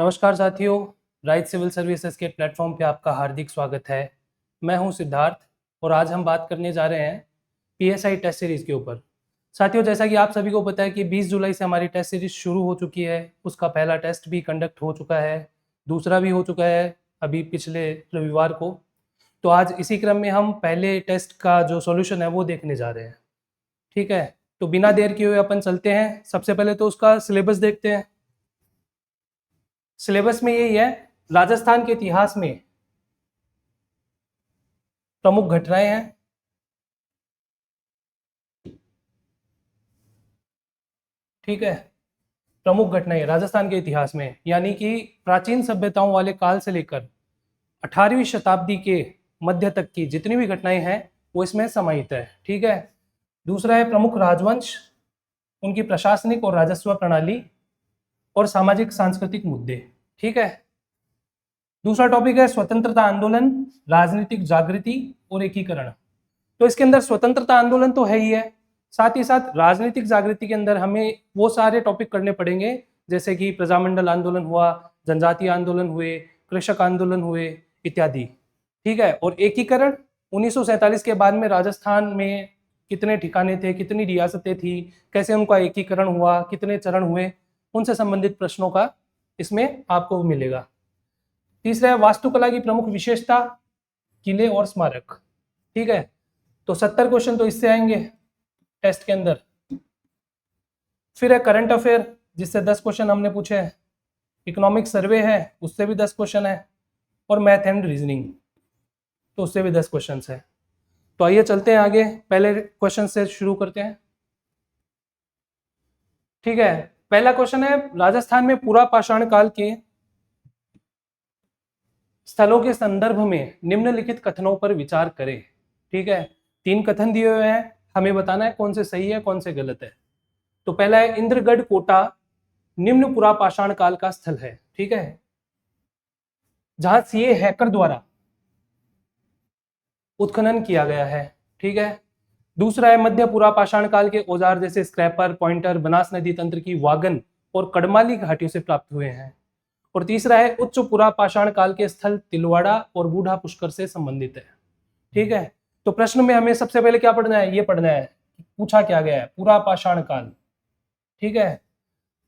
नमस्कार साथियों, right civil services के प्लेटफॉर्म पे आपका हार्दिक स्वागत है। मैं हूं सिद्धार्थ और आज हम बात करने जा रहे हैं पीएसआई टेस्ट सीरीज़ के ऊपर। साथियों, जैसा कि आप सभी को पता है कि 20 जुलाई से हमारी टेस्ट सीरीज़ शुरू हो चुकी है। उसका पहला टेस्ट भी कंडक्ट हो चुका है, दूसरा भी हो चुका है अभी पिछले रविवार को। तो आज इसी क्रम में हम पहले टेस्ट का जो सॉल्यूशन है वो देखने जा रहे हैं। ठीक है, तो बिना देर किए हुए अपन चलते हैं। सबसे पहले तो उसका सिलेबस देखते हैं। सिलेबस में यही है, राजस्थान के इतिहास में प्रमुख घटनाएं हैं। ठीक है, प्रमुख घटनाएं राजस्थान के इतिहास में, यानी कि प्राचीन सभ्यताओं वाले काल से लेकर 18वीं शताब्दी के मध्य तक की जितनी भी घटनाएं हैं वो इसमें समाहित है। ठीक है, दूसरा है प्रमुख राजवंश, उनकी प्रशासनिक और राजस्व प्रणाली और सामाजिक सांस्कृतिक मुद्दे। ठीक है, दूसरा टॉपिक है स्वतंत्रता आंदोलन, राजनीतिक जागृति और एकीकरण। तो इसके अंदर स्वतंत्रता आंदोलन तो है ही है, साथ ही साथ राजनीतिक जागृति के अंदर हमें वो सारे टॉपिक करने पड़ेंगे जैसे कि प्रजामंडल आंदोलन हुआ, जनजातीय आंदोलन हुए, कृषक आंदोलन हुए इत्यादि। ठीक है, और एकीकरण 1947 के बाद में राजस्थान में कितने ठिकाने थे, कितनी रियासतें थी, कैसे उनका एकीकरण हुआ, कितने चरण हुए, उनसे संबंधित प्रश्नों का इसमें आपको मिलेगा। तीसरा है वास्तुकला की प्रमुख विशेषता, किले और स्मारक। ठीक है, तो 70 क्वेश्चन तो इससे आएंगे टेस्ट के अंदर। फिर है करंट अफेयर, जिससे 10 क्वेश्चन हमने पूछे हैं। इकोनॉमिक सर्वे है, उससे भी 10 क्वेश्चन है। और मैथ एंड रीजनिंग, तो उससे भी 10 क्वेश्चन है। तो आइए चलते हैं आगे, पहले क्वेश्चन से शुरू करते हैं। ठीक है, पहला क्वेश्चन है राजस्थान में पुरा पाषाण काल के स्थलों के संदर्भ में निम्नलिखित कथनों पर विचार करें। ठीक है, 3 कथन दिए हुए हैं, हमें बताना है कौन से सही है कौन से गलत है। तो पहला है इंद्रगढ़ कोटा निम्न पुरा पाषाण काल का स्थल है। ठीक है, जहां सीए हैकर द्वारा उत्खनन किया गया है। ठीक है, दूसरा है मध्य पुरा पाषाण काल के औजार जैसे स्क्रैपर, पॉइंटर बनास नदी तंत्र की वागन और कड़माली घाटियों से प्राप्त हुए हैं। और तीसरा है उच्च पुरा पाषाण काल के स्थल तिलवाड़ा और बूढ़ा पुष्कर से संबंधित है। ठीक है, तो प्रश्न में हमें सबसे पहले क्या पढ़ना है, ये पढ़ना है पूछा क्या गया है, पुरा पाषाण काल। ठीक है,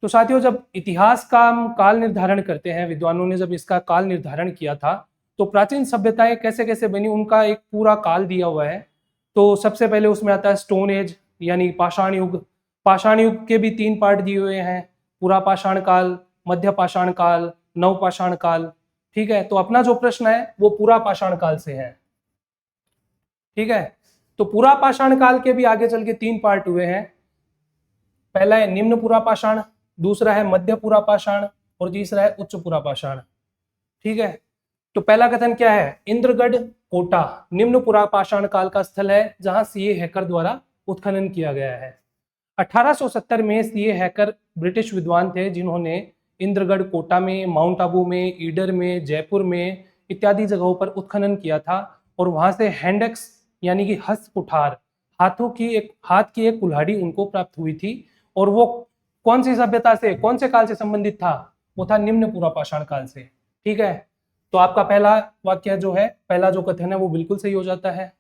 तो साथियों जब इतिहास का हम काल निर्धारण करते हैं, विद्वानों ने जब इसका काल निर्धारण किया था तो प्राचीन सभ्यताएं कैसे कैसे बनी उनका एक पूरा काल दिया हुआ है। तो सबसे पहले उसमें आता है स्टोन एज यानी पाषाण युग। पाषाण युग के भी 3 पार्ट दिए हुए हैं, पुरा पाषाण काल, मध्य पाषाण काल, नव पाषाण काल। ठीक है, तो अपना जो प्रश्न है वो पुरा पाषाण काल से है। ठीक है, तो पुरा पाषाण काल के भी आगे चल के 3 पार्ट हुए हैं। पहला है निम्न पुरा पाषाण, दूसरा है मध्य पुरा पाषाण और तीसरा है उच्च पुरा पाषाण। ठीक है, तो पहला कथन क्या है, इंद्रगढ़ कोटा निम्न पुरा पाषाण काल का स्थल है जहां सीए हैकर द्वारा उत्खनन किया गया है। 1870 में सीए हैकर ब्रिटिश विद्वान थे जिन्होंने इंद्रगढ़ कोटा में, माउंट आबू में, ईडर में, जयपुर में इत्यादि जगहों पर उत्खनन किया था। और वहां से हैंडेक्स यानी कि हस्त कुठार, हाथ की एक कुल्हाड़ी उनको प्राप्त हुई थी। और वो कौन सी सभ्यता से, कौन से काल से संबंधित था, वो था निम्न पुरा पाषाण काल से। ठीक है, तो आपका पहला वाक्य जो है, पहला जो कथन है वो बिल्कुल सही हो जाता है।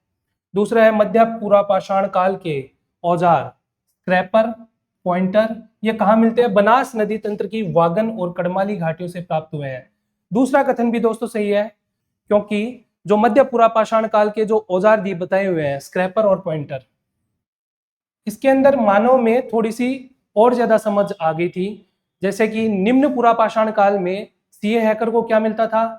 दूसरा है मध्य पुरा पाषाण काल के औजार स्क्रैपर, पॉइंटर, ये कहाँ मिलते हैं, बनास नदी तंत्र की वागन और कड़माली घाटियों से प्राप्त हुए हैं। दूसरा कथन भी दोस्तों सही है, क्योंकि जो मध्य पुरा पाषाण काल के जो औजार दी बताए हुए हैं स्क्रैपर और पॉइंटर, इसके अंदर मानव में थोड़ी सी और ज्यादा समझ आ गई थी। जैसे कि निम्न पुरा पाषाण काल में सीए हैकर को क्या मिलता था,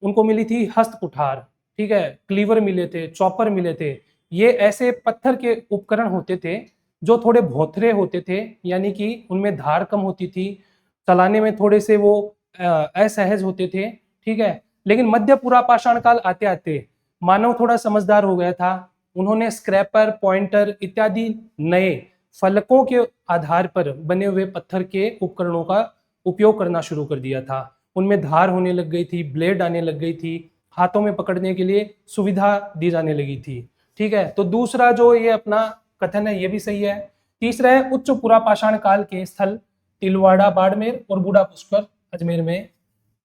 उनको मिली थी हस्त कुठार। ठीक है, क्लीवर मिले थे, चॉपर मिले थे। ये ऐसे पत्थर के उपकरण होते थे जो थोड़े भोथरे होते थे, यानी कि उनमें धार कम होती थी, चलाने में थोड़े से वो असहज होते थे। ठीक है, लेकिन मध्य पुरा पाषाण काल आते आते मानव थोड़ा समझदार हो गया था। उन्होंने स्क्रैपर, पॉइंटर इत्यादि नए फलकों के आधार पर बने हुए पत्थर के उपकरणों का उपयोग करना शुरू कर दिया था। उनमें धार होने लग गई थी, ब्लेड आने लग गई थी, हाथों में पकड़ने के लिए सुविधा दी जाने लगी थी। ठीक है, तो दूसरा जो ये अपना कथन है ये भी सही है। तीसरा है उच्च पुरा पाषाण काल के स्थल तिलवाड़ा बाड़मेर और बूढ़ा पुष्कर अजमेर में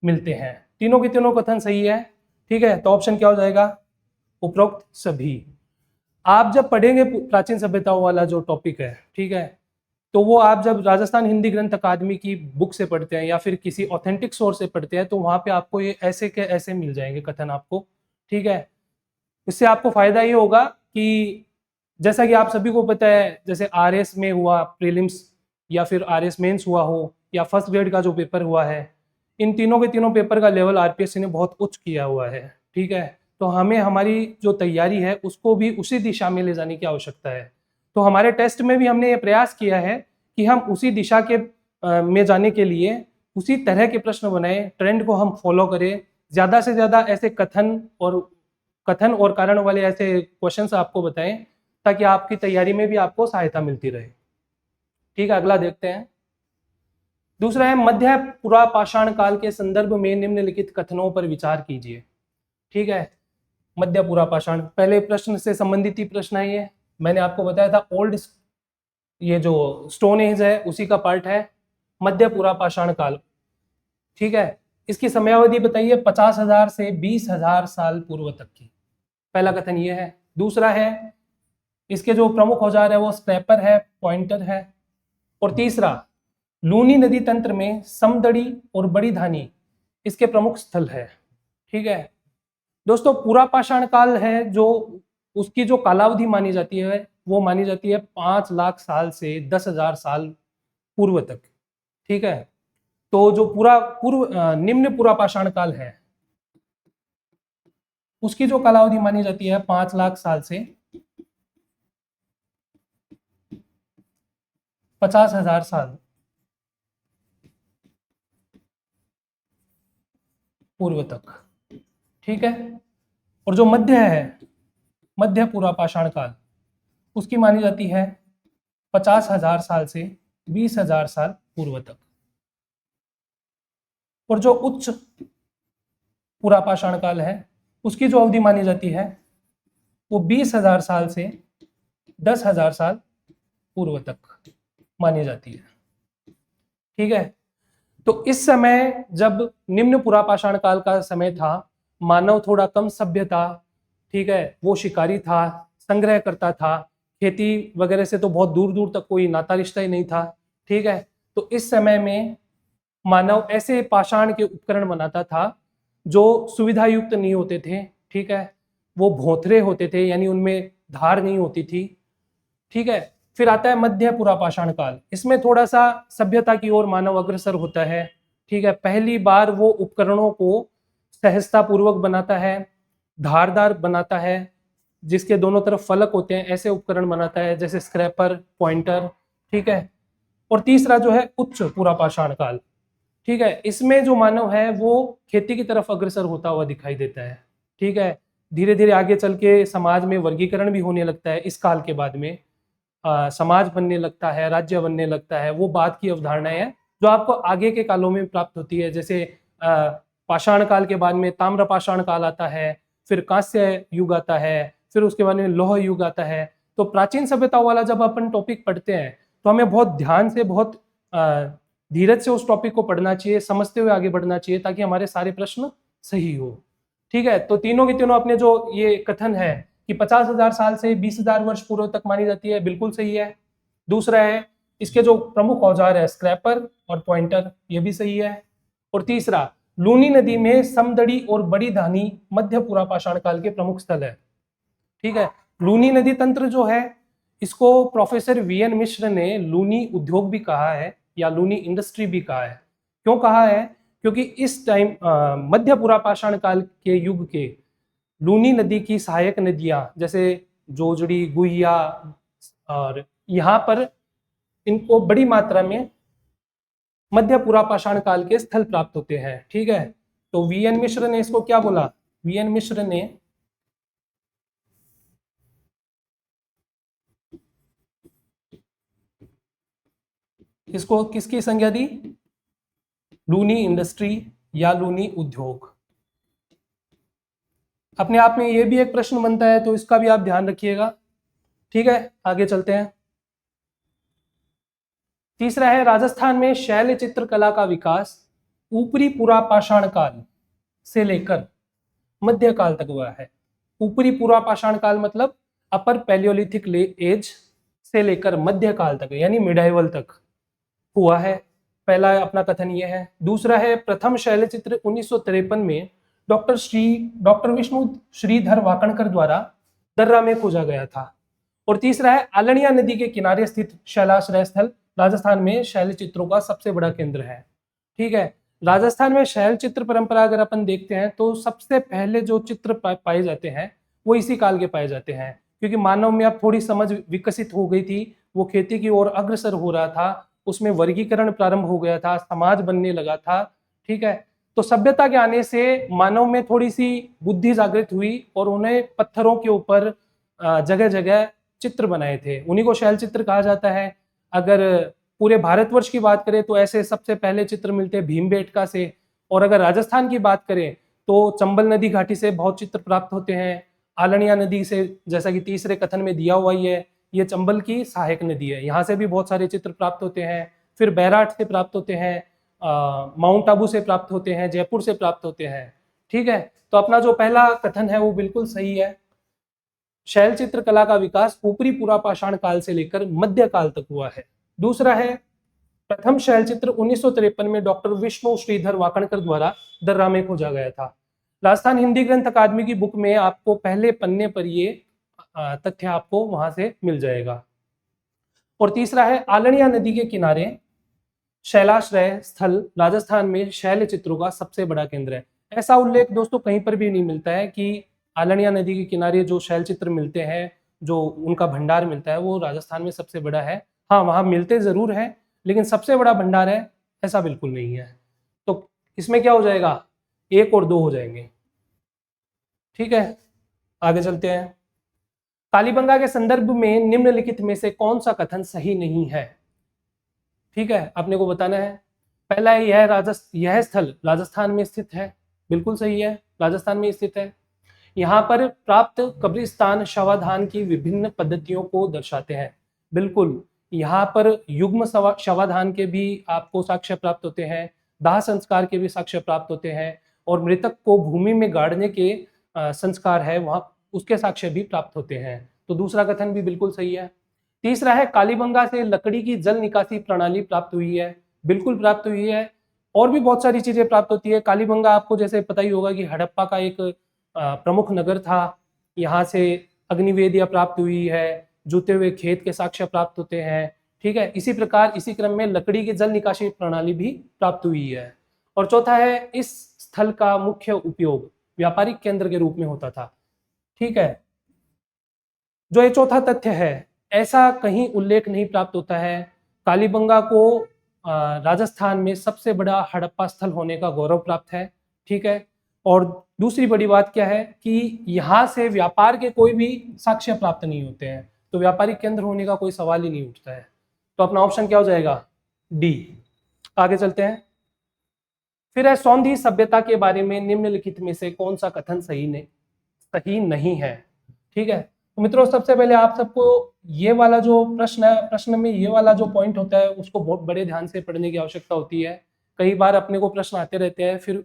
मिलते हैं। तीनों के तीनों कथन सही है, ठीक है। तो ऑप्शन क्या हो जाएगा, उपरोक्त सभी। आप जब पढ़ेंगे प्राचीन सभ्यताओं वाला जो टॉपिक है, ठीक है, तो वो आप जब राजस्थान हिंदी ग्रंथ अकादमी की बुक से पढ़ते हैं या फिर किसी ऑथेंटिक सोर्स से पढ़ते हैं, तो वहां पे आपको ये ऐसे के ऐसे मिल जाएंगे कथन आपको, ठीक है। इससे आपको फायदा ये होगा कि जैसा कि आप सभी को पता है, जैसे आरएस में हुआ प्रीलिम्स या फिर आरएस मेंस हुआ हो या फर्स्ट ग्रेड का जो पेपर हुआ है, इन तीनों के तीनों पेपर का लेवल आरपीएससी ने बहुत उच्च किया हुआ है, ठीक है। तो हमें हमारी जो तैयारी है उसको भी उसी दिशा में ले जाने की आवश्यकता है। तो हमारे टेस्ट में भी हमने ये प्रयास किया है कि हम उसी दिशा के में जाने के लिए उसी तरह के प्रश्न बनाएं, ट्रेंड को हम फॉलो करें, ज़्यादा से ज़्यादा ऐसे कथन और कारण वाले ऐसे क्वेश्चंस आपको बताएं ताकि आपकी तैयारी में भी आपको सहायता मिलती रहे, ठीक है। अगला देखते हैं। दूसरा है, मध्य पुरा पाषाण काल के संदर्भ में निम्नलिखित कथनों पर विचार कीजिए, ठीक है। मध्य पुरा पाषाण, पहले प्रश्न से संबंधित ही प्रश्न है ये, मैंने आपको बताया था ओल्ड, ये जो स्टोन एज है उसी का पार्ट है मध्य पुरा पाषाण काल, ठीक है। इसकी समयावधि बताइए 50,000 से 20,000 साल पूर्व तक की, पहला कथन ये है। दूसरा है, इसके जो प्रमुख औजार है वो स्क्रैपर है, पॉइंटर है। और तीसरा, लूनी नदी तंत्र में समदड़ी और बड़ी धानी इसके प्रमुख स्थल है, ठीक है। दोस्तों, पूरा पाषाण काल है जो उसकी जो कालावधि मानी जाती है वो मानी जाती है 5 लाख साल से 10,000 साल पूर्व तक, ठीक है। तो जो निम्न पूरा पाषाण काल है उसकी जो कालावधि मानी जाती है 5 लाख साल से 50,000 साल पूर्व तक, ठीक है। और जो मध्य है, मध्य पूरा पाषाण काल, उसकी मानी जाती है 50,000 साल से 20,000 साल पूर्व तक। और जो उच्च पूरा पाषाण काल है उसकी जो अवधि मानी जाती है वो 20,000 साल से 10,000 साल पूर्व तक मानी जाती है, ठीक है। तो इस समय जब निम्न पुरा पाषाण काल का समय था, मानव थोड़ा कम सभ्य था, ठीक है, वो शिकारी था, संग्रह करता था, खेती वगैरह से तो बहुत दूर दूर तक कोई नाता रिश्ता ही नहीं था, ठीक है। तो इस समय में मानव ऐसे पाषाण के उपकरण बनाता था जो सुविधा युक्त नहीं होते थे, ठीक है, वो भोथरे होते थे, यानी उनमें धार नहीं होती थी, ठीक है। फिर आता है मध्य पुरा पाषाण काल, इसमें थोड़ा सा सभ्यता की ओर मानव अग्रसर होता है, ठीक है। पहली बार वो उपकरणों को सहजता पूर्वक बनाता है, धारदार बनाता है, जिसके दोनों तरफ फलक होते हैं, ऐसे उपकरण बनाता है जैसे स्क्रैपर, पॉइंटर, ठीक है। और तीसरा जो है उच्च पुरा पाषाण काल, ठीक है, इसमें जो मानव है वो खेती की तरफ अग्रसर होता हुआ दिखाई देता है, ठीक है। धीरे धीरे आगे चल के समाज में वर्गीकरण भी होने लगता है, इस काल के बाद में समाज बनने लगता है, राज्य बनने लगता है, वो बात की अवधारणाएं हैं जो आपको आगे के कालों में प्राप्त होती है। जैसे पाषाण काल के बाद में ताम्र पाषाण काल आता है, फिर कांस्य युग आता है, फिर उसके बाद में लौह युग आता है। तो प्राचीन सभ्यता वाला जब अपन टॉपिक पढ़ते हैं तो हमें बहुत ध्यान से, बहुत धीरज से उस टॉपिक को पढ़ना चाहिए, समझते हुए आगे बढ़ना चाहिए ताकि हमारे सारे प्रश्न सही हो, ठीक है। तो तीनों के तीनों अपने जो ये कथन है कि 50,000 साल से 20,000 वर्ष पूर्व तक मानी जाती है, बिल्कुल सही है। दूसरा है, इसके जो प्रमुख औजार है स्क्रैपर और पॉइंटर, ये भी सही है। और तीसरा, लूनी नदी में समदड़ी और बड़ी धानी मध्य पुरा पाषाण काल के प्रमुख स्थल है, ठीक है। लूनी नदी तंत्र जो है इसको प्रोफेसर वीएन मिश्र ने लूनी उद्योग भी कहा है या लूनी इंडस्ट्री भी कहा है। क्यों कहा है? क्योंकि इस टाइम मध्य पुरा पाषाण काल के युग के लूनी नदी की सहायक नदियां जैसे जोजड़ी, गुहिया, और यहाँ पर इनको बड़ी मात्रा में मध्य पुरा पाषाण काल के स्थल प्राप्त होते हैं, ठीक है। तो वीएन मिश्र ने इसको क्या बोला? वीएन मिश्र ने इसको किसकी संज्ञा दी? लूनी इंडस्ट्री या लूनी उद्योग। अपने आप में ये भी एक प्रश्न बनता है, तो इसका भी आप ध्यान रखिएगा, ठीक है। आगे चलते हैं। तीसरा है, राजस्थान में शैल चित्रकला का विकास ऊपरी पुरा पाषाण काल से लेकर मध्यकाल तक हुआ है। ऊपरी पुरा पाषाण काल मतलब अपर पैलियोलिथिक एज से लेकर मध्यकाल तक यानी मिडाइवल तक हुआ है। पहला अपना कथन यह है। दूसरा है प्रथम शैलचित्र 1953 में डॉक्टर विष्णु श्रीधर वाकणकर द्वारा दर्रा में खोजा गया था। और तीसरा है आलनिया नदी के किनारे स्थित शैलाश्रय स्थल राजस्थान में शैल चित्रों का सबसे बड़ा केंद्र है। ठीक है, राजस्थान में शैल चित्र परंपरा अगर अपन देखते हैं तो सबसे पहले जो चित्र पाए जाते हैं वो इसी काल के पाए जाते हैं, क्योंकि मानव में अब थोड़ी समझ विकसित हो गई थी, वो खेती की ओर अग्रसर हो रहा था, उसमें वर्गीकरण प्रारंभ हो गया था, समाज बनने लगा था। ठीक है, तो सभ्यता के आने से मानव में थोड़ी सी बुद्धि जागृत हुई और उन्हें पत्थरों के ऊपर जगह जगह चित्र बनाए थे, उन्हीं को शैल चित्र कहा जाता है। अगर पूरे भारतवर्ष की बात करें तो ऐसे सबसे पहले चित्र मिलते हैं भीमबेटका से, और अगर राजस्थान की बात करें तो चंबल नदी घाटी से बहुत चित्र प्राप्त होते हैं। आलनिया नदी से, जैसा कि तीसरे कथन में दिया हुआ ही है, ये चंबल की सहायक नदी है, यहाँ से भी बहुत सारे चित्र प्राप्त होते हैं। फिर बैराट से प्राप्त होते हैं, माउंट आबू से प्राप्त होते हैं, जयपुर से प्राप्त होते हैं। ठीक है, तो अपना जो पहला कथन है वो बिल्कुल सही है। शैल चित्रकला का विकास ऊपरी पुरा पाषाण काल से लेकर मध्यकाल तक हुआ है। दूसरा है प्रथम शैल चित्र 1953 में डॉक्टर विष्णु श्रीधर वाकणकर द्वारा दर्रा में खोजा गया था। राजस्थान हिंदी ग्रंथ अकादमी की बुक में आपको पहले पन्ने पर ये तथ्य आपको वहां से मिल जाएगा। और तीसरा है आलनिया नदी के किनारे शैलाश्रय स्थल राजस्थान में शैल चित्रों का सबसे बड़ा केंद्र है। ऐसा उल्लेख दोस्तों कहीं पर भी नहीं मिलता है कि आलनिया नदी के किनारे जो शैल चित्र मिलते हैं, जो उनका भंडार मिलता है वो राजस्थान में सबसे बड़ा है। हाँ, वहां मिलते जरूर है लेकिन सबसे बड़ा भंडार है ऐसा बिल्कुल नहीं है। तो इसमें क्या हो जाएगा, 1 और 2 हो जाएंगे। ठीक है, आगे चलते हैं। कालीबंगा के संदर्भ में निम्नलिखित में से कौन सा कथन सही नहीं है? ठीक है, अपने को बताना है। पहला है यह स्थल राजस्थान में स्थित है, बिल्कुल सही है, राजस्थान में स्थित है। यहाँ पर प्राप्त कब्रिस्तान शवाधान की विभिन्न पद्धतियों को दर्शाते हैं, बिल्कुल। यहाँ पर युग्म शवाधान के भी आपको साक्ष्य प्राप्त होते हैं, दाह संस्कार के भी साक्ष्य प्राप्त होते हैं, और मृतक को भूमि में गाड़ने के संस्कार है वहाँ, उसके साक्ष्य भी प्राप्त होते हैं। तो दूसरा कथन भी बिल्कुल सही है। तीसरा है कालीबंगा से लकड़ी की जल निकासी प्रणाली प्राप्त हुई है, बिल्कुल प्राप्त हुई है। और भी बहुत सारी चीजें प्राप्त होती है। कालीबंगा आपको जैसे पता ही होगा कि हड़प्पा का एक प्रमुख नगर था, यहाँ से अग्निवेदियां प्राप्त हुई है, जूते हुए खेत के साक्ष्य प्राप्त होते हैं। ठीक है, इसी प्रकार इसी क्रम में लकड़ी की जल निकासी प्रणाली भी प्राप्त हुई है। और चौथा है इस स्थल का मुख्य उपयोग व्यापारिक केंद्र के रूप में होता था। ठीक है, जो ये चौथा तथ्य है ऐसा कहीं उल्लेख नहीं प्राप्त होता है। कालीबंगा को राजस्थान में सबसे बड़ा हड़प्पा स्थल होने का गौरव प्राप्त है। ठीक है, और दूसरी बड़ी बात क्या है कि यहाँ से व्यापार के कोई भी साक्ष्य प्राप्त नहीं होते हैं, तो व्यापारिक केंद्र होने का कोई सवाल ही नहीं उठता है। तो अपना ऑप्शन क्या हो जाएगा, डी। आगे चलते हैं। फिर है सौंधी सभ्यता के बारे में निम्नलिखित में से कौन सा कथन सही नहीं है? ठीक है, तो मित्रों सबसे पहले आप सबको ये वाला जो प्रश्न है, प्रश्न में ये वाला जो पॉइंट होता है उसको बहुत बड़े ध्यान से पढ़ने की आवश्यकता होती है। कई बार अपने को प्रश्न आते रहते हैं, फिर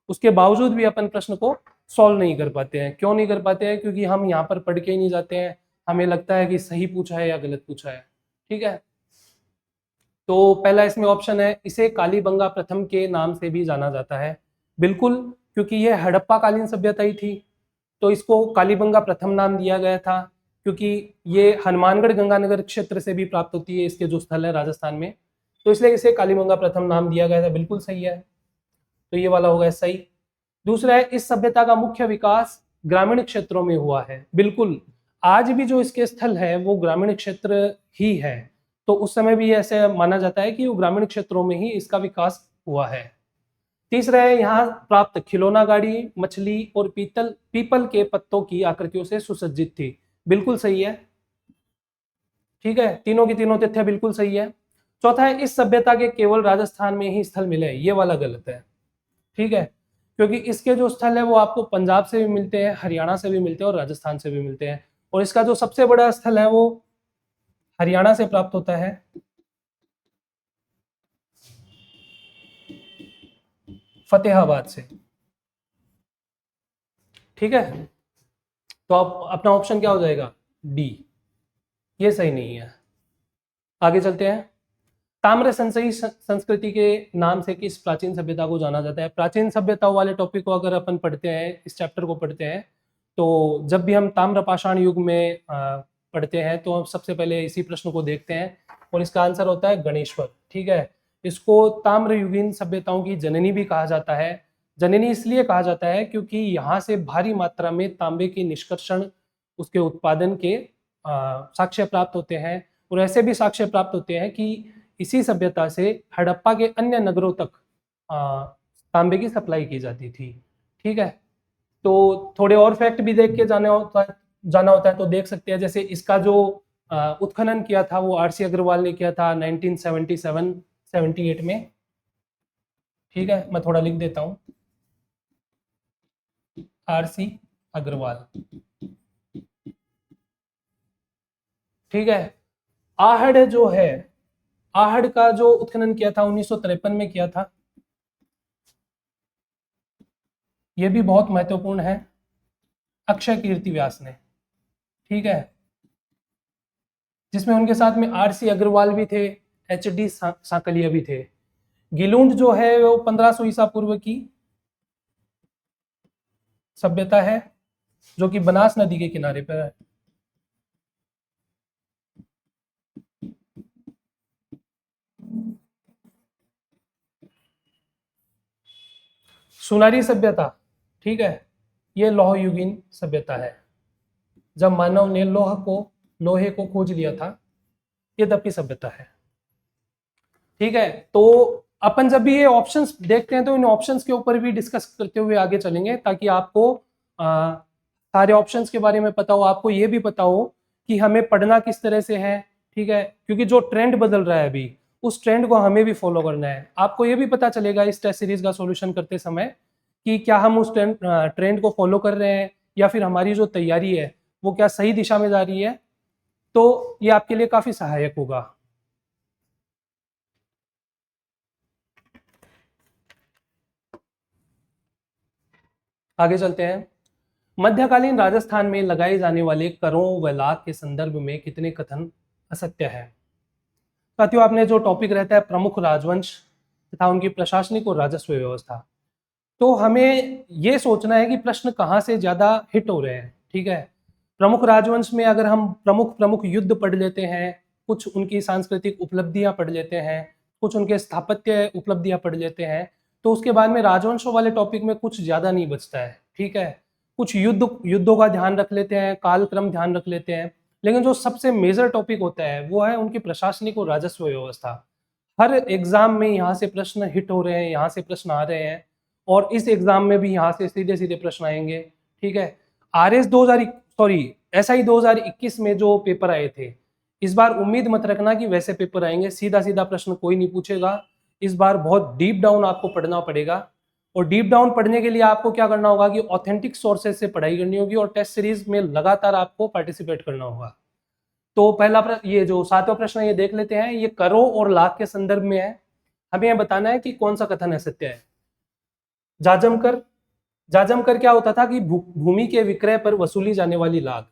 उसके बावजूद भी अपन प्रश्न को सॉल्व नहीं कर पाते हैं। क्यों नहीं कर पाते हैं? क्योंकि हम यहाँ पर पढ़ के ही नहीं जाते हैं, हमें लगता है कि सही पूछा है या गलत पूछा है। ठीक है, तो पहला इसमें ऑप्शन है, इसे कालीबंगा प्रथम के नाम से भी जाना जाता है, बिल्कुल, क्योंकि यह हड़प्पा कालीन सभ्यता ही थी तो इसको कालीबंगा प्रथम नाम दिया गया था, क्योंकि ये हनुमानगढ़ गंगानगर क्षेत्र से भी प्राप्त होती है, इसके जो स्थल है राजस्थान में, तो इसलिए इसे कालीबंगा प्रथम नाम दिया गया था। बिल्कुल सही है, तो ये वाला होगा सही। दूसरा है इस सभ्यता का मुख्य विकास ग्रामीण क्षेत्रों में हुआ है, बिल्कुल। आज भी जो इसके स्थल है वो ग्रामीण क्षेत्र ही है, तो उस समय भी ऐसे माना जाता है कि वो ग्रामीण क्षेत्रों में ही इसका विकास हुआ है। तीसरा है यहाँ प्राप्त खिलौना गाड़ी मछली और पीपल के पत्तों की आकृतियों से सुसज्जित थी, बिल्कुल सही है। ठीक है, तीनों की तीनों तथ्य बिल्कुल सही है। चौथा है इस सभ्यता के केवल राजस्थान में ही स्थल मिले, ये वाला गलत है। ठीक है, क्योंकि इसके जो स्थल है वो आपको पंजाब से भी मिलते हैं, हरियाणा से भी मिलते हैं और राजस्थान से भी मिलते हैं, और इसका जो सबसे बड़ा स्थल है वो हरियाणा से प्राप्त होता है। फतेहाबाद से। ठीक है, तो अब अपना ऑप्शन क्या हो जाएगा, डी, ये सही नहीं है। आगे चलते हैं। ताम्र संचयी संस्कृति के नाम से किस प्राचीन सभ्यता को जाना जाता है? प्राचीन सभ्यताओं वाले टॉपिक को अगर अपन पढ़ते हैं, इस चैप्टर को पढ़ते हैं, तो जब भी हम ताम्र पाषाण युग में पढ़ते हैं तो हम सबसे पहले इसी प्रश्न को देखते हैं और इसका आंसर होता है गणेश्वर। ठीक है, इसको ताम्र युगीन सभ्यताओं की जननी भी कहा जाता है। जननी इसलिए कहा जाता है क्योंकि यहाँ से भारी मात्रा में तांबे के निष्कर्षण, उसके उत्पादन के साक्ष्य प्राप्त होते हैं। और ऐसे भी साक्ष्य प्राप्त होते हैं कि इसी सभ्यता से हड़प्पा के अन्य नगरों तक तांबे की सप्लाई की जाती थी। ठीक है, तो थोड़े और फैक्ट भी देख के जाना होता है तो देख सकते हैं। जैसे इसका जो उत्खनन किया था वो आरसी अग्रवाल ने किया था 1977-78 में। ठीक है, मैं थोड़ा लिख देता हूँ, आरसी अग्रवाल। ठीक है, आहड़ जो है, आहड़ का जो उत्खनन किया था 1953 में किया था, यह भी बहुत महत्वपूर्ण है, अक्षय कीर्ति व्यास ने। ठीक है, जिसमें उनके साथ में आरसी अग्रवाल भी थे, एचडी सांकलिया भी थे। गिलुंड जो है वो 1500 ईसा पूर्व की सभ्यता है जो कि बनास नदी के किनारे पर है। सुनारी सभ्यता, ठीक है, ये लौह युगीन सभ्यता है, जब मानव ने लोहे को खोज लिया था, ये तब की सभ्यता है। ठीक है, तो अपन जब भी ये ऑप्शंस देखते हैं तो इन ऑप्शंस के ऊपर भी डिस्कस करते हुए आगे चलेंगे, ताकि आपको सारे ऑप्शंस के बारे में पता हो, आपको ये भी पता हो कि हमें पढ़ना किस तरह से है। ठीक है, क्योंकि जो ट्रेंड बदल रहा है अभी, उस ट्रेंड को हमें भी फॉलो करना है। आपको ये भी पता चलेगा इस टेस्ट सीरीज का सॉल्यूशन करते समय कि क्या हम उस ट्रेंड को फॉलो कर रहे हैं या फिर हमारी जो तैयारी है वो क्या सही दिशा में जा रही है। तो ये आपके लिए काफी सहायक होगा। आगे चलते हैं। मध्यकालीन राजस्थान में लगाए जाने वाले करों व लाख के संदर्भ में कितने कथन असत्य है? साथियों, आपने जो टॉपिक रहता है प्रमुख राजवंश तथा उनकी प्रशासनिक और राजस्व व्यवस्था, तो हमें ये सोचना है कि प्रश्न कहाँ से ज्यादा हिट हो रहे हैं। ठीक है, प्रमुख राजवंश में अगर हम प्रमुख युद्ध पढ़ लेते हैं, कुछ उनकी सांस्कृतिक उपलब्धियां पढ़ लेते हैं, कुछ उनके स्थापत्य उपलब्धियां पढ़ लेते हैं, तो उसके बाद में राजवंशों वाले टॉपिक में कुछ ज्यादा नहीं बचता है। ठीक है, कुछ युद्धों का ध्यान रख लेते हैं, कालक्रम ध्यान रख लेते हैं, लेकिन जो सबसे मेजर टॉपिक होता है वो है उनकी प्रशासनिक और राजस्व व्यवस्था। हर एग्जाम में यहाँ से प्रश्न हिट हो रहे हैं, यहाँ से प्रश्न आ रहे हैं, और इस एग्जाम में भी यहाँ से सीधे सीधे प्रश्न आएंगे। ठीक है, SI 2021 में जो पेपर आए थे, इस बार उम्मीद मत रखना कि वैसे पेपर आएंगे, सीधा सीधा प्रश्न कोई नहीं पूछेगा। इस बार बहुत डीप डाउन आपको पढ़ना पड़ेगा, और डीप डाउन पढ़ने के लिए आपको क्या करना होगा कि ऑथेंटिक सोर्सेज से पढ़ाई करनी होगी और टेस्ट सीरीज में लगातार आपको पार्टिसिपेट करना होगा। तो पहला ये जो 7वां प्रश्न ये देख लेते हैं, ये करों और लाख के संदर्भ में है। हमें यह बताना है कि कौन सा कथन असत्य है। जाजमकर क्या होता था कि भूमि के विक्रय पर वसूली जाने वाली लाग।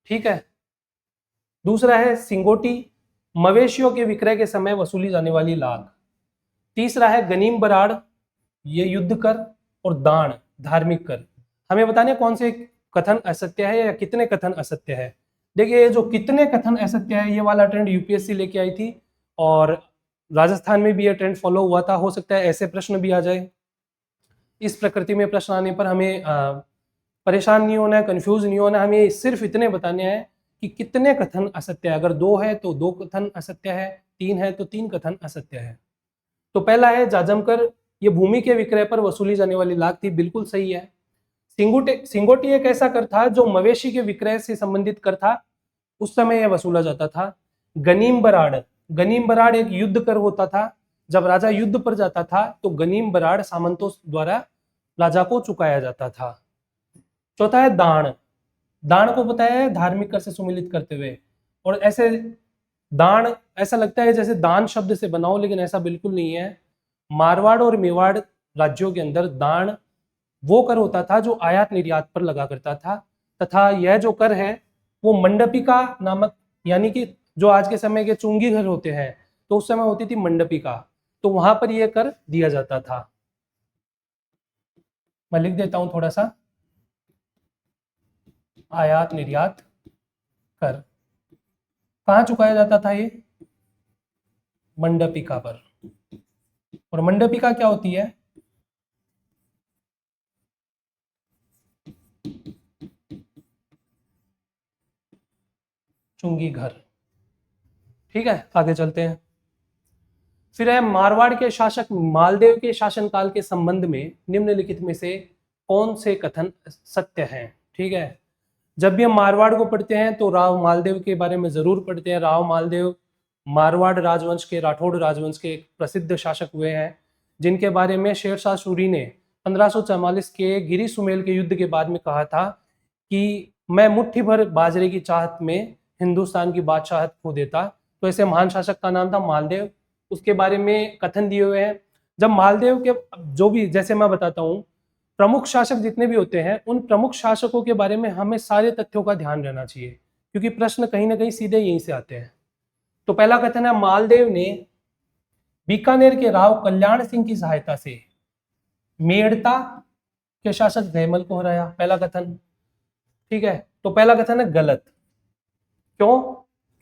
ठीक है, दूसरा है सिंगोटी, मवेशियों के विक्रय के समय वसूली जाने वाली लाग। तीसरा है गनीम बराड़, ये युद्ध कर, और दान, धार्मिक कर। हमें बताने कौन से कथन असत्य है या कितने कथन असत्य है। देखिए, जो कितने कथन असत्य है ये वाला ट्रेंड यूपीएससी लेके आई थी, और राजस्थान में भी ये ट्रेंड फॉलो हुआ था। हो सकता है ऐसे प्रश्न भी आ जाए। इस प्रकृति में प्रश्न आने पर हमें परेशान नहीं होना है, कंफ्यूज नहीं होना है। हमें सिर्फ इतने बताने हैं कि कितने कथन असत्य है। अगर 2 है तो 2 कथन असत्य है, 3 है तो 3 कथन असत्य है। तो पहला है जाजमकर, ये भूमि के विक्रय पर वसूली जाने वाली लाग थी, बिल्कुल सही है। सिंगोटी एक ऐसा कर था जो मवेशी के विक्रय से संबंधित कर था, उस समय यह वसूला जाता था। गनीम बराड़ एक युद्ध कर होता था, जब राजा युद्ध पर जाता था तो गनीम बराड़ सामंतों द्वारा राजा को चुकाया जाता था। चौथा है दान को बताया है धार्मिक कर से सुमिलित करते हुए, और ऐसे दान ऐसा लगता है जैसे दान शब्द से बनाओ, लेकिन ऐसा बिल्कुल नहीं है। मारवाड़ और मेवाड़ राज्यों के अंदर दान वो कर होता था जो आयात निर्यात पर लगा करता था, तथा यह जो कर है वो मंडपिका नामक, यानी कि जो आज के समय के चुंगी घर होते हैं तो उस समय होती थी मंडपिका, तो वहां पर यह कर दिया जाता था। मैं लिख देता हूं थोड़ा सा, आयात निर्यात कर कहाँ चुकाया जाता था, ये मंडपिका पर। और मंडपिका क्या होती है, चुंगी घर। ठीक है, आगे चलते हैं। फिर है मारवाड़ के शासक मालदेव के शासनकाल के संबंध में निम्नलिखित में से कौन से कथन सत्य हैं। ठीक है, जब भी हम मारवाड़ को पढ़ते हैं तो राव मालदेव के बारे में जरूर पढ़ते हैं। राव मालदेव मारवाड़ राजवंश के, राठौड़ राजवंश के एक प्रसिद्ध शासक हुए हैं, जिनके बारे में शेरशाह सूरी ने 1544 के गिरी सुमेल के युद्ध के बाद में कहा था कि मैं मुट्ठी भर बाजरे की चाहत में हिंदुस्तान की बादशाहत खो देता। तो ऐसे महान शासक का नाम था मालदेव, उसके बारे में कथन दिए हुए हैं। जब मालदेव के जो भी, जैसे मैं बताता हूँ, प्रमुख शासक जितने भी होते हैं उन प्रमुख शासकों के बारे में हमें सारे तथ्यों का ध्यान रहना चाहिए, क्योंकि प्रश्न कहीं ना कहीं सीधे यहीं से आते हैं। तो पहला कथन है, मालदेव ने बीकानेर के राव कल्याण सिंह की सहायता से मेड़ता के शासक जयमल को हराया। पहला कथन, ठीक है। तो पहला कथन है गलत। क्यों?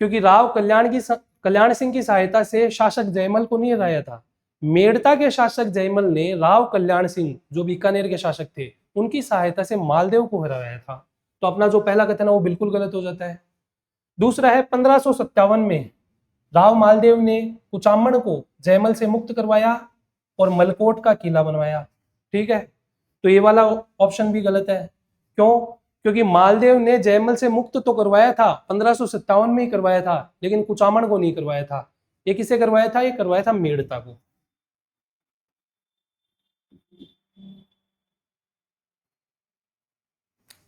क्योंकि राव कल्याण सिंह की सहायता से शासक जयमल को नहीं हराया था। मेड़ता के शासक जयमल ने राव कल्याण सिंह जो बीकानेर के शासक थे उनकी सहायता से मालदेव को हराया था। तो अपना जो पहला कथन है वो बिल्कुल गलत हो जाता है। दूसरा है, 1557 में राव मालदेव ने कुचामण को जयमल से मुक्त करवाया और मलकोट का किला बनवाया। ठीक है, तो ये वाला ऑप्शन भी गलत है। क्यों? क्योंकि मालदेव ने जयमल से मुक्त तो करवाया था, 1557 में ही करवाया था, लेकिन कुचामण को नहीं करवाया था। ये किसे करवाया था? ये करवाया था मेड़ता को।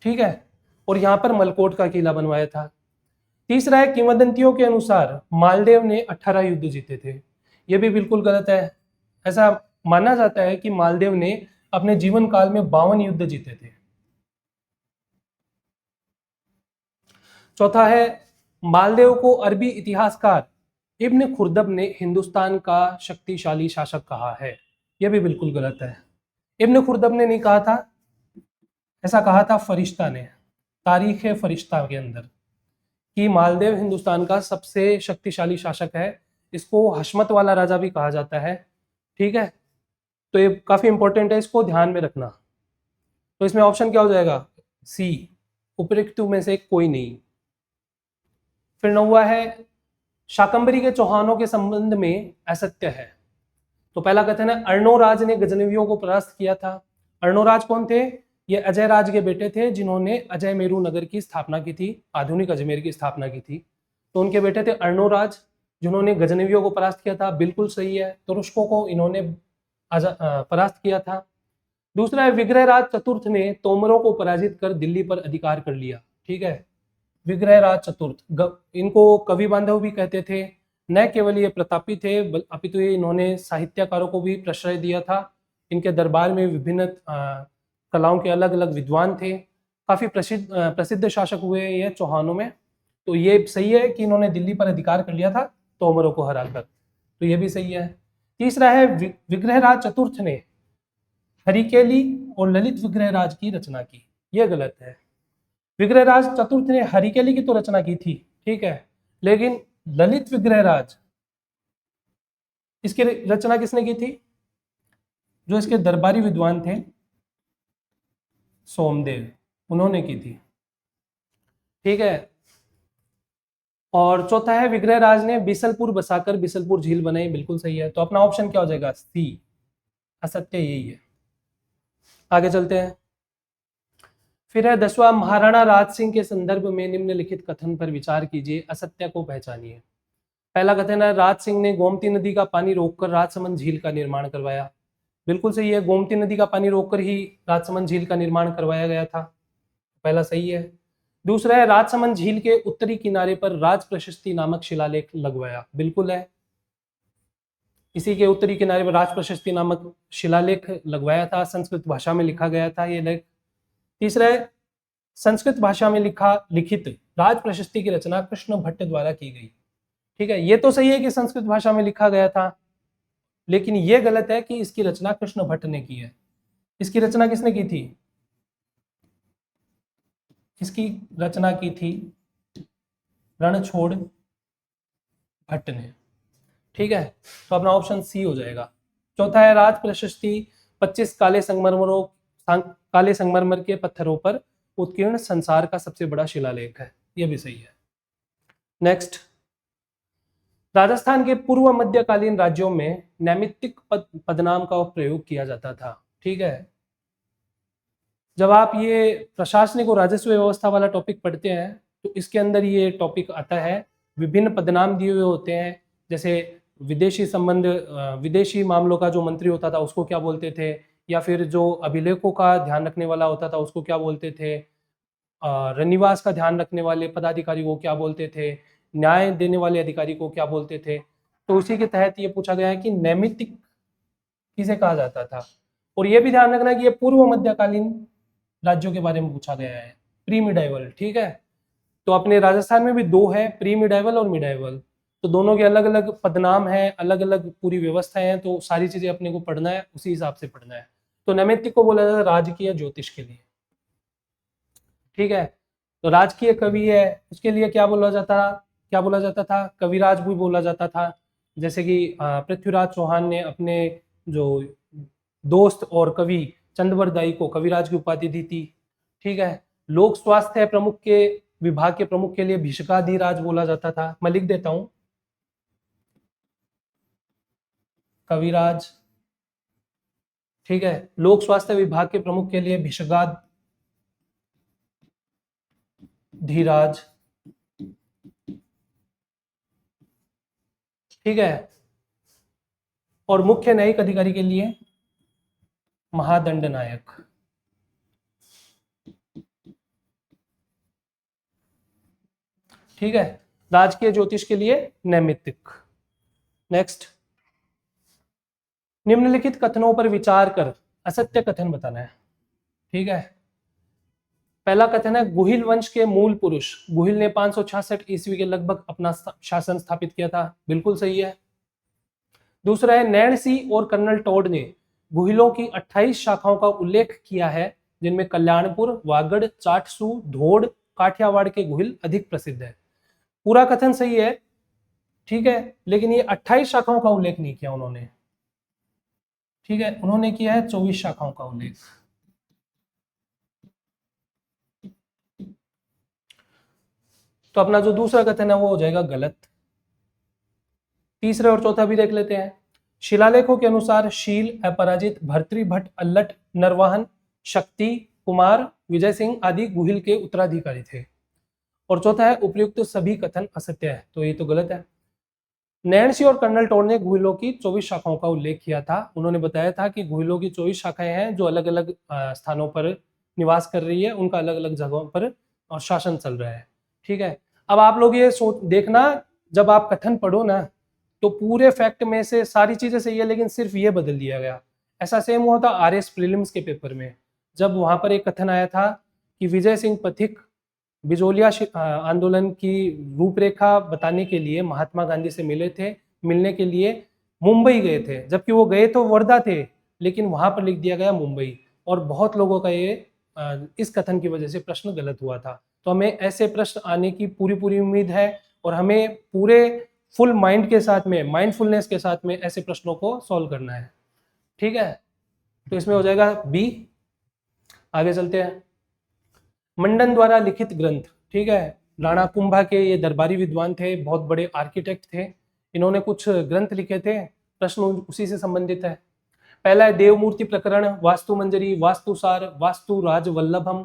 ठीक है, और यहां पर मलकोट का किला बनवाया था। तीसरा है, किंवदंतियों के अनुसार मालदेव ने 18 युद्ध जीते थे। यह भी बिल्कुल गलत है। ऐसा माना जाता है कि मालदेव ने अपने जीवन काल में 52 युद्ध जीते थे। चौथा है, मालदेव को अरबी इतिहासकार इब्न खुर्दब ने हिंदुस्तान का शक्तिशाली शासक कहा है। यह भी बिल्कुल गलत है। इब्न खुर्दब ने नहीं कहा था, ऐसा कहा था फरिश्ता ने, तारीख है फरिश्ता के अंदर, कि मालदेव हिंदुस्तान का सबसे शक्तिशाली शासक है। इसको हशमत वाला राजा भी कहा जाता है। ठीक है, तो ये काफी इंपॉर्टेंट है, इसको ध्यान में रखना। तो इसमें ऑप्शन क्या हो जाएगा? सी, उपरोक्त में से कोई नहीं। फिर नौवा है, शाकंभरी के चौहानों के संबंध में असत्य है। तो पहला कथन है, अर्णोराज ने गजनवियों को परास्त किया था। अर्णोराज कौन थे? ये अजय राज के बेटे थे, जिन्होंने अजय मेरू नगर की स्थापना की थी, आधुनिक अजमेर की स्थापना की थी। तो उनके बेटे थे अर्णोराज, जिन्होंने गजनवियों को परास्त किया था। बिल्कुल सही है, तुरुष्कों को इन्होंने परास्त किया था। दूसरा है, विग्रहराज चतुर्थ ने तोमरों को पराजित कर दिल्ली पर अधिकार कर लिया। ठीक है, विग्रहराज चतुर्थ, इनको कवि बांधव भी कहते थे। न केवल ये प्रतापी थे अपितु ये इन्होंने साहित्यकारों को भी प्रश्रय दिया था। इनके दरबार में विभिन्न कलाओं के अलग अलग विद्वान थे। काफी प्रसिद्ध शासक हुए ये चौहानों में। तो ये सही है कि इन्होंने दिल्ली पर अधिकार कर लिया था तोमरों को हराकर, तो ये भी सही है। तीसरा है, विग्रहराज चतुर्थ ने हरिकेली और ललित विग्रहराज की रचना की। यह गलत है। विग्रहराज चतुर्थ ने हरिकेली की तो रचना की थी, ठीक है, लेकिन ललित विग्रहराज, इसकी रचना किसने की थी? जो इसके दरबारी विद्वान थे सोमदेव, उन्होंने की थी। ठीक है, और चौथा है, विग्रहराज ने बिसलपुर बसाकर बिसलपुर झील बनाई। बिल्कुल सही है। तो अपना ऑप्शन क्या हो जाएगा? सी, असत्य यही है। आगे चलते हैं। फिर है 10वां, महाराणा राज सिंह के संदर्भ में निम्नलिखित कथन पर विचार कीजिए, असत्य को पहचानिए। पहला कथन है, राज सिंह ने गोमती नदी का पानी रोककर राजसमंद झील का निर्माण करवाया। बिल्कुल सही है, गोमती नदी का पानी रोककर ही राजसमंद झील का निर्माण करवाया गया था। पहला सही है। दूसरा है, राजसमंद झील के उत्तरी किनारे पर राज प्रशस्ति नामक शिलालेख लगवाया। बिल्कुल है। इसी के उत्तरी किनारे पर राज प्रशस्ति नामक शिलालेख लगवाया था, संस्कृत भाषा में लिखा गया था ये लेख। तीसरा है संस्कृत भाषा में लिखित राज प्रशस्ति की रचना कृष्ण भट्ट द्वारा की गई। ठीक है, ये तो सही है कि संस्कृत भाषा में लिखा गया था, लेकिन ये गलत है कि इसकी रचना कृष्ण भट्ट ने की है। इसकी रचना किसने की थी? इसकी रचना की थी रणछोड़ भट्ट ने। ठीक है, तो अपना ऑप्शन सी हो जाएगा। चौथा है राज प्रशस्ति 25 काले संगमरमर के पत्थरों पर उत्कीर्ण संसार का सबसे बड़ा शिलालेख है। यह भी सही है। नेक्स्ट, राजस्थान के पूर्व मध्यकालीन राज्यों में नैमित्तिक पदनाम का प्रयोग किया जाता था। ठीक है, जब आप ये प्रशासनिक और राजस्व व्यवस्था वाला टॉपिक पढ़ते हैं तो इसके अंदर ये टॉपिक आता है। विभिन्न पदनाम दिए हुए होते हैं, जैसे विदेशी संबंध, विदेशी मामलों का जो मंत्री होता था उसको क्या बोलते थे, या फिर जो अभिलेखों का ध्यान रखने वाला होता था उसको क्या बोलते थे, रनिवास का ध्यान रखने वाले पदाधिकारी को क्या बोलते थे, न्याय देने वाले अधिकारी को क्या बोलते थे। तो उसी के तहत ये पूछा गया है कि नैमित्तिक किसे कहा जाता था। और ये भी ध्यान रखना कि ये पूर्व मध्यकालीन राज्यों के बारे में पूछा गया है, प्री मिडाइवल। ठीक है, तो अपने राजस्थान में भी दो है, प्री मिडाइवल और मिडाइवल, तो दोनों के अलग अलग पदनाम है, अलग अलग पूरी व्यवस्था है, तो सारी चीजें अपने को पढ़ना है, उसी हिसाब से पढ़ना है। तो नैमित्तिक को बोला जाता है राजकीय ज्योतिष के लिए। ठीक है, तो राजकीय कवि है उसके लिए क्या बोला जाता था, कविराज भी बोला जाता था। जैसे कि पृथ्वीराज चौहान ने अपने जो दोस्त और कवि चंद्रवर दाई को कविराज की उपाधि दी थी। ठीक है, लोक स्वास्थ्य प्रमुख के विभाग के प्रमुख के लिए भिषकाधिराज बोला जाता था। मैं लिख देता हूं, कविराज। ठीक है, लोक स्वास्थ्य विभाग के प्रमुख के लिए भिषकाधिराज। ठीक है, और मुख्य न्यायिक अधिकारी के लिए महादंड नायक। ठीक है, राजकीय ज्योतिष के लिए नैमित्तिक। नेक्स्ट, निम्नलिखित कथनों पर विचार कर असत्य कथन बताना है। ठीक है, पहला कथन है गुहिल वंश के मूल पुरुष गुहिल ने 566 ईस्वी के लगभग अपना शासन स्थापित किया था। बिल्कुल सही है। दूसरा है नैणसी और कर्नल टोड ने गुहिलों की 28 शाखाओं का उल्लेख किया है, जिनमें कल्याणपुर, वागड़, चाटसू, धोड़, काठियावाड़ के गुहिल अधिक प्रसिद्ध है। पूरा कथन सही है, ठीक है, लेकिन ये 28 शाखाओं का उल्लेख नहीं किया उन्होंने। ठीक है, उन्होंने किया है 24 शाखाओं का उल्लेख। तो अपना जो दूसरा कथन है वो हो जाएगा गलत। तीसरे और चौथा भी देख लेते हैं। शिलालेखों के अनुसार शील, अपराजित, भर्तृभट्ट, अल्लट, नरवाहन, शक्ति, कुमार, विजय सिंह आदि गुहिल के उत्तराधिकारी थे। और चौथा है उपयुक्त सभी कथन असत्य है, तो ये तो गलत है। नैणसी और कर्नल टोड ने गुहिलों की 24 शाखाओं का उल्लेख किया था। उन्होंने बताया था कि गुहिलों की 24 शाखाएं हैं जो अलग अलग स्थानों पर निवास कर रही है, उनका अलग अलग जगहों पर और शासन चल रहा है। ठीक है, अब आप लोग ये सोच देखना, जब आप कथन पढ़ो ना तो पूरे फैक्ट में से सारी चीजें सही है, लेकिन सिर्फ ये बदल दिया गया। ऐसा सेम हुआ था आरएस प्रीलिम्स के पेपर में, जब वहां पर एक कथन आया था कि विजय सिंह पथिक बिजोलिया आंदोलन की रूपरेखा बताने के लिए महात्मा गांधी से मिले थे, मिलने के लिए मुंबई गए थे, जबकि वो गए तो वर्धा थे, लेकिन वहां पर लिख दिया गया मुंबई। और बहुत लोगों का ये इस कथन की वजह से प्रश्न गलत हुआ था। तो हमें ऐसे प्रश्न आने की पूरी पूरी उम्मीद है, और हमें पूरे फुल माइंड के साथ में, माइंडफुलनेस के साथ में ऐसे प्रश्नों को सॉल्व करना है। ठीक है, तो इसमें हो जाएगा बी। आगे चलते हैं। मंडन द्वारा लिखित ग्रंथ। ठीक है, राणा कुंभा के ये दरबारी विद्वान थे, बहुत बड़े आर्किटेक्ट थे। इन्होंने कुछ ग्रंथ लिखे थे, प्रश्न उसी से संबंधित है। पहला है देवमूर्ति प्रकरण, वास्तु मंजरी, वास्तुसार, वास्तु राज वल्लभम,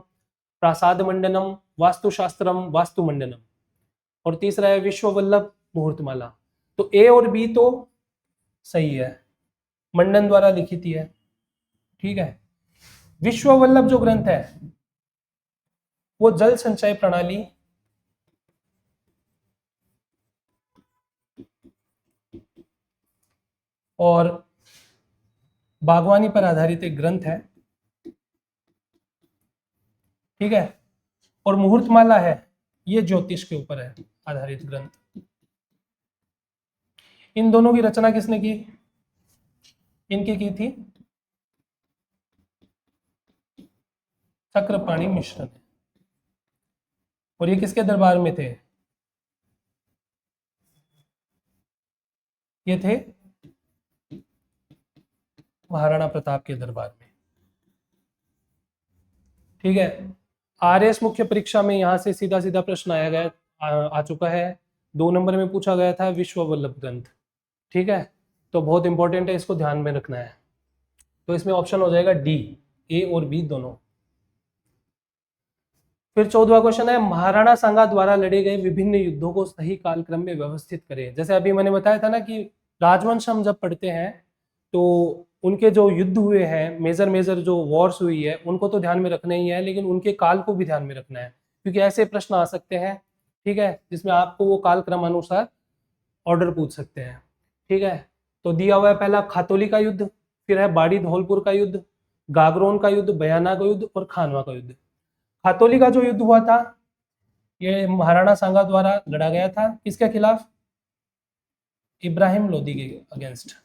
प्रासाद मंडनम, वास्तुशास्त्रम, वास्तु मंडनम। और तीसरा है विश्व वल्लभ मुहूर्तमाला। तो ए और बी तो सही है, मंडन द्वारा लिखित ही है। ठीक है, विश्व वल्लभ जो ग्रंथ है वो जल संचय प्रणाली, और बागवानी पर आधारित एक ग्रंथ है, ठीक है। और मुहूर्तमाला है, ये ज्योतिष के ऊपर है आधारित ग्रंथ। इन दोनों की रचना किसने की? इनकी की थी चक्रपाणि मिश्र ने। और ये किसके दरबार में थे? ये थे महाराणा प्रताप के दरबार में, ठीक है। आरएस मुख्य परीक्षा में यहां से सीधा सीधा प्रश्न आया गया, आ चुका है। 2 नंबर में पूछा गया था विश्व वल्लभ ग्रंथ, ठीक है। तो बहुत इंपॉर्टेंट है, इसको ध्यान में रखना है। तो इसमें ऑप्शन हो जाएगा डी, ए और बी दोनों। फिर 14वां क्वेश्चन है, महाराणा सांगा द्वारा लड़े गए विभिन्न युद्धों को सही कालक्रम में व्यवस्थित करें। जैसे अभी मैंने बताया था ना कि राजवंश हम जब पढ़ते हैं तो उनके जो युद्ध हुए हैं, मेजर मेजर जो वॉर्स हुई है, उनको तो ध्यान में रखना ही है, लेकिन उनके काल को भी ध्यान में रखना है, क्योंकि ऐसे प्रश्न आ सकते हैं, ठीक है, जिसमें आपको वो काल क्रमानुसार ऑर्डर पूछ सकते हैं, ठीक है। तो दिया हुआ है पहला खातोली का युद्ध, फिर है बाड़ी धौलपुर का युद्ध, गागरोन का युद्ध, बयाना का युद्ध और खानवा का युद्ध। खातोली का जो युद्ध हुआ था ये महाराणा सांगा द्वारा लड़ा गया था, किसके खिलाफ? इब्राहिम लोदी के अगेंस्ट,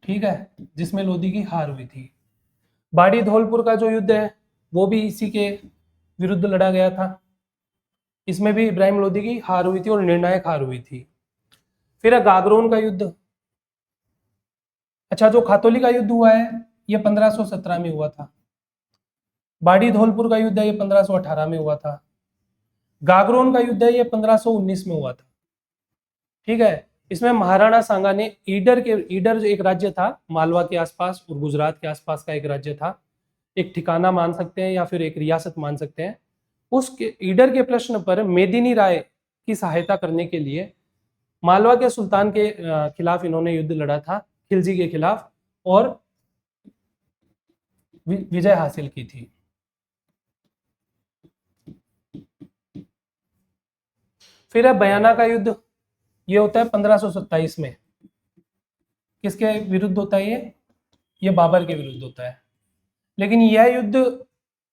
ठीक है, जिसमें लोदी की हार हुई थी। बाड़ी धौलपुर का जो युद्ध है वो भी इसी के विरुद्ध लड़ा गया था, इसमें भी इब्राहिम लोदी की हार हुई थी और निर्णायक हार हुई थी। फिर है गागरोन का युद्ध। अच्छा, जो खातोली का युद्ध हुआ है ये 1517 में हुआ था। बाड़ी धौलपुर का युद्ध है ये 1518 में हुआ था। गागरोन का युद्ध है ये 1519 में हुआ था, ठीक है। इसमें महाराणा सांगा ने ईडर जो एक राज्य था मालवा के आसपास और गुजरात के आसपास का एक राज्य था, एक ठिकाना मान सकते हैं या फिर एक रियासत मान सकते हैं, उसके ईडर के प्रश्न पर मेदिनी राय की सहायता करने के लिए मालवा के सुल्तान के खिलाफ इन्होंने युद्ध लड़ा था, खिलजी के खिलाफ, और विजय हासिल की थी। फिर है बयाना का युद्ध, ये होता है 1527 में। किसके विरुद्ध होता है ये बाबर के विरुद्ध होता है। लेकिन यह युद्ध,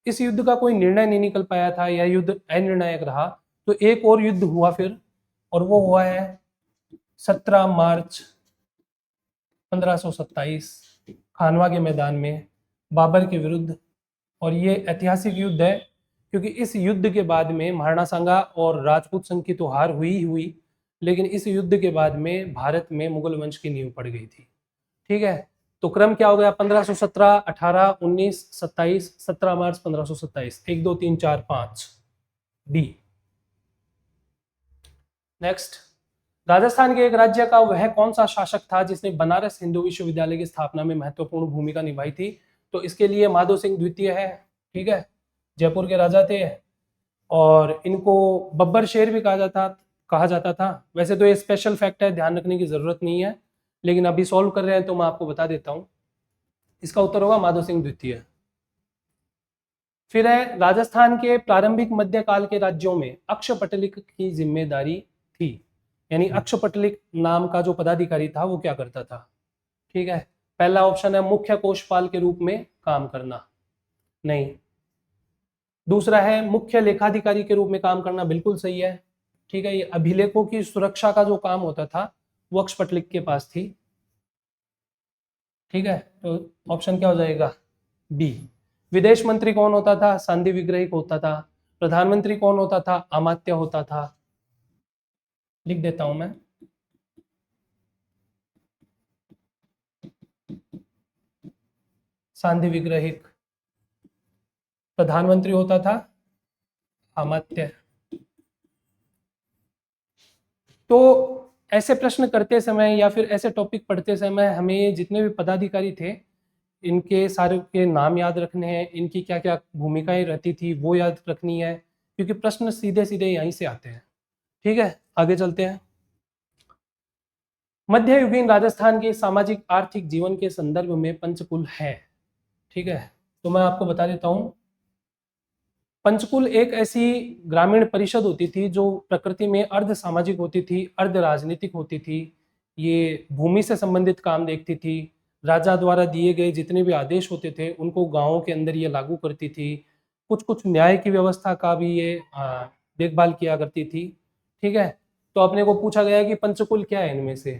इस युद्ध का कोई निर्णय नहीं निकल पाया था, यह युद्ध अनिर्णायक रहा। तो एक और युद्ध हुआ फिर, और वो हुआ है 17 मार्च 1527 खानवा के मैदान में बाबर के विरुद्ध। और ये ऐतिहासिक युद्ध है, क्योंकि इस युद्ध के बाद में महाराणा सांगा और राजपूत संघ की तो हार हुई ही हुई, लेकिन इस युद्ध के बाद में भारत में मुगल वंश की नींव पड़ गई थी, ठीक है। तो क्रम क्या हो गया? 1517, 18, 19, 27, 17 मार्च 1527, 1, 2, 3, 4, 5, डी। नेक्स्ट, राजस्थान के एक राज्य का वह कौन सा शासक था जिसने बनारस हिंदू विश्वविद्यालय की स्थापना में महत्वपूर्ण भूमिका निभाई थी? तो इसके लिए माधो सिंह द्वितीय है, ठीक है, जयपुर के राजा थे, और इनको बब्बर शेर भी कहा जाता था। वैसे तो ये स्पेशल फैक्ट है, ध्यान रखने की जरूरत नहीं है, लेकिन अभी सॉल्व कर रहे हैं तो मैं आपको बता देता हूं। इसका उत्तर होगा माधो सिंह द्वितीय। फिर है, राजस्थान के प्रारंभिक मध्यकाल के राज्यों में अक्षपटलिक की जिम्मेदारी थी, यानी अक्षपटलिक नाम का जो पदाधिकारी था वो क्या करता था? ठीक है, पहला ऑप्शन है मुख्य कोषपाल के रूप में काम करना, नहीं। दूसरा है मुख्य लेखाधिकारी के रूप में काम करना, बिल्कुल सही है, ठीक है। ये अभिलेखों की सुरक्षा का जो काम होता था वो अक्षपटलिक के पास थी, ठीक है। तो ऑप्शन क्या हो जाएगा? बी। विदेश मंत्री कौन होता था? सांधी विग्रहिक होता था। प्रधानमंत्री कौन होता था? अमात्य होता था। लिख देता हूं मैं, सांधी विग्रहिक। प्रधानमंत्री होता था अमात्य। तो ऐसे प्रश्न करते समय या फिर ऐसे टॉपिक पढ़ते समय हमें जितने भी पदाधिकारी थे इनके सारे के नाम याद रखने हैं, इनकी क्या क्या भूमिकाएं रहती थी वो याद रखनी है, क्योंकि प्रश्न सीधे सीधे यहीं से आते हैं, ठीक है। आगे चलते हैं। मध्ययुगीन राजस्थान के सामाजिक आर्थिक जीवन के संदर्भ में पंचकुल है, ठीक है। तो मैं आपको बता देता हूं, पंचकुल एक ऐसी ग्रामीण परिषद होती थी जो प्रकृति में अर्ध सामाजिक होती थी, अर्ध राजनीतिक होती थी। ये भूमि से संबंधित काम देखती थी। राजा द्वारा दिए गए जितने भी आदेश होते थे उनको गाँवों के अंदर ये लागू करती थी। कुछ-कुछ न्याय की व्यवस्था का भी ये देखभाल किया करती थी। ठीक है? तो अपने को पूछा गया है कि पंचकुल क्या है इनमें से?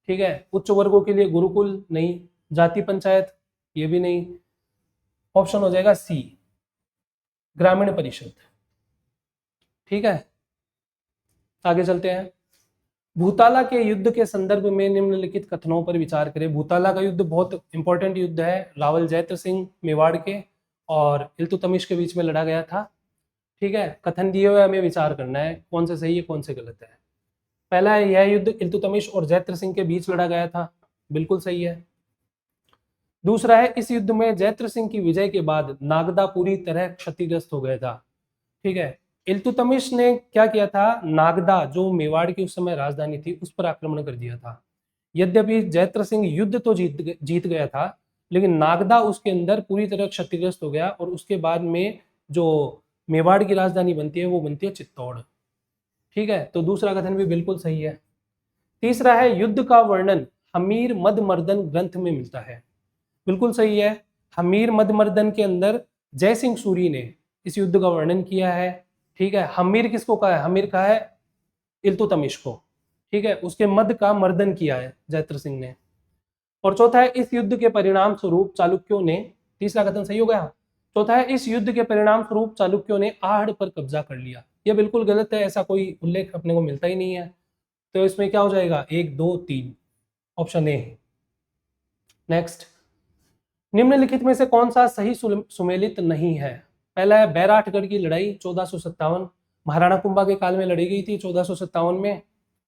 ठीक है? उच्च वर्गों के लिए गुरुकुल नहीं, जाति पंचायत ये भी नहीं। ऑप्शन हो जाएगा सी, ग्रामीण परिषद। ठीक है, आगे चलते हैं। भूताला के युद्ध के संदर्भ में निम्नलिखित कथनों पर विचार करें। भूताला का युद्ध बहुत इंपॉर्टेंट युद्ध है, रावल जैत्र सिंह मेवाड़ के और इल्तुतमिश के बीच में लड़ा गया था। ठीक है, कथन दिए हुए हमें विचार करना है कौन से सही है कौन से गलत है। पहला है यह युद्ध इल्तुतमिश और जैत्र सिंह के बीच लड़ा गया था, बिल्कुल सही है। दूसरा है इस युद्ध में जैत्र सिंह की विजय के बाद नागदा पूरी तरह क्षतिग्रस्त हो गया था। ठीक है, इल्तुतमिश ने क्या किया था, नागदा जो मेवाड़ की उस समय राजधानी थी उस पर आक्रमण कर दिया था। यद्यपि जैत्र सिंह युद्ध तो जीत गया था, लेकिन नागदा उसके अंदर पूरी तरह क्षतिग्रस्त हो गया और उसके बाद में जो मेवाड़ की राजधानी बनती है वो बनती है चित्तौड़। ठीक है, तो दूसरा कथन भी बिल्कुल सही है। तीसरा है युद्ध का वर्णन हमीर मदमर्दन ग्रंथ में मिलता है, बिल्कुल सही है। हमीर मदमर्दन के अंदर जय सिंह सूरी ने इस युद्ध का वर्णन किया है। ठीक है, हमीर किसको कहा है, हमीर कहा है इल्तुतमिश को। ठीक है, उसके मद का मर्दन किया है जैत्र सिंह ने। और चौथा है इस युद्ध के परिणाम स्वरूप चालुक्यों ने, तीसरा कथन सही हो गया। चौथा है इस युद्ध के परिणाम स्वरूप चालुक्यों ने आहड़ पर कब्जा कर लिया, यह बिल्कुल गलत है, ऐसा कोई उल्लेख अपने को मिलता ही नहीं है। तो इसमें क्या हो जाएगा, 1 2 3, ऑप्शन ए। नेक्स्ट, निम्नलिखित में से कौन सा सही सुमेलित नहीं है। पहला है बैराटगढ़ की लड़ाई 1457, महाराणा कुंभा के काल में लड़ी गई थी 1457 में।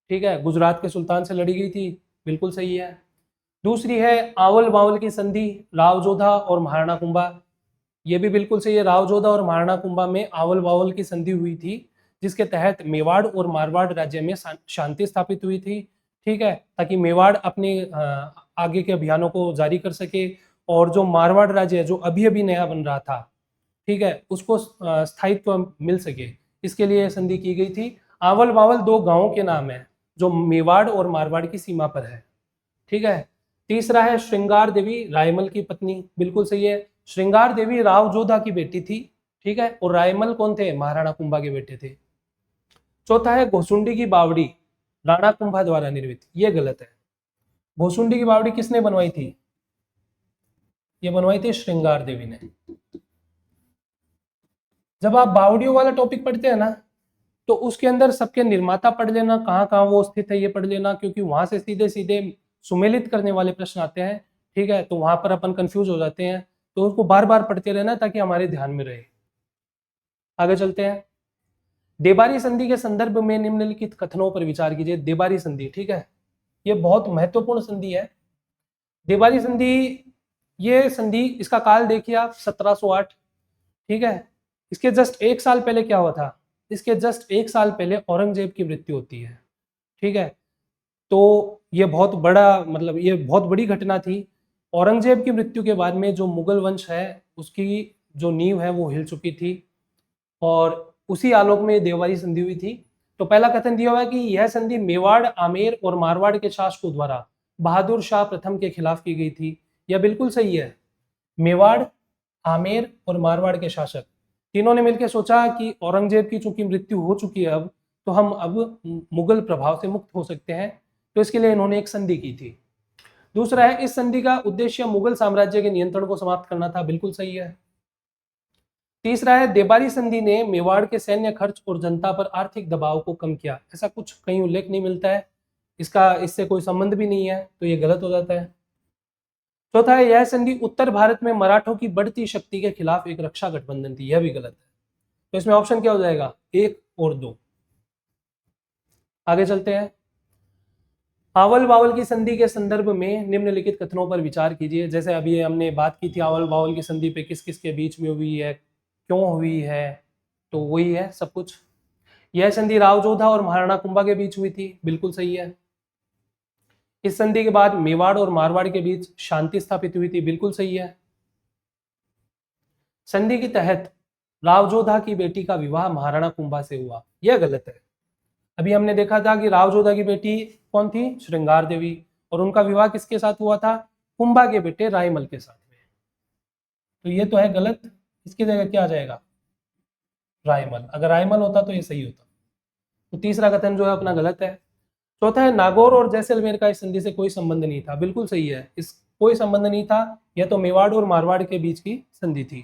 ठीक है, गुजरात के सुल्तान से लड़ी गई थी, बिल्कुल सही है। दूसरी है आवल बावल की संधि रावजोधा और महाराणा कुंभा, ये भी बिल्कुल सही है। रावजोधा और महाराणा कुंभा में आवल बावल की संधि हुई थी जिसके तहत मेवाड़ और मारवाड़ राज्य में शांति स्थापित हुई थी। ठीक है, ताकि मेवाड़ अपने आगे के अभियानों को जारी कर सके और जो मारवाड़ राज्य है जो अभी अभी नया बन रहा था, ठीक है, उसको स्थायित्व मिल सके, इसके लिए संधि की गई थी। आवल बावल 2 गांवों के नाम है जो मेवाड़ और मारवाड़ की सीमा पर है। ठीक है, तीसरा है श्रृंगार देवी रायमल की पत्नी, बिल्कुल सही है। श्रृंगार देवी रावजोधा की बेटी थी। ठीक है, और रायमल कौन थे, महाराणा कुंभा के बेटे थे। चौथा है घोसुंडी की बावड़ी राणा कुंभा द्वारा निर्मित, ये गलत है। घोसुंडी की बावड़ी किसने बनवाई थी, ये बनवाई थी श्रृंगार देवी ने। जब आप बावड़ियों वाला टॉपिक पढ़ते हैं ना तो उसके अंदर सबके निर्माता पढ़ लेना, कहाँ कहाँ वो स्थित है ये पढ़ लेना, क्योंकि वहां से सीधे सीधे सुमेलित करने वाले प्रश्न आते हैं। ठीक है, तो वहां पर अपन कंफ्यूज हो जाते हैं, तो उसको बार बार पढ़ते रहना ताकि हमारे ध्यान में रहे। आगे चलते हैं। देबारी संधि के संदर्भ में निम्नलिखित कथनों पर विचार कीजिए। देबारी संधि, ठीक है, ये बहुत महत्वपूर्ण संधि है। देबारी संधि, ये संधि, इसका काल देखिए आप 1708। ठीक है, इसके जस्ट 1 साल पहले क्या हुआ था, इसके जस्ट 1 साल पहले औरंगजेब की मृत्यु होती है। ठीक है, तो ये बहुत बड़ा, मतलब ये बहुत बड़ी घटना थी। औरंगजेब की मृत्यु के बाद में जो मुगल वंश है उसकी जो नींव है वो हिल चुकी थी और उसी आलोक में देवबारी संधि हुई थी। तो पहला कथन दिया हुआ है कि यह संधि मेवाड़, आमेर और मारवाड़ के शासकों द्वारा बहादुर शाह प्रथम के खिलाफ की गई थी। यह बिल्कुल सही है। मेवाड़, आमेर और मारवाड़ के शासक तीनों ने मिलकर सोचा कि औरंगजेब की चूंकि मृत्यु हो चुकी है अब, तो हम अब मुगल प्रभाव से मुक्त हो सकते हैं, तो इसके लिए इन्होंने एक संधि की थी। दूसरा है इस संधि का उद्देश्य मुगल साम्राज्य के नियंत्रण को समाप्त करना था, बिल्कुल सही है। तीसरा है देबारी संधि ने मेवाड़ के सैन्य खर्च और जनता पर आर्थिक दबाव को कम किया, ऐसा कुछ कहीं उल्लेख नहीं मिलता है, इसका इससे कोई संबंध भी नहीं है, तो ये गलत हो जाता है। चौथा है यह संधि उत्तर भारत में मराठों की बढ़ती शक्ति के खिलाफ एक रक्षा गठबंधन थी, यह भी गलत है। तो इसमें ऑप्शन क्या हो जाएगा, 1 और 2। आगे चलते हैं। आवल बावल की संधि के संदर्भ में निम्नलिखित कथनों पर विचार कीजिए। जैसे अभी हमने बात की थी आवल बावल की संधि पे किस किस के बीच में हुई है, क्यों हुई है, तो वही है सब कुछ। यह संधि रावजोधा और महाराणा कुंभा के बीच हुई थी, बिल्कुल सही है। इस संधि के बाद मेवाड़ और मारवाड़ के बीच शांति स्थापित हुई थी, बिल्कुल सही है। संधि के तहत रावजोधा की बेटी का विवाह महाराणा कुंभा से हुआ, यह गलत है। अभी हमने देखा था कि रावजोधा की बेटी कौन थी, श्रृंगार देवी, और उनका विवाह किसके साथ हुआ था, कुंभा के बेटे रायमल के साथ में। तो ये तो है गलत, इसकी जगह क्या आ जाएगा, रायमल। अगर रायमल होता तो ये सही होता। तो तीसरा कथन जो है अपना गलत है। चौथा है नागौर और जैसलमेर का इस संधि से कोई संबंध नहीं था, बिल्कुल सही है, इस कोई संबंध नहीं था, यह तो मेवाड़ और मारवाड़ के बीच की संधि थी।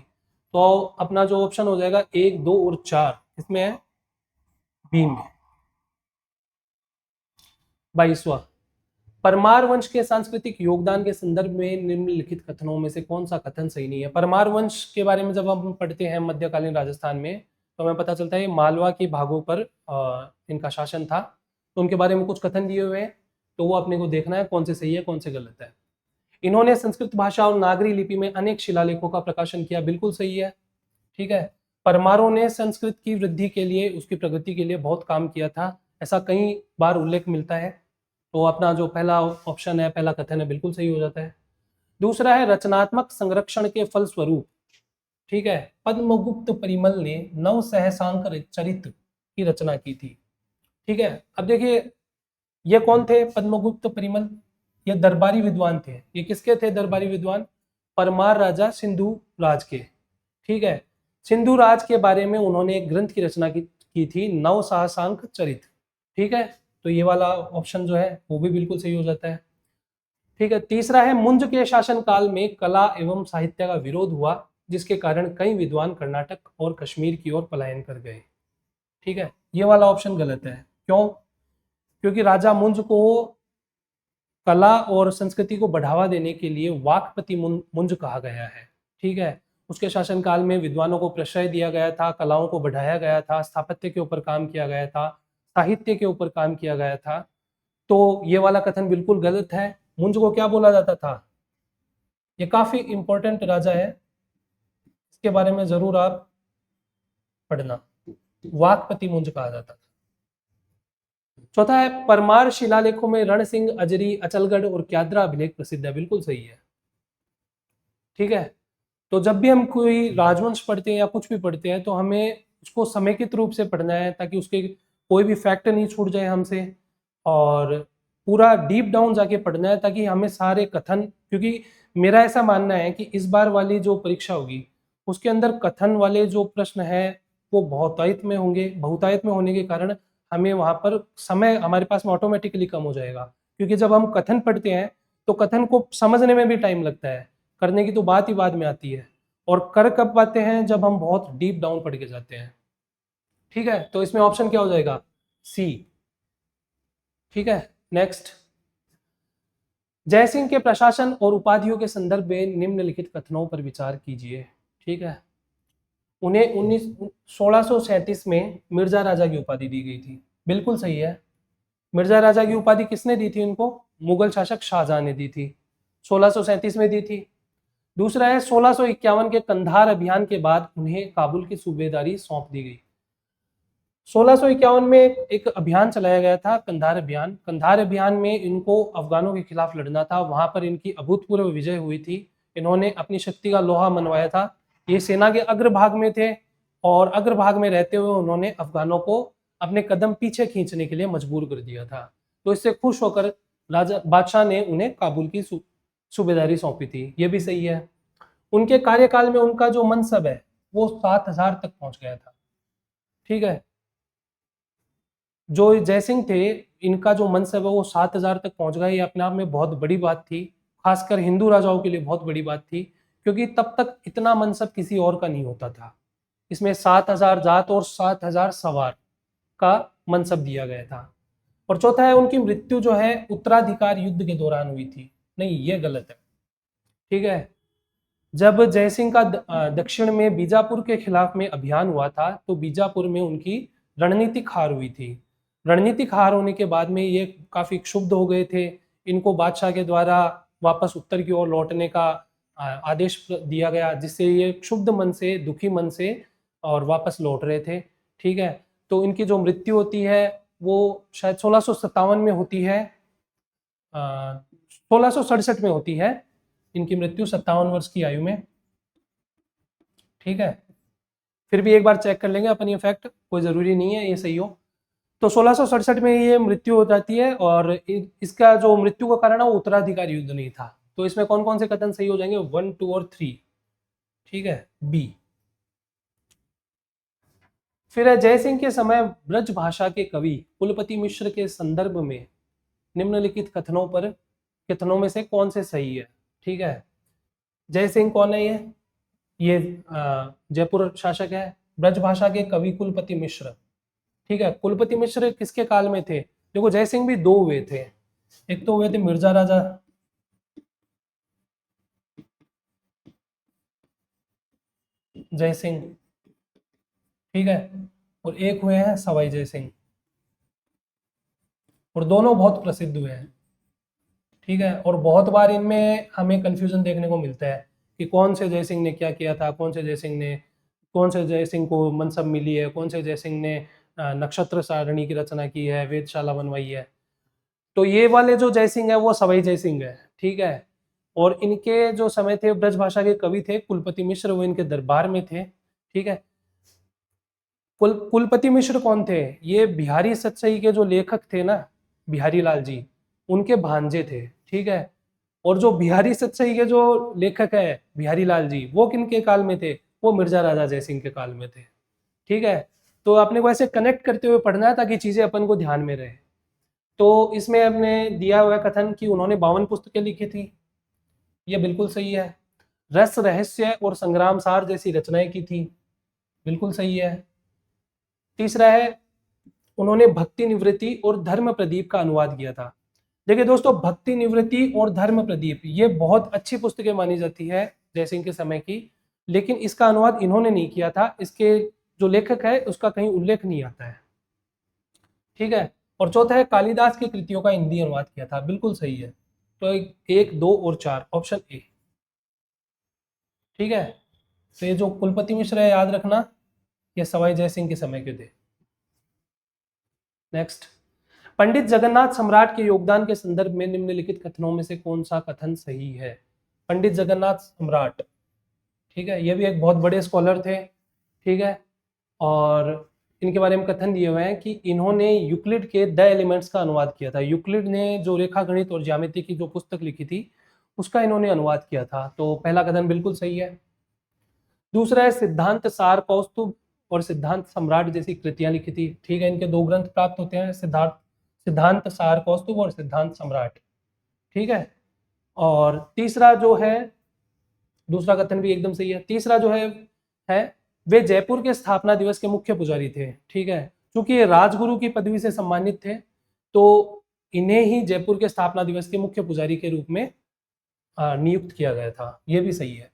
तो अपना जो ऑप्शन हो जाएगा 1, 2 और 4 इसमें है बी में। 22वां, परमार वंश के सांस्कृतिक योगदान के संदर्भ में निम्नलिखित कथनों में से कौन सा कथन सही नहीं है। परमार वंश के बारे में जब हम पढ़ते हैं मध्यकालीन राजस्थान में तो हमें पता चलता है मालवा के भागों पर इनका शासन था, तो उनके बारे में कुछ कथन दिए हुए हैं, तो वो अपने को देखना है कौन से सही है कौन से गलत है। इन्होंने संस्कृत भाषा और नागरी लिपि में अनेक शिलालेखों का प्रकाशन किया, बिल्कुल सही है। ठीक है, परमारों ने संस्कृत की वृद्धि के लिए, उसकी प्रगति के लिए बहुत काम किया था, ऐसा कई बार उल्लेख मिलता है। तो अपना जो पहला ऑप्शन है, पहला कथन है, बिल्कुल सही हो जाता है। दूसरा है रचनात्मक संरक्षण के फलस्वरूप, ठीक है, पद्मगुप्त परिमल ने नव सहसांक चरित्र की रचना की थी। ठीक है, अब देखिए ये कौन थे पद्मगुप्त परिमल, ये दरबारी विद्वान थे। ये किसके थे दरबारी विद्वान, परमार राजा सिंधु राज के। ठीक है, सिंधु राज के बारे में उन्होंने एक ग्रंथ की रचना की थी, नव सहसांक चरित्र। ठीक है, तो ये वाला ऑप्शन जो है वो भी बिल्कुल सही हो जाता है। ठीक है, तीसरा है मुंज के शासन काल में कला एवं साहित्य का विरोध हुआ, जिसके कारण कई विद्वान कर्नाटक और कश्मीर की ओर पलायन कर गए। ठीक है, ये वाला ऑप्शन गलत है। क्यों, क्योंकि राजा मुंज को कला और संस्कृति को बढ़ावा देने के लिए वाकपति मुंज कहा गया है। ठीक है, उसके शासनकाल में विद्वानों को प्रश्रय दिया गया था, कलाओं को बढ़ाया गया था, स्थापत्य के ऊपर काम किया गया था, साहित्य के ऊपर काम किया गया था। तो ये वाला कथन बिल्कुल गलत है। मुंज को क्या बोला जाता था, ये काफी इंपॉर्टेंट राजा है, इसके बारे में जरूर आप पढ़ना, वाकपति मुंज कहा जाता था। चौथा है परमार शिलालेखों में रण सिंह, अजरी, अचलगढ़ और क्याद्रा अभिलेख प्रसिद्ध है, बिल्कुल सही है। ठीक है, तो जब भी हम कोई राजवंश पढ़ते हैं या कुछ भी पढ़ते हैं तो हमें उसको समेकित रूप से पढ़ना है, ताकि उसके कोई भी फैक्ट नहीं छूट जाए हमसे, और पूरा डीप डाउन जाके पढ़ना है, ताकि हमें सारे कथन, क्योंकि मेरा ऐसा मानना है कि इस बार वाली जो परीक्षा होगी उसके अंदर कथन वाले जो प्रश्न है वो बहुतायत में होंगे, बहुतायत में होने के कारण हमें वहां पर समय हमारे पास में ऑटोमेटिकली कम हो जाएगा। क्योंकि जब हम कथन पढ़ते हैं तो कथन को समझने में भी टाइम लगता है, करने की तो बात ही बाद में आती है, और कर कब पाते हैं, जब हम बहुत डीप डाउन पढ़ के जाते हैं। ठीक है, तो इसमें ऑप्शन क्या हो जाएगा, सी। ठीक है, नेक्स्ट, जयसिंह के प्रशासन और उपाधियों के संदर्भ में निम्नलिखित कथनों पर विचार कीजिए। ठीक है, उन्हें 1637 में मिर्जा राजा की उपाधि दी गई थी, बिल्कुल सही है। मिर्जा राजा की उपाधि किसने दी थी उनको, मुगल शासक शाहजहां ने दी थी, 1637 में दी थी। दूसरा है 1651 के कंधार अभियान के बाद उन्हें काबुल की सूबेदारी सौंप दी गई। 1651 में एक अभियान चलाया गया था, कंधार अभियान। कंधार अभियान में इनको अफगानों के खिलाफ लड़ना था, वहां पर इनकी अभूतपूर्व विजय हुई थी, इन्होंने अपनी शक्ति का लोहा मनवाया था। ये सेना के अग्रभाग में थे, और अग्रभाग में रहते हुए उन्होंने अफगानों को अपने कदम पीछे खींचने के लिए मजबूर कर दिया था। तो इससे खुश होकर राजा बादशाह ने उन्हें काबुल की सूबेदारी सौंपी थी, ये भी सही है। उनके कार्यकाल में उनका जो मनसब है वो 7000 तक पहुंच गया था। ठीक है, जो जयसिंह थे इनका जो मनसब है वो 7000 तक पहुंच गया, ये अपने आप में बहुत बड़ी बात थी, खासकर हिंदू राजाओं के लिए बहुत बड़ी बात थी, क्योंकि तब तक इतना मनसब किसी और का नहीं होता था। इसमें 7000 जात और 7000 सवार का मनसब दिया गया था। और चौथा है उनकी मृत्यु जो है उत्तराधिकार युद्ध के दौरान हुई थी, नहीं ये गलत है। ठीक है, जब जयसिंह का दक्षिण में बीजापुर के खिलाफ में अभियान हुआ था तो बीजापुर में उनकी रणनीतिक हार हुई थी। रणनीतिक हार होने के बाद में ये काफी क्षुब्ध हो गए थे, इनको बादशाह के द्वारा वापस उत्तर की ओर लौटने का आदेश दिया गया, जिससे ये क्षुब्ध मन से, दुखी मन से और वापस लौट रहे थे। ठीक है, तो इनकी जो मृत्यु होती है वो शायद 1657 में होती है, 1667 में होती है इनकी मृत्यु, 57 वर्ष की आयु में। ठीक है, फिर भी एक बार चेक कर लेंगे अपन ये फैक्ट, कोई ज़रूरी नहीं है ये सही हो। तो 1667 में ये मृत्यु हो जाती है और इसका जो मृत्यु का कारण है वो उत्तराधिकार युद्ध नहीं था। तो इसमें कौन कौन से कथन सही हो जाएंगे, 1, 2 और 3, ठीक है, बी। फिर है जयसिंह के समय ब्रज भाषा के कवि कुलपति मिश्र के संदर्भ में निम्नलिखित कथनों में से कौन से सही है, ठीक है। जयसिंह कौन है ये जयपुर शासक है। ब्रजभाषा के कवि कुलपति मिश्र, ठीक है। कुलपति मिश्र किसके काल में थे, देखो जयसिंह भी दो हुए थे, एक तो हुए थे मिर्जा राजा जयसिंह, ठीक है, और एक हुए हैं सवाई जयसिंह, और दोनों बहुत प्रसिद्ध हुए हैं, ठीक है। और बहुत बार इनमें हमें कंफ्यूजन देखने को मिलता है कि कौन से जयसिंह ने क्या किया था, कौन से जयसिंह को मनसब मिली है, कौन से जयसिंह ने नक्षत्र सारणी की रचना की है, वेदशाला बनवाई है। तो ये वाले जो जयसिंह है वो सवाई जयसिंह है, ठीक है। और इनके जो समय थे ब्रजभाषा के कवि थे कुलपति मिश्र, वो इनके दरबार में थे, ठीक है। कुलपति मिश्र कौन थे, ये बिहारी सतसई के जो लेखक थे ना, बिहारी लाल जी, उनके भांजे थे, ठीक है। और जो बिहारी सतसई के जो लेखक है बिहारी लाल जी, वो किनके काल में थे, वो मिर्जा राजा जयसिंह के काल में थे, ठीक है। तो आपने को ऐसे कनेक्ट करते हुए पढ़ना है ताकि चीजें अपन को ध्यान में रहे। तो इसमें हमने दिया हुआ कथन कि उन्होंने 52 पुस्तकें लिखी थी, ये बिल्कुल सही है। रस रहस्य और संग्राम सार जैसी रचनाएं की थी, बिल्कुल सही है। तीसरा है उन्होंने भक्ति निवृत्ति और धर्म प्रदीप का अनुवाद किया था। देखिए दोस्तों, भक्ति निवृत्ति और धर्म प्रदीप ये बहुत अच्छी पुस्तकें मानी जाती है जयसिंह के समय की, लेकिन इसका अनुवाद इन्होंने नहीं किया था, इसके जो लेखक है उसका कहीं उल्लेख नहीं आता है, ठीक है। और चौथा है कालिदास की कृतियों का हिंदी अनुवाद किया था, बिल्कुल सही है। तो 1, 2 और 4 ऑप्शन ए, ठीक है। तो ये जो कुलपति मिश्र है याद रखना, ये सवाई जयसिंह के समय के थे। नेक्स्ट, पंडित जगन्नाथ सम्राट के योगदान के संदर्भ में निम्नलिखित कथनों में से कौन सा कथन सही है। पंडित जगन्नाथ सम्राट, ठीक है, ये भी एक बहुत बड़े स्कॉलर थे, ठीक है। और इनके बारे में कथन दिए हुए हैं कि इन्होंने यूक्लिड के द एलिमेंट्स का अनुवाद किया था। यूक्लिड ने जो रेखा गणित और ज्यामिति की जो पुस्तक लिखी थी उसका इन्होंने अनुवाद किया था, तो पहला कथन बिल्कुल सही है। दूसरा है सिद्धांत सार कौस्तुभ और सिद्धांत सम्राट जैसी कृतियां लिखी थी, ठीक है। इनके 2 ग्रंथ प्राप्त होते हैं, सिद्धांत सार कौस्तुभ और सिद्धांत सम्राट, ठीक है। और तीसरा जो है, दूसरा कथन भी एकदम सही है। तीसरा जो है वे जयपुर के स्थापना दिवस के मुख्य पुजारी थे, ठीक है। क्योंकि ये राजगुरु की पदवी से सम्मानित थे, तो इन्हें ही जयपुर के स्थापना दिवस के मुख्य पुजारी के रूप में नियुक्त किया गया था, ये भी सही है।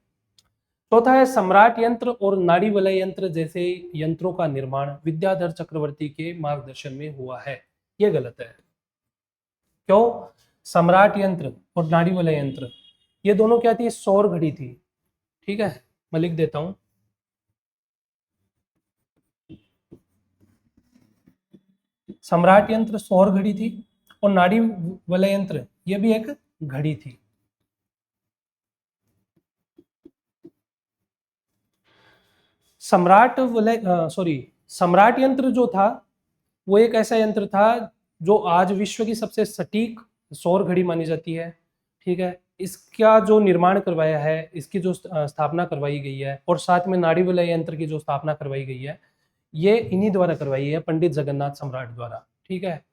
चौथा है सम्राट यंत्र और नाड़ी वलय यंत्र जैसे यंत्रों का निर्माण विद्याधर चक्रवर्ती के मार्गदर्शन में हुआ है, ये गलत है। क्यों, सम्राट यंत्र और नाड़ी वलय यंत्र ये दोनों क्या थी, सौर घड़ी थी, ठीक है। मैं लिख देता हूं, सम्राट यंत्र सौर घड़ी थी और नाड़ी वलय यंत्र ये भी एक घड़ी थी। सम्राट यंत्र जो था वो एक ऐसा यंत्र था जो आज विश्व की सबसे सटीक सौर घड़ी मानी जाती है, ठीक है। इसका जो निर्माण करवाया है, इसकी जो स्थापना करवाई गई है, और साथ में नाड़ी वलय यंत्र की जो स्थापना करवाई गई है, ये इन्हीं द्वारा करवाई है, पंडित जगन्नाथ सम्राट द्वारा, ठीक है।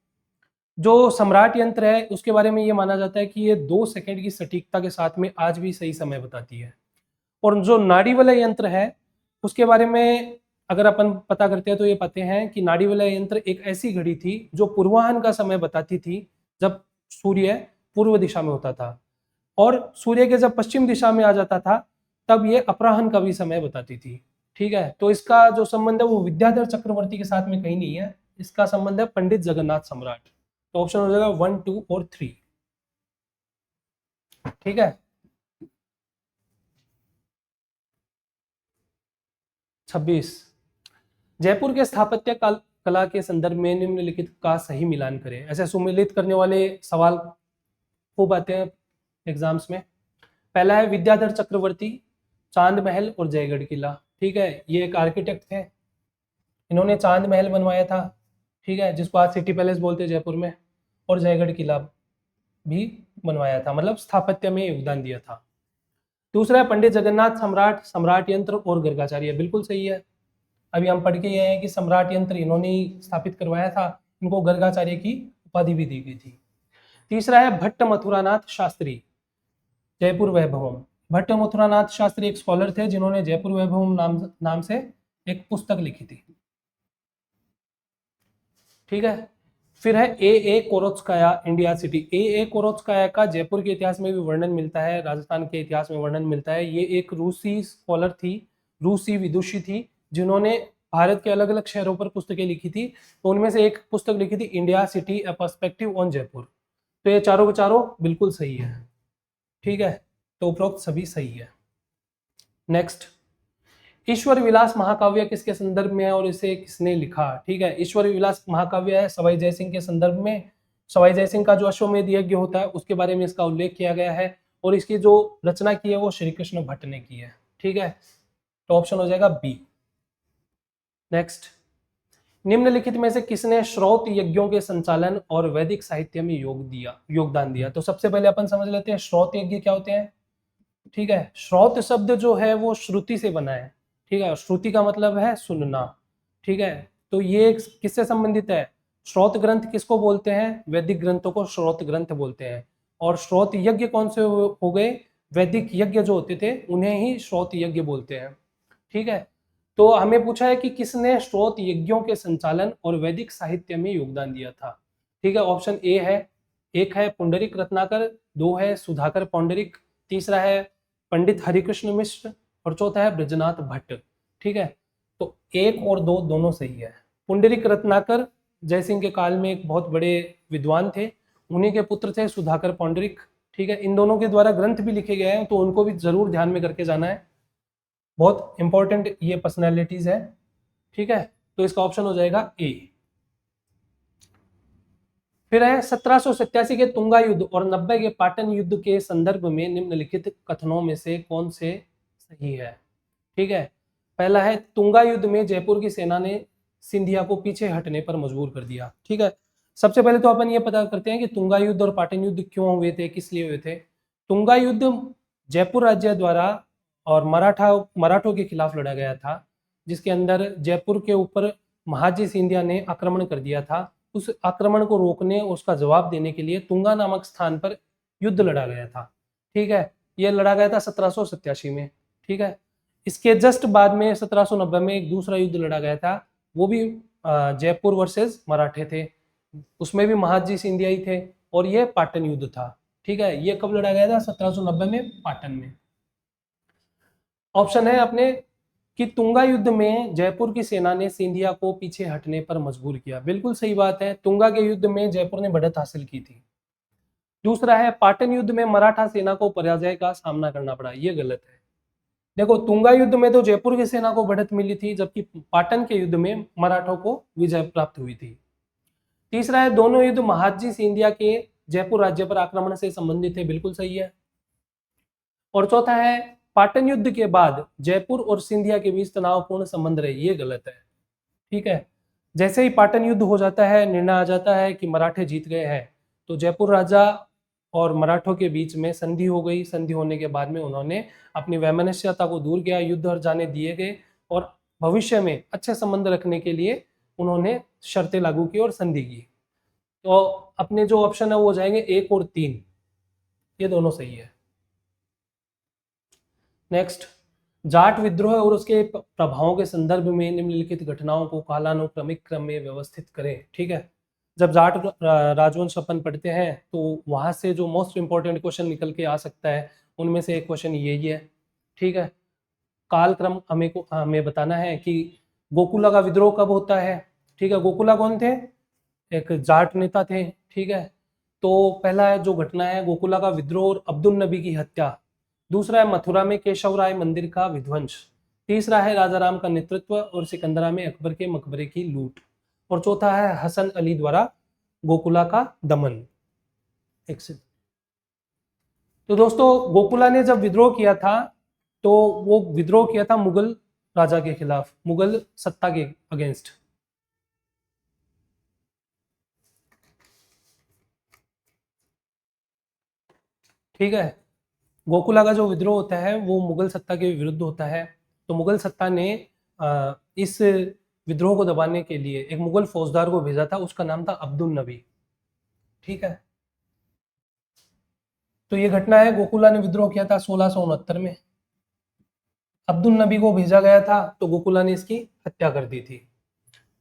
जो सम्राट यंत्र है उसके बारे में ये माना जाता है कि ये 2 सेकंड की सटीकता के साथ में आज भी सही समय बताती है। और जो नाड़ी वलय यंत्र है उसके बारे में अगर अपन पता करते हैं तो ये पाते हैं कि नाड़ी वलय यंत्र एक ऐसी घड़ी थी जो पूर्वाह्न का समय बताती थी, जब सूर्य पूर्व दिशा में होता था, और सूर्य के जब पश्चिम दिशा में आ जाता था तब ये अपराह्न का भी समय बताती थी, ठीक है। तो इसका जो संबंध है वो विद्याधर चक्रवर्ती के साथ में कहीं नहीं है, इसका संबंध है पंडित जगन्नाथ सम्राट। तो ऑप्शन हो जाएगा 1, 2 और 3, ठीक है। 26, जयपुर के स्थापत्य कला के संदर्भ में निम्नलिखित का सही मिलान करें। ऐसे सुमेलित करने वाले सवाल खूब आते हैं एग्जाम्स में। पहला है विद्याधर चक्रवर्ती, चांद महल और जयगढ़ किला, ठीक है, ये एक आर्किटेक्ट थे, इन्होंने चांद महल बनवाया था, ठीक है, जिसको आज सिटी पैलेस बोलते हैं जयपुर में, और जयगढ़ किला भी बनवाया था, मतलब स्थापत्य में योगदान दिया था। दूसरा है पंडित जगन्नाथ सम्राट, सम्राट यंत्र और गर्गाचार्य, बिल्कुल सही है। अभी हम पढ़ के ये हैं कि सम्राट यंत्र इन्होंने ही स्थापित करवाया था, इनको गर्गाचार्य की उपाधि भी दी गई थी। तीसरा है भट्ट मथुरानाथ शास्त्री, जयपुर वैभवम। भट्ट मथुरानाथ शास्त्री एक स्कॉलर थे जिन्होंने जयपुर वैभवम नाम से एक पुस्तक लिखी थी, ठीक है। फिर है ए कोरोत्स्काया, इंडिया सिटी। ए कोरोत्स्काया का जयपुर के इतिहास में भी वर्णन मिलता है, राजस्थान के इतिहास में वर्णन मिलता है। ये एक रूसी स्कॉलर थी, रूसी विदुषी थी, जिन्होंने भारत के अलग अलग शहरों पर पुस्तकें लिखी थी। तो उनमें से एक पुस्तक लिखी थी India city A perspective on Jaipur. तो ये चारों के चारों बिल्कुल सही है, ठीक है। तो उपरोक्त सभी सही है। नेक्स्ट, ईश्वर विलास महाकाव्य किसके संदर्भ में है और इसे किसने लिखा? ठीक है, ईश्वर विलास महाकाव्य है सवाई जयसिंह के संदर्भ में। सवाई जयसिंह का जो अश्वमेध यज्ञ होता है उसके बारे में इसका उल्लेख किया गया है, और इसकी जो रचना की है वो श्री कृष्ण भट्ट ने की है, ठीक है। तो ऑप्शन हो जाएगा बी। नेक्स्ट, निम्नलिखित में से किसने श्रौत यज्ञों के संचालन और वैदिक साहित्य में योगदान दिया? तो सबसे पहले अपन समझ लेते हैं श्रौत यज्ञ क्या होते हैं, ठीक है। श्रौत शब्द जो है वो श्रुति से बना है, ठीक है। श्रुति का मतलब है सुनना, ठीक है। तो ये किससे संबंधित है? श्रौत ग्रंथ किसको बोलते हैं? वैदिक ग्रंथों को श्रौत ग्रंथ बोलते हैं। और श्रौत यज्ञ कौन से हो गए? वैदिक यज्ञ जो होते थे उन्हें ही श्रौत यज्ञ बोलते हैं, ठीक है। तो हमें पूछा है कि किसने श्रौत यज्ञों के संचालन और वैदिक साहित्य में योगदान दिया था, ठीक है। ऑप्शन ए है, एक है पुंडरिक रत्नाकर, दो है सुधाकर पौंडरिक, तीसरा है पंडित हरिकृष्ण मिश्र, और चौथा है ब्रजनाथ भट्ट, ठीक है। तो एक और दो दोनों सही है। पुंडरिक रत्नाकर जयसिंह के काल में एक बहुत बड़े विद्वान थे, उन्हीं के पुत्र थे सुधाकर पौंडरिक, ठीक है। इन दोनों के द्वारा ग्रंथ भी लिखे गए हैं, तो उनको भी जरूर ध्यान में करके जाना है, बहुत इंपॉर्टेंट ये पर्सनैलिटीज है, ठीक है। तो इसका ऑप्शन हो जाएगा ए। फिर है 1787 के तुंगा युद्ध और 90 के पाटन युद्ध के संदर्भ में निम्नलिखित कथनों में से कौन से सही है, ठीक है। पहला है तुंगा युद्ध में जयपुर की सेना ने सिंधिया को पीछे हटने पर मजबूर कर दिया, ठीक है। सबसे पहले तो अपन ये पता करते हैं कि तुंगा युद्ध और पाटन युद्ध क्यों हुए थे, किस लिए हुए थे। तुंगा युद्ध जयपुर राज्य द्वारा और मराठों के खिलाफ लड़ा गया था, जिसके अंदर जयपुर के ऊपर महाजी सिंधिया ने आक्रमण कर दिया था। उस आक्रमण को रोकने और उसका जवाब देने के लिए तुंगा नामक स्थान पर युद्ध लड़ा गया था, ठीक है। यह लड़ा गया था 1787 में, ठीक है। इसके जस्ट बाद में 1790 में एक दूसरा युद्ध लड़ा गया था, वो भी जयपुर वर्सेस मराठे थे, उसमें भी महाजी सिंधिया ही थे, और ये पाटन युद्ध था, ठीक है। ये कब लड़ा गया था? 1790 में पाटन में। ऑप्शन है अपने कि तुंगा युद्ध में जयपुर की सेना ने सिंधिया को पीछे हटने पर मजबूर किया, बिल्कुल सही बात है। तुंगा के युद्ध में जयपुर ने बढ़त हासिल की थी। दूसरा है पाटन युद्ध में मराठा सेना को पराजय का सामना करना पड़ा, ये गलत है। देखो, तुंगा युद्ध में तो जयपुर की सेना को बढ़त मिली थी, जबकि पाटन के युद्ध में मराठों को विजय प्राप्त हुई थी। तीसरा है दोनों युद्ध महाजी सिंधिया के जयपुर राज्य पर आक्रमण से संबंधित है, बिल्कुल सही है। और चौथा है पाटन युद्ध के बाद जयपुर और सिंधिया के बीच तनावपूर्ण संबंध रहे, ये गलत है, ठीक है। जैसे ही पाटन युद्ध हो जाता है, निर्णय आ जाता है कि मराठे जीत गए हैं, तो जयपुर राजा और मराठों के बीच में संधि हो गई। संधि होने के बाद में उन्होंने अपनी वैमनस्यता को दूर किया, युद्ध और जाने दिए गए, और भविष्य में अच्छे संबंध रखने के लिए उन्होंने शर्तें लागू की और संधि की। तो अपने जो ऑप्शन है वो हो जाएंगे 1 और 3, ये दोनों सही है। नेक्स्ट, जाट विद्रोह और उसके प्रभावों के संदर्भ में निम्नलिखित घटनाओं को कालानुक्रमिक क्रम में व्यवस्थित करें, ठीक है। जब जाट राजवंश अपन पढ़ते हैं तो वहां से जो मोस्ट इंपॉर्टेंट क्वेश्चन निकल के आ सकता है, उनमें से एक क्वेश्चन यही है, ठीक है। कालक्रम हमें बताना है कि गोकुला का विद्रोह कब होता है, ठीक है। गोकुला कौन थे? एक जाट नेता थे, ठीक है। तो पहला जो घटना है गोकुला का विद्रोह और अब्दुल नबी की हत्या। दूसरा है मथुरा में केशव राय मंदिर का विध्वंस। तीसरा है राजा राम का नेतृत्व और सिकंदरा में अकबर के मकबरे की लूट। और चौथा है हसन अली द्वारा गोकुला का दमन। तो दोस्तों, गोकुला ने जब विद्रोह किया था तो वो विद्रोह किया था मुगल राजा के खिलाफ, मुगल सत्ता के अगेंस्ट। ठीक है, गोकुला का जो विद्रोह होता है वो मुगल सत्ता के विरुद्ध होता है। तो मुगल सत्ता ने इस विद्रोह को दबाने के लिए एक मुगल फौजदार को भेजा था, उसका नाम था अब्दुल नबी। ठीक है, तो ये घटना है, गोकुला ने विद्रोह किया था 1669 में, अब्दुल नबी को भेजा गया था, तो गोकुला ने इसकी हत्या कर दी थी।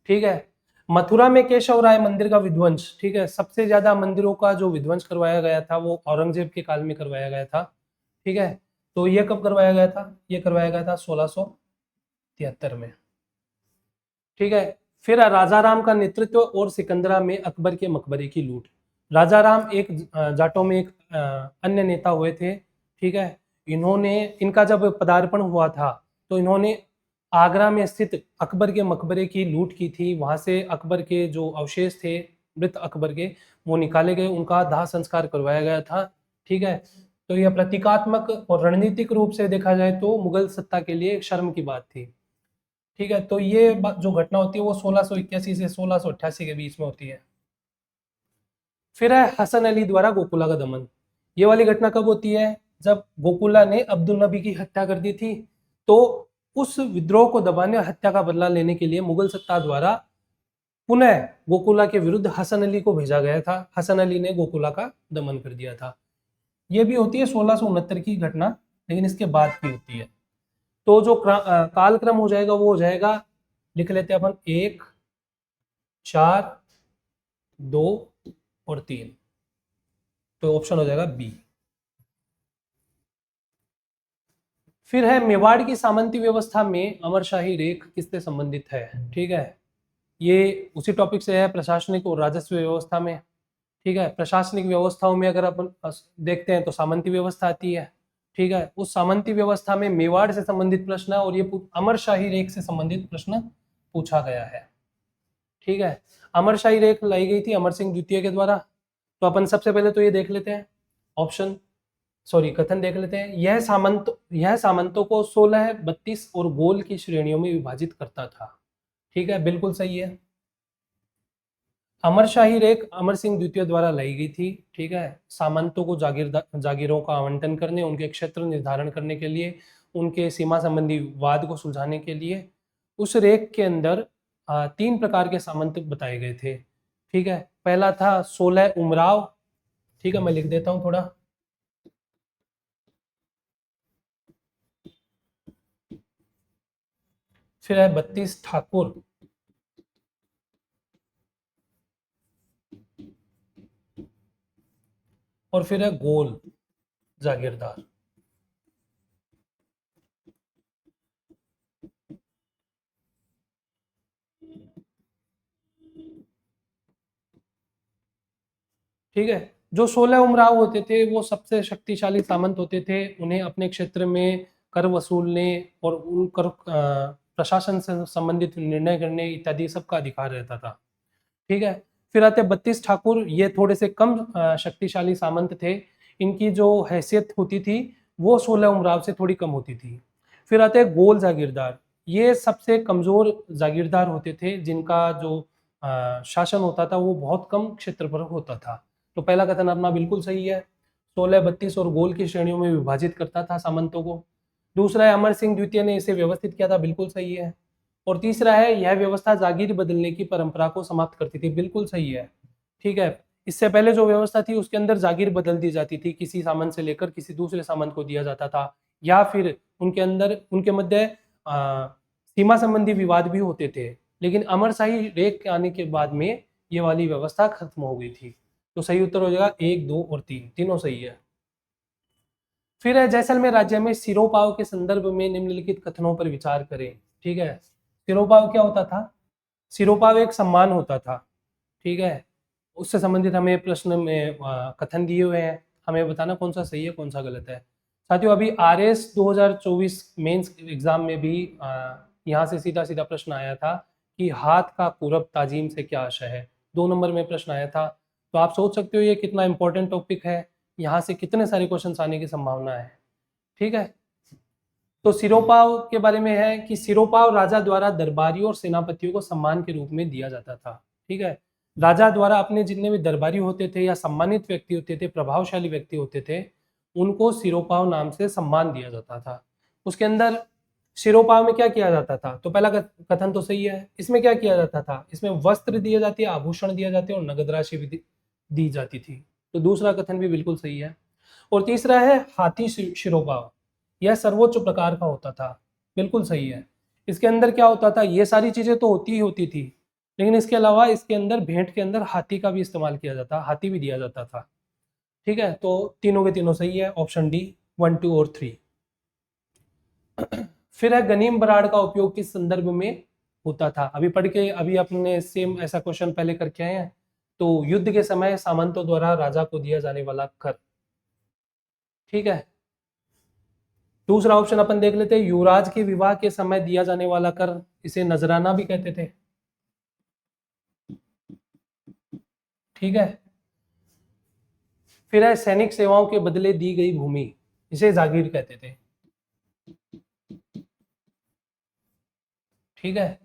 ठीक है, मथुरा में केशव राय मंदिर का विध्वंस। ठीक है, सबसे ज्यादा मंदिरों का जो विध्वंस करवाया गया था वो औरंगजेब के काल में करवाया गया था। ठीक है, तो ये कब करवाया गया था? ये करवाया गया था 1673 में। ठीक है, फिर राजा राम का नेतृत्व और सिकंदरा में अकबर के मकबरे की लूट। राजा राम एक जाटों में एक अन्य नेता हुए थे। ठीक है, इन्होंने, इनका जब पदार्पण हुआ था तो इन्होंने आगरा में स्थित अकबर के मकबरे की लूट की थी। वहां से अकबर के जो अवशेष थे मृत अकबर के, वो निकाले गए, उनका दाह संस्कार करवाया गया था। ठीक है, तो यह प्रतीकात्मक और रणनीतिक रूप से देखा जाए तो मुगल सत्ता के लिए एक शर्म की बात थी। ठीक है, तो ये जो घटना होती है वो 1681 से 1688 के बीच में होती है। फिर है हसन अली द्वारा गोकुला का दमन। ये वाली घटना कब होती है? जब गोकुला ने अब्दुल नबी की हत्या कर दी थी। तो उस विद्रोह को दबाने, हत्या का बदला लेने के लिए मुगल सत्ता द्वारा पुनः गोकुला के विरुद्ध हसन अली को भेजा गया था। हसन अली ने गोकुला का दमन कर दिया था। ये भी होती है 1669 की घटना, लेकिन इसके बाद की होती है। तो जो कालक्रम हो जाएगा वो हो जाएगा, लिख लेते हैं अपन, 1, 4, 2 और 3। तो ऑप्शन हो जाएगा बी। फिर है मेवाड़ की सामंती व्यवस्था में अमरशाही रेख किससे संबंधित है? ठीक है, ये उसी टॉपिक से है, प्रशासनिक और राजस्व व्यवस्था में। ठीक है, प्रशासनिक व्यवस्थाओं में अगर अपन देखते हैं तो सामंती व्यवस्था आती है। ठीक है, उस सामंती व्यवस्था में मेवाड़ से संबंधित प्रश्न और ये अमरशाही रेख से संबंधित प्रश्न पूछा गया है। ठीक है, अमरशाही रेख लाई गई थी अमर सिंह द्वितीय के द्वारा। तो अपन सबसे पहले तो ये देख लेते हैं, ऑप्शन, सॉरी, कथन देख लेते हैं। यह सामंतों को 16, 32 और गोल की श्रेणियों में विभाजित करता था। ठीक है, बिल्कुल सही है। अमरशाही रेख अमर सिंह द्वितीय द्वारा लाई गई थी। ठीक है, सामंतों को जागीरों का आवंटन करने, उनके क्षेत्र निर्धारण करने के लिए, उनके सीमा संबंधी वाद को सुलझाने के लिए। उस रेख के अंदर 3 प्रकार के सामंत बताए गए थे। ठीक है, पहला था 16 उमराव। ठीक है, मैं लिख देता हूं थोड़ा। फिर है 32 ठाकुर। और फिर है गोल जागीरदार। ठीक है, जो 16 उमराव होते थे वो सबसे शक्तिशाली सामंत होते थे। उन्हें अपने क्षेत्र में कर वसूलने और उन कर प्रशासन से संबंधित निर्णय करने इत्यादि सबका अधिकार रहता था। ठीक है, फिर आते 32 ठाकुर। ये थोड़े से कम शक्तिशाली सामंत थे। इनकी जो हैसियत होती थी वो 16 उमराव से थोड़ी कम होती थी। फिर आते हैं गोल जागीरदार। ये सबसे कमजोर जागीरदार होते थे, जिनका जो शासन होता था वो बहुत कम क्षेत्र पर होता था। तो पहला कथन अपना बिल्कुल सही है, 16, 32 और गोल की श्रेणियों में विभाजित करता था सामंतों को। दूसरा है अमर सिंह द्वितीय ने इसे व्यवस्थित किया था, बिल्कुल सही है। और तीसरा है यह व्यवस्था जागीर बदलने की परंपरा को समाप्त करती थी, बिल्कुल सही है। ठीक है, इससे पहले जो व्यवस्था थी उसके अंदर जागीर बदल दी जाती थी, किसी सामंत से लेकर किसी दूसरे सामंत को दिया जाता था, या फिर उनके अंदर उनके मध्य सीमा संबंधी विवाद भी होते थे। लेकिन अमरशाही रेख के आने के बाद में ये वाली व्यवस्था खत्म हो गई थी। तो सही उत्तर हो जाएगा 1, 2 और 3, तीनों सही है। फिर है जैसलमेर राज्य में सिरोपाव के संदर्भ में निम्नलिखित कथनों पर विचार करें। ठीक है, सिरोपाव क्या होता था? सिरोपाव एक सम्मान होता था। ठीक है, उससे संबंधित हमें प्रश्न में कथन दिए हुए हैं, हमें बताना कौन सा सही है कौन सा गलत है। साथियों, अभी आरएस 2024 मेंस एग्जाम में भी यहाँ से सीधा सीधा प्रश्न आया था कि हाथ का पूरब ताजीम से क्या आशय है। 2 नंबर में प्रश्न आया था। तो आप सोच सकते हो ये कितना इंपॉर्टेंट टॉपिक है, यहाँ से कितने सारे क्वेश्चन आने की संभावना है। ठीक है, तो सिरोपाव के बारे में है कि सिरोपाव राजा द्वारा दरबारियों और सेनापतियों को सम्मान के रूप में दिया जाता था। ठीक है, राजा द्वारा अपने जितने भी दरबारी होते थे या सम्मानित व्यक्ति होते थे, प्रभावशाली व्यक्ति होते थे, उनको सिरोपाव नाम से सम्मान दिया जाता था। उसके अंदर सिरोपाव में क्या किया जाता था? तो पहला कथन तो सही है। इसमें क्या किया जाता था? इसमें वस्त्र दिए जाते, आभूषण दिया जाते और नगद राशि भी दी जाती थी। तो दूसरा कथन भी बिल्कुल सही है। और तीसरा है हाथी शिरोपाव, यह सर्वोच्च प्रकार का होता था। बिल्कुल सही है। इसके अंदर क्या होता था? ये सारी चीजें तो होती ही होती थी, लेकिन इसके अलावा इसके अंदर भेंट के अंदर हाथी का भी इस्तेमाल किया जाता, हाथी भी दिया जाता था। ठीक है, तो तीनों के तीनों सही है, ऑप्शन डी 1, 2 और 3। फिर है गनीम बराड़ का उपयोग किस संदर्भ में होता था? अभी पढ़ के अभी अपने सेम ऐसा क्वेश्चन पहले करके आए हैं। तो युद्ध के समय सामंतों द्वारा राजा को दिया जाने वाला कर। ठीक है, दूसरा ऑप्शन अपन देख लेते हैं, युवराज के विवाह के समय दिया जाने वाला कर, इसे नजराना भी कहते थे। ठीक है, फिर है सैनिक सेवाओं के बदले दी गई भूमि, इसे जागीर कहते थे। ठीक है,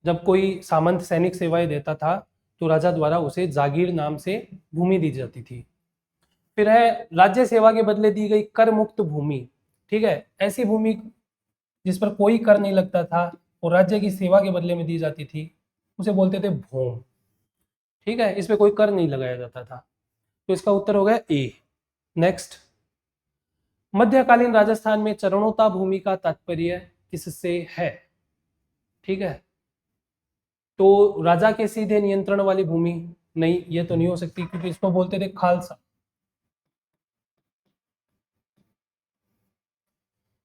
जब कोई सामंत सैनिक सेवाएं देता था तो राजा द्वारा उसे जागीर नाम से भूमि दी जाती थी। फिर है राज्य सेवा के बदले दी गई कर मुक्त भूमि। ठीक है, ऐसी भूमि जिस पर कोई कर नहीं लगता था और राज्य की सेवा के बदले में दी जाती थी, उसे बोलते थे भूम। ठीक है, इस पे कोई कर नहीं लगाया जाता था। तो इसका उत्तर हो गया ए। नेक्स्ट, मध्यकालीन राजस्थान में चरणोता भूमि का तात्पर्य किससे है? ठीक है, तो राजा के सीधे नियंत्रण वाली भूमि नहीं, ये तो नहीं हो सकती, क्योंकि इसको बोलते थे खालसा।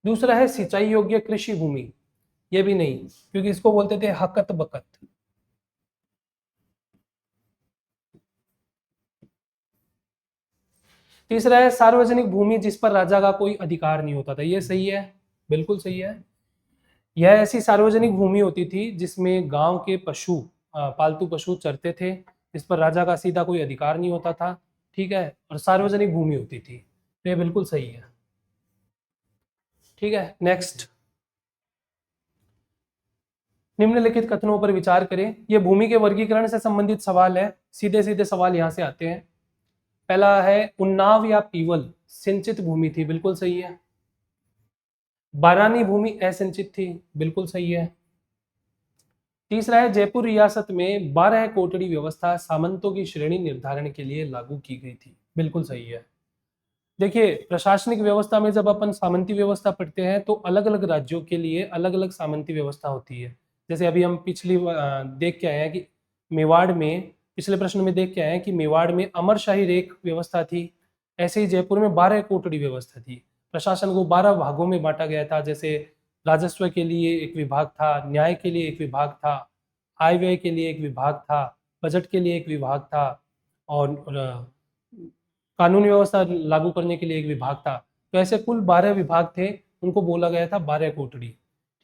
दूसरा है सिंचाई योग्य कृषि भूमि, ये भी नहीं, क्योंकि इसको बोलते थे हकत बकत। तीसरा है सार्वजनिक भूमि जिस पर राजा का कोई अधिकार नहीं होता था, ये सही है, बिल्कुल सही है। यह ऐसी सार्वजनिक भूमि होती थी जिसमें गांव के पशु, पालतू पशु चरते थे, इस पर राजा का सीधा कोई अधिकार नहीं होता था। ठीक है, और सार्वजनिक भूमि होती थी, तो ये बिल्कुल सही है। ठीक है, नेक्स्ट, निम्नलिखित कथनों पर विचार करें। ये भूमि के वर्गीकरण से संबंधित सवाल है, सीधे सीधे सवाल यहां से आते हैं। पहला है उन्नाव या पीवल सिंचित भूमि थी, बिल्कुल सही है। बारानी भूमि असिंचित थी, बिल्कुल सही है। तीसरा है जयपुर रियासत में 12 कोटड़ी व्यवस्था सामंतों की श्रेणी निर्धारण के लिए लागू की गई थी, बिल्कुल सही है। देखिए, प्रशासनिक व्यवस्था में जब अपन सामंती व्यवस्था पढ़ते हैं तो अलग अलग राज्यों के लिए अलग अलग सामंती व्यवस्था होती है। जैसे अभी हम पिछली देख के आए हैं कि मेवाड़ में, पिछले प्रश्न में देख के आए हैं कि मेवाड़ में अमरशाही रेख व्यवस्था थी। ऐसे ही जयपुर में 12 कोटड़ी व्यवस्था थी। प्रशासन को 12 भागों में बांटा गया था। जैसे राजस्व के लिए एक विभाग था, न्याय के लिए एक विभाग था, आय व्यय के लिए एक विभाग था, बजट के लिए एक विभाग था, और कानून व्यवस्था लागू करने के लिए एक विभाग था। तो ऐसे कुल 12 विभाग थे, उनको बोला गया था 12 कोटड़ी।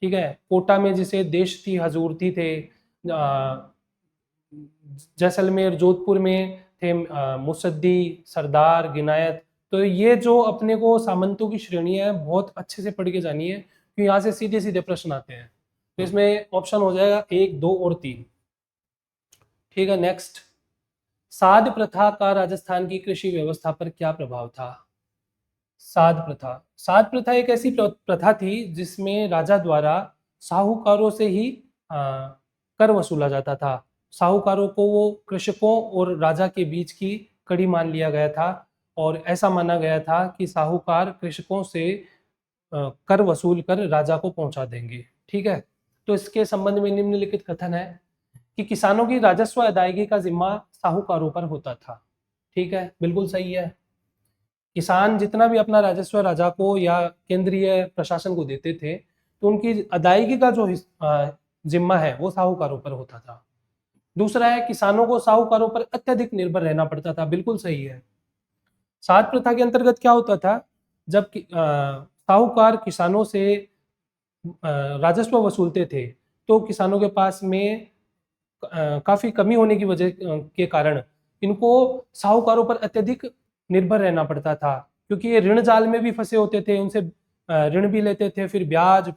ठीक है, कोटा में जिसे देश थी, हजूरती थे, जैसलमेर जोधपुर में थे मुसद्दी, सरदार, गिनायत। तो ये जो अपने को सामंतों की श्रेणी है, बहुत अच्छे से पढ़ के जानी है, क्योंकि यहाँ से सीधे सीधे प्रश्न आते हैं। तो इसमें ऑप्शन हो जाएगा 1, 2 और 3। ठीक है, नेक्स्ट, साध प्रथा का राजस्थान की कृषि व्यवस्था पर क्या प्रभाव था? साध प्रथा, साध प्रथा एक ऐसी प्रथा थी जिसमें राजा द्वारा साहूकारों से ही कर वसूला जाता था। साहूकारों को वो कृषकों और राजा के बीच की कड़ी मान लिया गया था, और ऐसा माना गया था कि साहूकार कृषकों से कर वसूल कर राजा को पहुंचा देंगे। ठीक है, तो इसके संबंध में निम्नलिखित कथन है कि किसानों की राजस्व अदायगी का जिम्मा साहूकारों पर होता था। ठीक है, बिल्कुल सही है। किसान जितना भी अपना राजस्व राजा को या केंद्रीय प्रशासन को देते थे, तो उनकी अदायगी का जो जिम्मा है वो साहूकारों पर होता था। दूसरा है किसानों को साहूकारों पर अत्यधिक निर्भर रहना पड़ता था, बिल्कुल सही है। साध प्रथा के अंतर्गत क्या होता था, जब साहूकार किसानों से राजस्व वसूलते थे, तो किसानों के पास में काफी कमी होने की वजह के कारण इनको साहूकारों पर अत्यधिक निर्भर रहना पड़ता था, क्योंकि ये ऋण जाल में भी फंसे होते थे, उनसे ऋण भी लेते थे, फिर ब्याज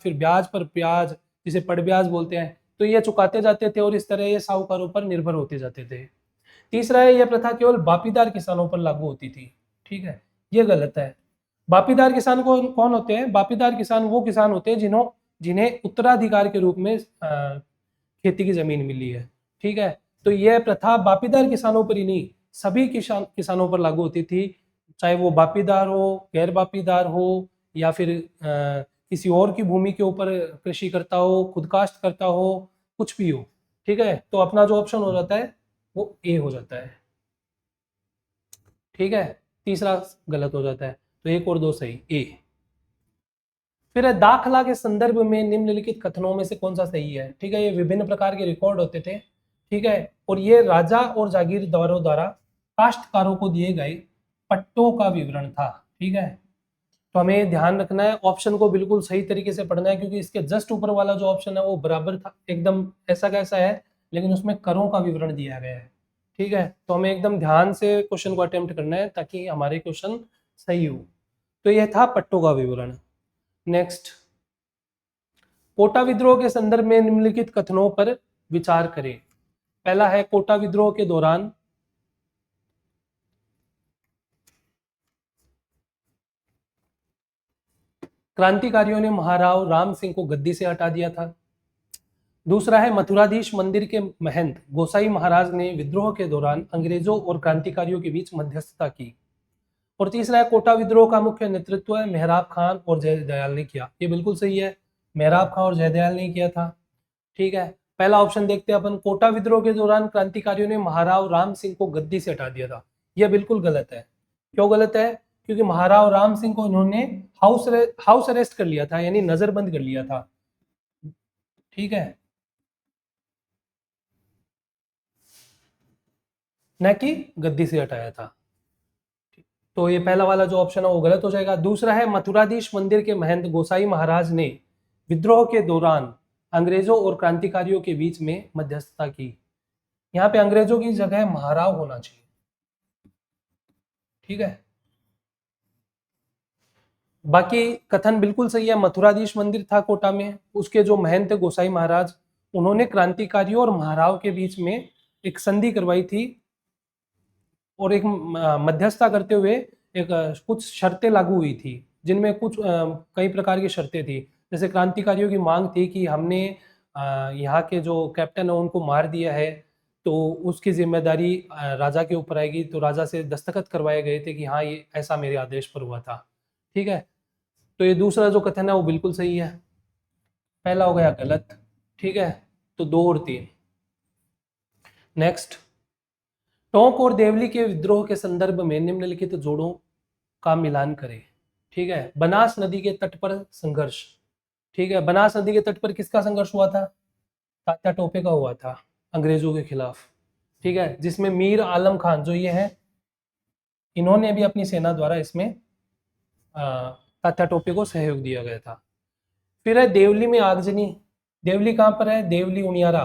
पर ब्याज, जिसे पड़ ब्याज बोलते हैं, तो ये चुकाते जाते थे और इस तरह ये साहूकारों पर निर्भर होते जाते थे। तीसरा है, यह प्रथा केवल बापीदार किसानों पर लागू होती थी। ठीक है, ये गलत है। बापीदार किसान कौन होते हैं? बापीदार किसान वो किसान होते हैं जिन्हें उत्तराधिकार के रूप में खेती की जमीन मिली है। ठीक है, तो यह प्रथा बापीदार किसानों पर ही नहीं, सभी किसानों पर लागू होती थी, चाहे वो बापीदार हो, गैर बापीदार हो, या फिर किसी और की भूमि के ऊपर कृषि करता हो, खुद काश्त करता हो, कुछ भी हो। ठीक है, तो अपना जो ऑप्शन हो जाता है वो ए हो जाता है। ठीक है, तीसरा गलत हो जाता है, तो एक और दो सही, ए। फिर है, दाखला के संदर्भ में निम्नलिखित कथनों में से कौन सा सही है? ठीक है, ये विभिन्न प्रकार के रिकॉर्ड होते थे। ठीक है, और ये राजा और जागीरदारों द्वारा काश्तकारों को दिए गए पट्टों का विवरण था। ठीक है, तो हमें ध्यान रखना है, ऑप्शन को बिल्कुल सही तरीके से पढ़ना है, क्योंकि इसके जस्ट ऊपर वाला जो ऑप्शन है वो बराबर था, एकदम ऐसा कैसा है, लेकिन उसमें करों का विवरण दिया गया है। ठीक है, तो हमें एकदम ध्यान से क्वेश्चन को अटेम्प्ट करना है ताकि हमारे क्वेश्चन सही हो। तो यह था पट्टों का विवरण। नेक्स्ट, कोटा विद्रोह के संदर्भ में निम्नलिखित कथनों पर विचार करें। पहला है, कोटा विद्रोह के दौरान क्रांतिकारियों ने महाराव राम सिंह को गद्दी से हटा दिया था। दूसरा है, मथुराधीश मंदिर के महंत गोसाई महाराज ने विद्रोह के दौरान अंग्रेजों और क्रांतिकारियों के बीच मध्यस्थता की। और तीसरा है, कोटा विद्रोह का मुख्य नेतृत्व मेहराब खान और जयदयाल ने किया। ये बिल्कुल सही है, मेहराब खान और जयदयाल ने किया था। ठीक है, पहला ऑप्शन देखते हैं अपन, कोटा विद्रोह के दौरान क्रांतिकारियों ने महाराव राम सिंह को गद्दी से हटा दिया था। यह बिल्कुल गलत है। क्यों गलत है? क्योंकि महाराव राम सिंह को इन्होंने हाउस अरेस्ट कर लिया था, यानी नजरबंद कर लिया था। ठीक है, न कि गद्दी से हटाया था। तो ये पहला वाला जो ऑप्शन है वो गलत हो जाएगा। दूसरा है, मथुराधीश मंदिर के महंत गोसाई महाराज ने विद्रोह के दौरान अंग्रेजों और क्रांतिकारियों के बीच में मध्यस्थता की। यहाँ पे अंग्रेजों की जगह महाराव होना चाहिए। ठीक है, बाकी कथन बिल्कुल सही है। मथुराधीश मंदिर था कोटा में, उसके जो महंत गोसाई महाराज, उन्होंने क्रांतिकारियों और महाराव के बीच में एक संधि करवाई थी और एक मध्यस्थता करते हुए एक कुछ शर्तें लागू हुई थी, जिनमें कुछ कई प्रकार की शर्तें थी। जैसे क्रांतिकारियों की मांग थी कि हमने यहाँ के जो कैप्टन है उनको मार दिया है, तो उसकी जिम्मेदारी राजा के ऊपर आएगी। तो राजा से दस्तखत करवाए गए थे कि हाँ, ये ऐसा मेरे आदेश पर हुआ था। ठीक है, तो ये दूसरा जो कथन है वो बिल्कुल सही है, पहला हो गया गलत। ठीक है, तो 2 और 3। नेक्स्ट, टोंक और देवली के विद्रोह के संदर्भ में निम्नलिखित जोड़ों का मिलान करें। ठीक है, बनास नदी के तट पर संघर्ष। ठीक है, बनास नदी के तट पर किसका संघर्ष हुआ था? तात्या टोपे का हुआ था अंग्रेजों के खिलाफ। ठीक है, जिसमें मीर आलम खान जो ये है, इन्होंने भी अपनी सेना द्वारा इसमें तात्या टोपे को सहयोग दिया गया था। फिर है, देवली में आगजनी। देवली कहाँ पर है? देवली उनियारा।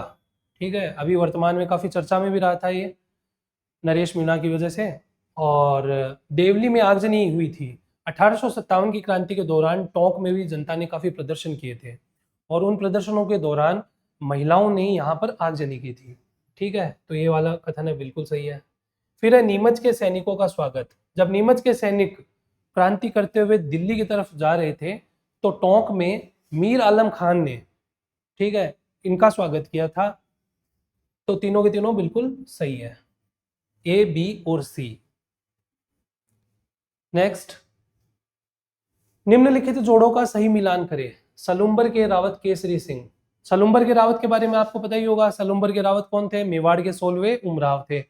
ठीक है, अभी वर्तमान में काफी चर्चा में भी रहा था ये, नरेश मीणा की वजह से। और देवली में आगजनी हुई थी 1857 की क्रांति के दौरान। टोंक में भी जनता ने काफी प्रदर्शन किए थे और उन प्रदर्शनों के दौरान महिलाओं ने यहाँ पर आगजनी की थी। ठीक है, तो ये वाला कथन है बिल्कुल सही है। फिर है, नीमच के सैनिकों का स्वागत। जब नीमच के सैनिक क्रांति करते हुए दिल्ली की तरफ जा रहे थे, तो टोंक में मीर आलम खान ने, ठीक है, इनका स्वागत किया था। तो तीनों के तीनों बिल्कुल सही है, ए, बी और सी। नेक्स्ट, निम्नलिखित जोड़ों का सही मिलान करें। सलुम्बर के रावत केसरी सिंह। सलुम्बर के रावत के बारे में आपको पता ही होगा। सलुम्बर के रावत कौन थे? मेवाड़ के 16वें उमराव थे।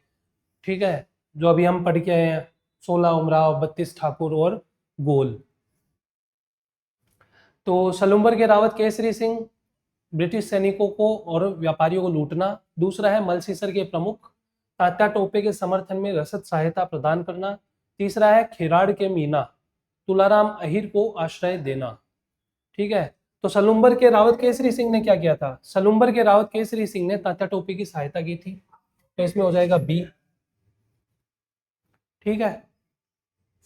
ठीक है, जो अभी हम पढ़ के आए हैं, 16 उमराव, 32 ठाकुर और गोल। तो सलुम्बर के रावत केसरी सिंह ब्रिटिश सैनिकों को और व्यापारियों को लूटना। दूसरा है, मलसीसर के प्रमुख तात्या टोपे के समर्थन में रसद सहायता प्रदान करना। तीसरा है, खेराड़ के मीना तुलाराम अहिर को आश्रय देना। ठीक है, तो सलुम्बर के रावत केसरी सिंह ने क्या किया था? सलुम्बर के रावत केसरी सिंह ने तात्या टोपे की सहायता की थी, तो इसमें हो जाएगा बी। ठीक है,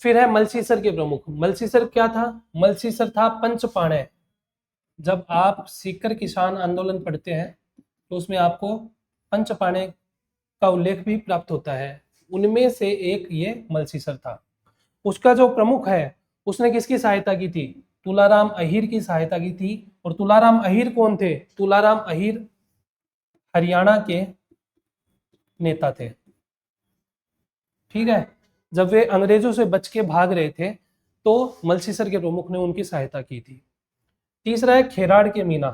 फिर है मलसीसर के प्रमुख। मलसीसर क्या था? मलसीसर था पंचपाणय। जब आप सीकर किसान आंदोलन पढ़ते हैं तो उसमें आपको पंचपाणय का उल्लेख भी प्राप्त होता है, उनमें से एक ये मलसीसर था। उसका जो प्रमुख है उसने किसकी सहायता की थी? तुलाराम अहीर की सहायता की थी। और तुलाराम अहीर कौन थे? तुलाराम अहीर हरियाणा के नेता थे। ठीक है, जब वे अंग्रेजों से बच के भाग रहे थे तो मलसीसर के प्रमुख ने उनकी सहायता की थी। तीसरा है खेराड़ के मीना।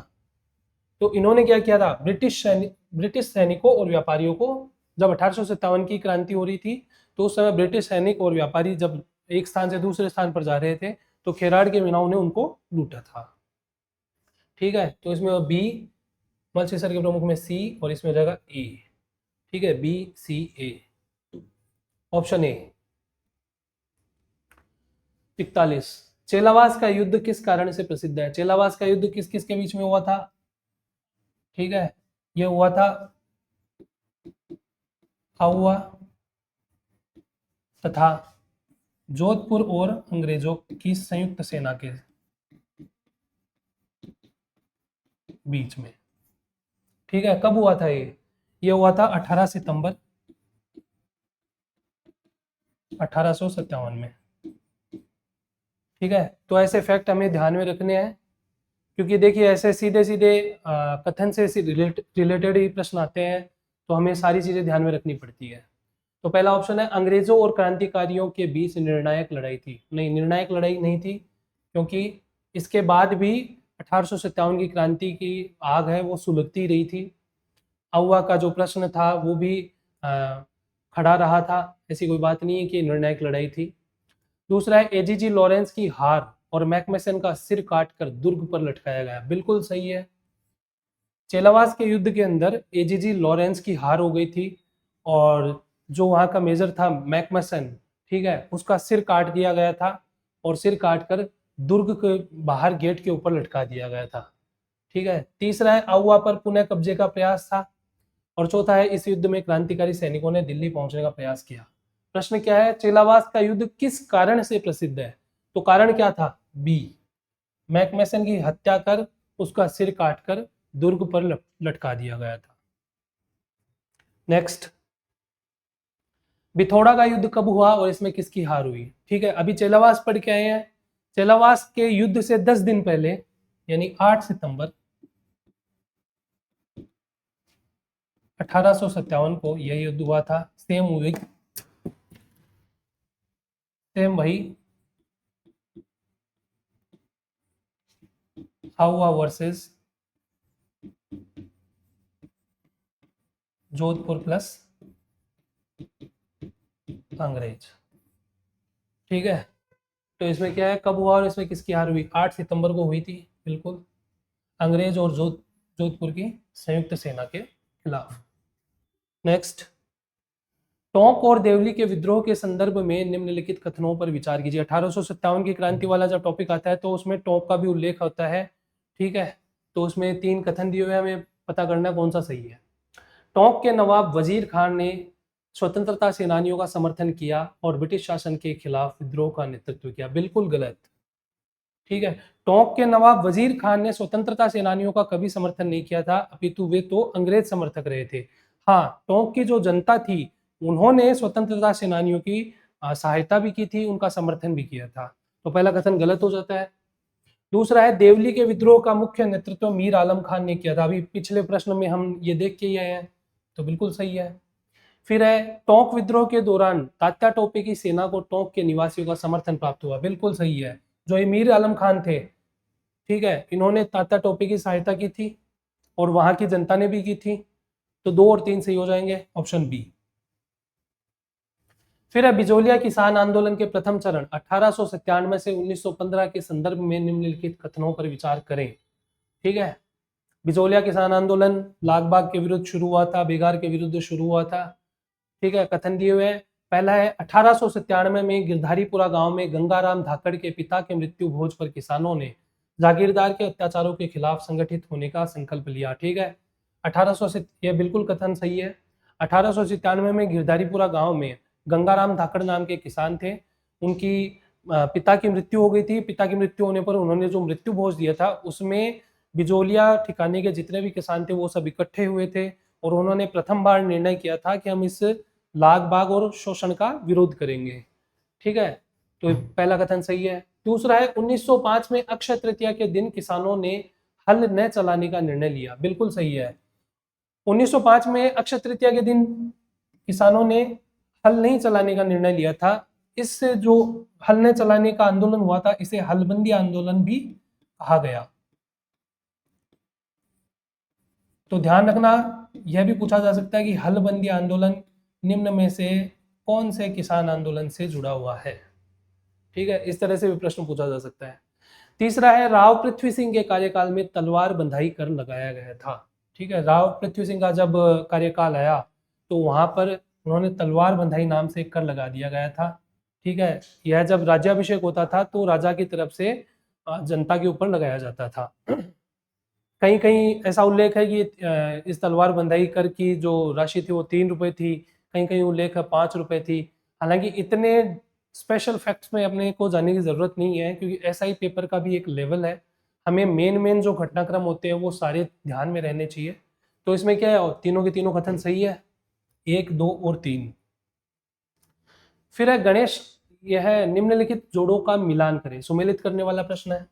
तो इन्होंने क्या किया था? ब्रिटिश सैनिकों और व्यापारियों को, जब 1857 की क्रांति हो रही थी तो उस समय ब्रिटिश सैनिक और व्यापारी जब एक स्थान से दूसरे स्थान पर जा रहे थे तो खेराड़ के मीनाओं ने उनको लूटा था। ठीक है, तो इसमें बी, मलसीसर के प्रमुख में सी और इसमें हो जाएगा ए। ठीक है, B C A, option A. 41, Chelawas का युद्ध किस कारण से प्रसिद्ध है? चेलावास का युद्ध किस किस के बीच में हुआ था? ठीक है, ये हुआ था आउवा तथा जोधपुर और अंग्रेजों की संयुक्त सेना के बीच में। ठीक है, कब हुआ था ये हुआ था 18 सितंबर 1857 में। ठीक है, तो ऐसे फैक्ट हमें ध्यान में रखने हैं, क्योंकि देखिए ऐसे सीधे सीधे कथन से रिलेटेड ही प्रश्न आते हैं, तो हमें सारी चीजें ध्यान में रखनी पड़ती है। तो पहला ऑप्शन है अंग्रेजों और क्रांतिकारियों के बीच निर्णायक लड़ाई थी। नहीं, निर्णायक लड़ाई नहीं थी, क्योंकि इसके बाद भी 1857 की क्रांति की आग है वो सुलगती रही थी। आउवा का जो प्रश्न था वो भी खड़ा रहा था, ऐसी कोई बात नहीं है कि निर्णायक लड़ाई थी। दूसरा है एजीजी लॉरेंस की हार और मैकमेसन का सिर काटकर दुर्ग पर लटकाया गया। बिल्कुल सही है। चेलावास के युद्ध के अंदर एजीजी लॉरेंस की हार हो गई थी और जो वहां का मेजर था मैकमेसन, ठीक है, उसका सिर काट दिया गया था और सिर काटकर दुर्ग के बाहर गेट के ऊपर लटका दिया गया था। ठीक है, तीसरा है आउवा पर पुनः कब्जे का प्रयास था। और चौथा है इस युद्ध में क्रांतिकारी सैनिकों ने दिल्ली पहुंचने का प्रयास किया। प्रश्न क्या है? चेलावास का युद्ध किस कारण से प्रसिद्ध है? तो कारण क्या था? बी, मैकमेसन की हत्या कर उसका सिर काटकर दुर्ग पर लटका दिया गया था। नेक्स्ट, बिथोड़ा का युद्ध कब हुआ और इसमें किसकी हार हुई? ठीक है, अभी चेलावास पढ़ के आए हैं। चेलावास के युद्ध से 10 दिन पहले यानी 8 सितंबर 1857 को यह युद्ध हुआ था। सेम वही आउवा वर्सेस जोधपुर प्लस अंग्रेज। ठीक है, तो इसमें क्या है, कब हुआ और इसमें किसकी हार हुई? 8 सितंबर को हुई थी, बिल्कुल, अंग्रेज और जोधपुर की संयुक्त सेना के खिलाफ। नेक्स्ट, टोंक और देवली के विद्रोह के संदर्भ में निम्नलिखित कथनों पर विचार कीजिए। 1857 की क्रांति वाला जब टॉपिक आता है तो उसमें टोंक का भी उल्लेख होता है। ठीक है, तो उसमें 3 कथन दिए हुए हैं, हमें पता करना कौन सा सही है। टोंक के नवाब वजीर खान ने स्वतंत्रता सेनानियों का समर्थन किया और ब्रिटिश शासन के खिलाफ विद्रोह का नेतृत्व किया। बिल्कुल गलत। ठीक है, टोंक के नवाब वजीर खान ने स्वतंत्रता सेनानियों का कभी समर्थन नहीं किया था, अपितु वे तो अंग्रेज समर्थक रहे थे। हाँ, टोंक की जो जनता थी उन्होंने स्वतंत्रता सेनानियों की सहायता भी की थी, उनका समर्थन भी किया था। तो पहला कथन गलत हो जाता है। दूसरा है देवली के विद्रोह का मुख्य नेतृत्व मीर आलम खान ने किया था। अभी पिछले प्रश्न में हम ये देख के ही आए हैं, तो बिल्कुल सही है। फिर है टोंक विद्रोह के दौरान तात्या टोपे की सेना को टोंक के निवासियों का समर्थन प्राप्त हुआ। बिल्कुल सही है। जो मीर आलम खान थे, ठीक है, इन्होंने तात्या टोपे की सहायता की थी और वहां की जनता ने भी की थी। तो 2 और 3 सही हो जाएंगे, ऑप्शन बी। फिर है बिजोलिया किसान आंदोलन के प्रथम चरण 1897 से 1915 के संदर्भ में निम्नलिखित कथनों पर विचार करें। ठीक है, बिजोलिया किसान आंदोलन लाल बाग के विरुद्ध शुरू हुआ था, बेगार के विरुद्ध शुरू हुआ था। ठीक है, कथन दिए हुए हैं। पहला है 1897 में गिरधारीपुरा गांव में गंगाराम धाकड़ के पिता के मृत्यु भोज पर किसानों ने जागीरदार के अत्याचारों के खिलाफ संगठित होने का संकल्प लिया। ठीक है, 1800 से यह बिल्कुल कथन सही है। 1897 में गिरधारीपुरा गांव में गंगाराम धाकड़ नाम के किसान थे, उनकी पिता की मृत्यु हो गई थी। पिता की मृत्यु होने पर उन्होंने जो मृत्यु भोज दिया था उसमें बिजोलिया ठिकाने के जितने भी किसान थे वो सब इकट्ठे हुए थे और उन्होंने प्रथम बार निर्णय किया था कि हम इस लाग बाग और शोषण का विरोध करेंगे। ठीक है, तो पहला कथन सही है। दूसरा है 1905 में अक्षय तृतीया के दिन किसानों ने हल न चलाने का निर्णय लिया। बिल्कुल सही है। 1905 में अक्षय तृतीया के दिन किसानों ने हल नहीं चलाने का निर्णय लिया था। इससे जो हल न चलाने का आंदोलन हुआ था इसे हलबंदी आंदोलन भी कहा गया। तो ध्यान रखना, यह भी पूछा जा सकता है कि हलबंदी आंदोलन निम्न में से कौन से किसान आंदोलन से जुड़ा हुआ है। ठीक है, इस तरह से भी प्रश्न पूछा जा सकता है। तीसरा है राव पृथ्वी सिंह के कार्यकाल में तलवार बंधाई कर लगाया गया था। ठीक है, राव पृथ्वी सिंह का जब कार्यकाल आया तो वहां पर उन्होंने तलवार बंधाई नाम से एक कर लगा दिया गया था। ठीक है, यह जब राज्याभिषेक होता था तो राजा की तरफ से जनता के ऊपर लगाया जाता था। कहीं कहीं ऐसा उल्लेख है कि इस तलवार बंधाई कर की जो राशि थी वो 3 रुपए थी, कहीं कहीं उल्लेख है 5 रुपए थी। हालांकि इतने स्पेशल फैक्ट्स में अपने को जानने की जरूरत नहीं है क्योंकि एसआई पेपर का भी एक लेवल है। हमें मेन मेन जो घटनाक्रम होते हैं वो सारे ध्यान में रहने चाहिए। तो इसमें क्या है, तीनों के तीनों कथन सही है, 1, 2 और 3। फिर है गणेश, यह निम्नलिखित जोड़ों का मिलान करें, सुमेलित करने वाला प्रश्न है।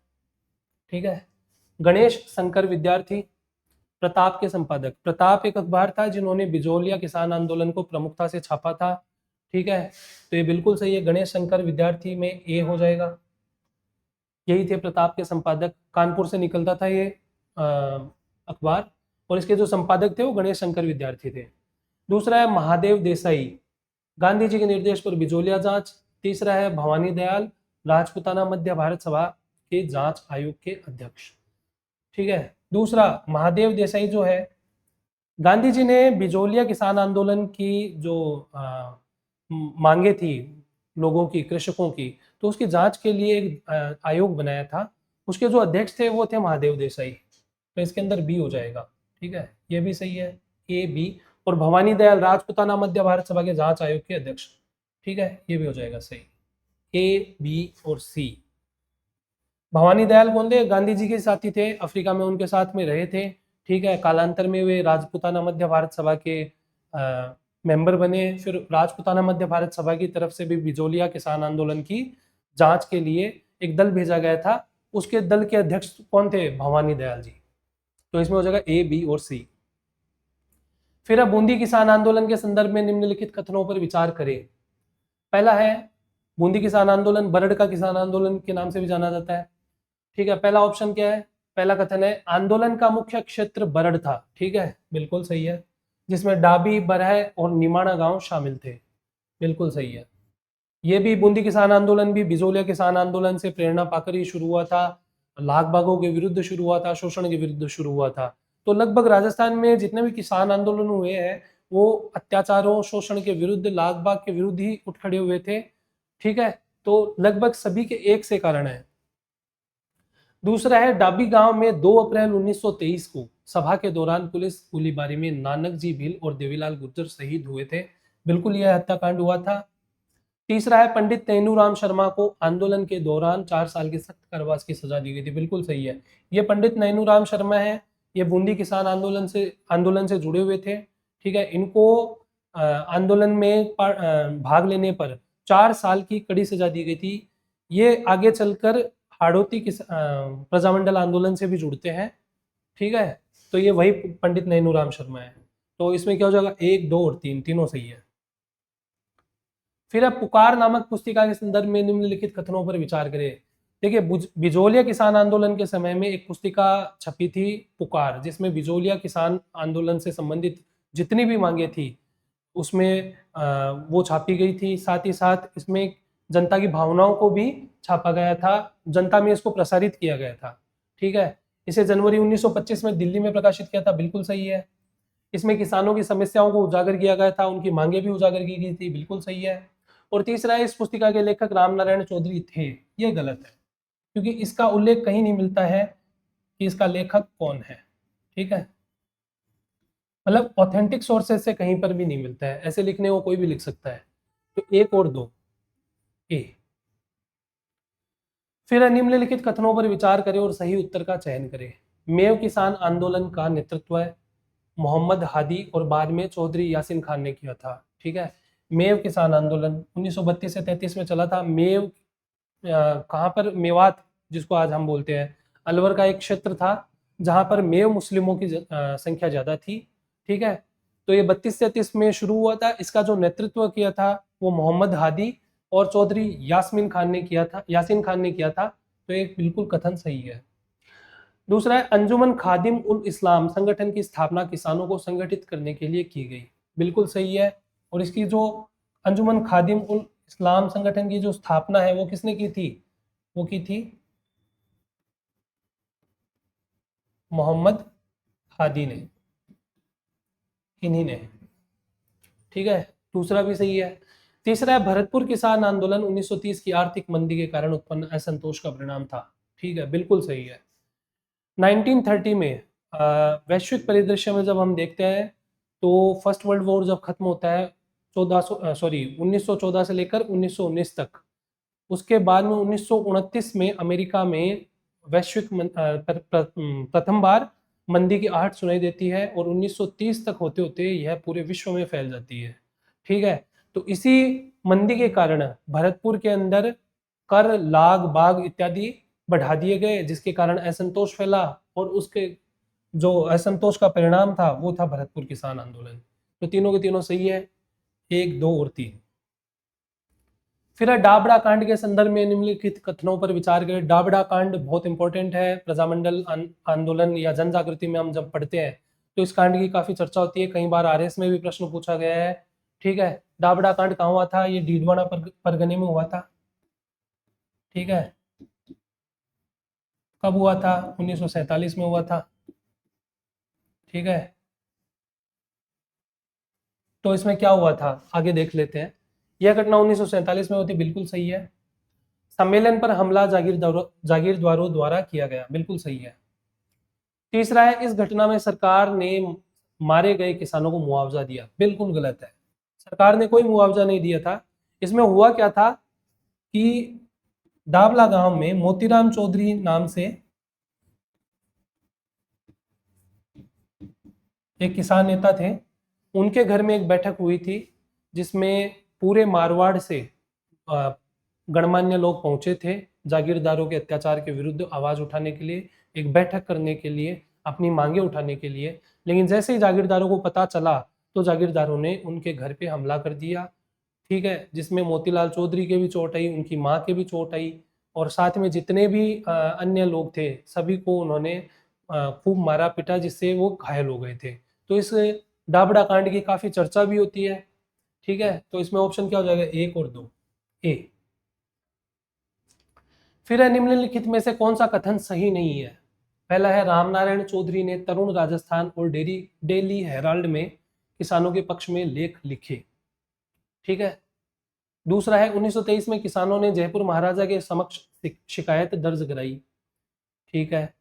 ठीक है, गणेश शंकर विद्यार्थी, प्रताप के संपादक। प्रताप एक अखबार था जिन्होंने बिजोलिया किसान आंदोलन को प्रमुखता से छापा था। ठीक है, तो ये बिल्कुल सही है, गणेश शंकर विद्यार्थी में ए हो जाएगा। यही थे प्रताप के संपादक, कानपुर से निकलता था ये अखबार और इसके जो संपादक थे वो गणेश शंकर विद्यार्थी थे। दूसरा है महादेव देसाई, गांधी जी के निर्देश पर बिजोलिया जांच। तीसरा है भवानी दयाल, राजपुताना मध्य भारत सभा के जांच आयोग के अध्यक्ष। ठीक है, दूसरा महादेव देसाई जो है, गांधी जी ने बिजोलिया किसान आंदोलन की जो मांगे थी लोगों की, कृषकों की, तो उसकी जांच के लिए एक आयोग बनाया था। उसके जो अध्यक्ष थे वो थे महादेव देसाई, तो इसके अंदर बी हो जाएगा। ठीक है, ये भी सही है, ए बी। और भवानी दयाल राजपुताना मध्य भारत सभा के जांच आयोग के अध्यक्ष। ठीक है, ये भी हो जाएगा सही, ए बी और सी। भवानी दयाल कौन थे, गांधी जी के साथी थे, अफ्रीका में उनके साथ में रहे थे। ठीक है, कालांतर में वे राजपुताना मध्य भारत सभा के मेंबर बने। फिर राजपुताना मध्य भारत सभा की तरफ से भी बिजोलिया किसान आंदोलन की जांच के लिए एक दल भेजा गया था। उसके दल के अध्यक्ष कौन थे, भवानी दयाल जी। तो इसमें हो जाएगा ए बी और सी। फिर अब बूंदी किसान आंदोलन के संदर्भ में निम्नलिखित कथनों पर विचार करें। पहला है बूंदी किसान आंदोलन बरड़ का किसान आंदोलन के नाम से भी जाना जाता है। ठीक है, पहला ऑप्शन क्या है, पहला कथन है आंदोलन का मुख्य क्षेत्र बरड़ था। ठीक है, बिल्कुल सही है, जिसमें डाबी, बरह और निमाणा गांव शामिल थे। बिल्कुल सही है। ये भी बूंदी किसान आंदोलन भी बिजोलिया किसान आंदोलन से प्रेरणा पाकर ही शुरू हुआ था, लाग बागों के विरुद्ध शुरू हुआ था, शोषण के विरुद्ध शुरू हुआ था। तो लगभग राजस्थान में जितने भी किसान आंदोलन हुए हैं वो अत्याचारों, शोषण के विरुद्ध, लाग बाग के विरुद्ध ही उठ खड़े हुए थे। ठीक है, तो लगभग सभी के एक से कारण है। दूसरा है डाबी गांव में 2 अप्रैल 1923 को सभा के दौरान पुलिस गोलीबारी में नानक जी भील और देवीलाल गुर्जर शहीद हुए थे। बिल्कुल यह हत्याकांड हुआ था। तीसरा है पंडित नैनूराम शर्मा को आंदोलन के दौरान 4 साल की सख्त कारावास की सजा दी गई थी। बिल्कुल सही है, ये पंडित नैनूराम शर्मा है, ये बूंदी किसान आंदोलन से जुड़े हुए थे। ठीक है, इनको आंदोलन में भाग लेने पर 4 साल की कड़ी सजा दी गई थी। ये आगे चलकर हाड़ौती प्रजामंडल आंदोलन से भी जुड़ते हैं। ठीक है, तो ये वही पंडित नैनूराम शर्मा है। तो इसमें क्या हो जाएगा, 1, 2 और 3 तीनों सही है। फिर अब पुकार नामक पुस्तिका के संदर्भ में निम्नलिखित कथनों पर विचार करें। देखिए, बिजोलिया किसान आंदोलन के समय में एक पुस्तिका छपी थी पुकार, जिसमें बिजोलिया किसान आंदोलन से संबंधित जितनी भी मांगे थी उसमें वो छापी गई थी। साथ ही साथ इसमें जनता की भावनाओं को भी छापा गया था, जनता में इसको प्रसारित किया गया था। ठीक है, इसे जनवरी 1925 में दिल्ली में प्रकाशित किया था। बिल्कुल सही है। इसमें किसानों की समस्याओं को उजागर किया गया था, उनकी मांगे भी उजागर की गई थी। बिल्कुल सही है। और तीसरा है इस पुस्तिका के लेखक रामनारायण चौधरी थे। ये गलत है क्योंकि इसका उल्लेख कहीं नहीं मिलता है कि इसका लेखक कौन है। ठीक है, मतलब ऑथेंटिक सोर्सेज से कहीं पर भी नहीं मिलता है, ऐसे लिखने को कोई भी लिख सकता है। तो 1 और 2 ए। फिर निम्नलिखित कथनों पर विचार करें और सही उत्तर का चयन करें। मेव किसान आंदोलन का नेतृत्व मोहम्मद हादी और बाद में चौधरी यासीन खान ने किया था। ठीक है, मेव किसान आंदोलन 1932 से 33 में चला था। मेव कहाँ पर, मेवात जिसको आज हम बोलते हैं, अलवर का एक क्षेत्र था जहाँ पर मेव मुस्लिमों की संख्या ज्यादा थी। ठीक है, तो ये 32-33 में शुरू हुआ था। इसका जो नेतृत्व किया था वो मोहम्मद हादी और चौधरी यासीन खान ने किया था। तो ये बिल्कुल कथन सही है। दूसरा है, अंजुमन खादिम उल इस्लाम संगठन की स्थापना किसानों को संगठित करने के लिए की गई। बिल्कुल सही है। और इसकी जो अंजुमन खादिम उल इस्लाम संगठन की जो स्थापना है वो किसने की थी? वो की थी मोहम्मद हादी ने, इन्हीं ने। ठीक है, दूसरा भी सही है। तीसरा है, भरतपुर किसान आंदोलन 1930 की आर्थिक मंदी के कारण उत्पन्न असंतोष का परिणाम था। ठीक है, बिल्कुल सही है। 1930 में वैश्विक परिदृश्य में जब हम देखते हैं तो फर्स्ट वर्ल्ड वॉर जब खत्म होता है 1914 से लेकर 1919 तक, उसके बाद में 1929 में अमेरिका में वैश्विक प्रथम बार मंदी की आहट सुनाई देती है और 1930 तक होते होते यह पूरे विश्व में फैल जाती है। ठीक है, तो इसी मंदी के कारण भरतपुर के अंदर कर, लाग, बाग इत्यादि बढ़ा दिए गए, जिसके कारण असंतोष फैला और उसके जो असंतोष का परिणाम था वो था भरतपुर किसान आंदोलन। तो तीनों के तीनों सही है, 1, 2 और 3। फिर है, डाबड़ा कांड के संदर्भ में निम्नलिखित कथनों पर विचार करें। डाबड़ा कांड बहुत इंपॉर्टेंट है, प्रजामंडल आंदोलन या जन जागृति में हम जब पढ़ते हैं तो इस कांड की काफी चर्चा होती है, कई बार आरएस में भी प्रश्न पूछा गया है। ठीक है, डाबड़ा कांड कहाँ हुआ था? ये डीडवाना परगने में हुआ था। ठीक है, कब हुआ था? 1947 में हुआ था। ठीक है, तो इसमें क्या हुआ था आगे देख लेते हैं। यह घटना 1947 में होती, बिल्कुल सही है। सम्मेलन पर हमला जागीरदारों द्वारा किया गया, बिल्कुल सही है। तीसरा है, इस घटना में सरकार ने मारे गए किसानों को मुआवजा दिया, बिल्कुल गलत है। सरकार ने कोई मुआवजा नहीं दिया था। इसमें हुआ क्या था कि दाबला गांव में मोतीराम चौधरी नाम से एक किसान नेता थे, उनके घर में एक बैठक हुई थी जिसमें पूरे मारवाड़ से गणमान्य लोग पहुंचे थे जागीरदारों के अत्याचार के विरुद्ध आवाज उठाने के लिए, एक बैठक करने के लिए, अपनी मांगे उठाने के लिए। लेकिन जैसे ही जागीरदारों को पता चला तो जागीरदारों ने उनके घर पे हमला कर दिया। ठीक है, जिसमें मोतीलाल चौधरी के भी चोट आई, उनकी माँ के भी चोट आई और साथ में जितने भी अन्य लोग थे सभी को उन्होंने खूब मारा पीटा, जिससे वो घायल हो गए थे। तो इस डाबड़ा कांड की काफी चर्चा भी होती है। ठीक है, तो इसमें ऑप्शन क्या हो जाएगा? 1 और 2, ए। फिर है, निम्नलिखित में से कौन सा कथन सही नहीं है? पहला है, रामनारायण चौधरी ने तरुण राजस्थान और डेली हेराल्ड में किसानों के पक्ष में लेख लिखे। ठीक है। दूसरा है, 1923 में किसानों ने जयपुर महाराजा के समक्ष शिकायत दर्ज कराई। ठीक है।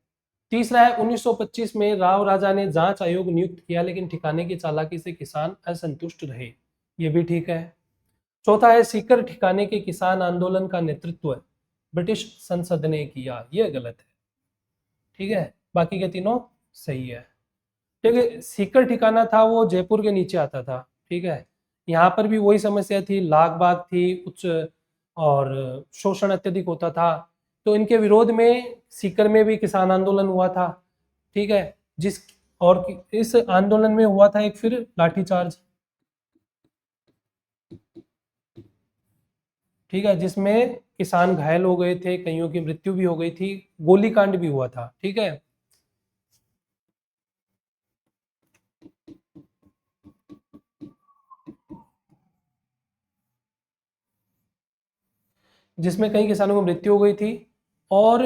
तीसरा है, 1925 में राव राजा ने जांच आयोग नियुक्त किया लेकिन ठिकाने की चालाकी से किसान असंतुष्ट रहे। ये भी ठीक है। चौथा है, सीकर ठिकाने के किसान आंदोलन का नेतृत्व ब्रिटिश संसद ने किया। यह गलत है। ठीक है, बाकी के तीनों सही है। ठीक है, सीकर ठिकाना था वो जयपुर के नीचे आता था। ठीक है, यहाँ पर भी वही समस्या थी, लाग बाग थी, उच्च और शोषण अत्यधिक होता था। तो इनके विरोध में सीकर में भी किसान आंदोलन हुआ था। ठीक है, जिस और इस आंदोलन में हुआ था एक फिर लाठीचार्ज। ठीक है, जिसमें किसान घायल हो गए थे, कईयों की मृत्यु भी हो गई थी, गोलीकांड भी हुआ था। ठीक है, जिसमें कई किसानों की मृत्यु हो गई थी। और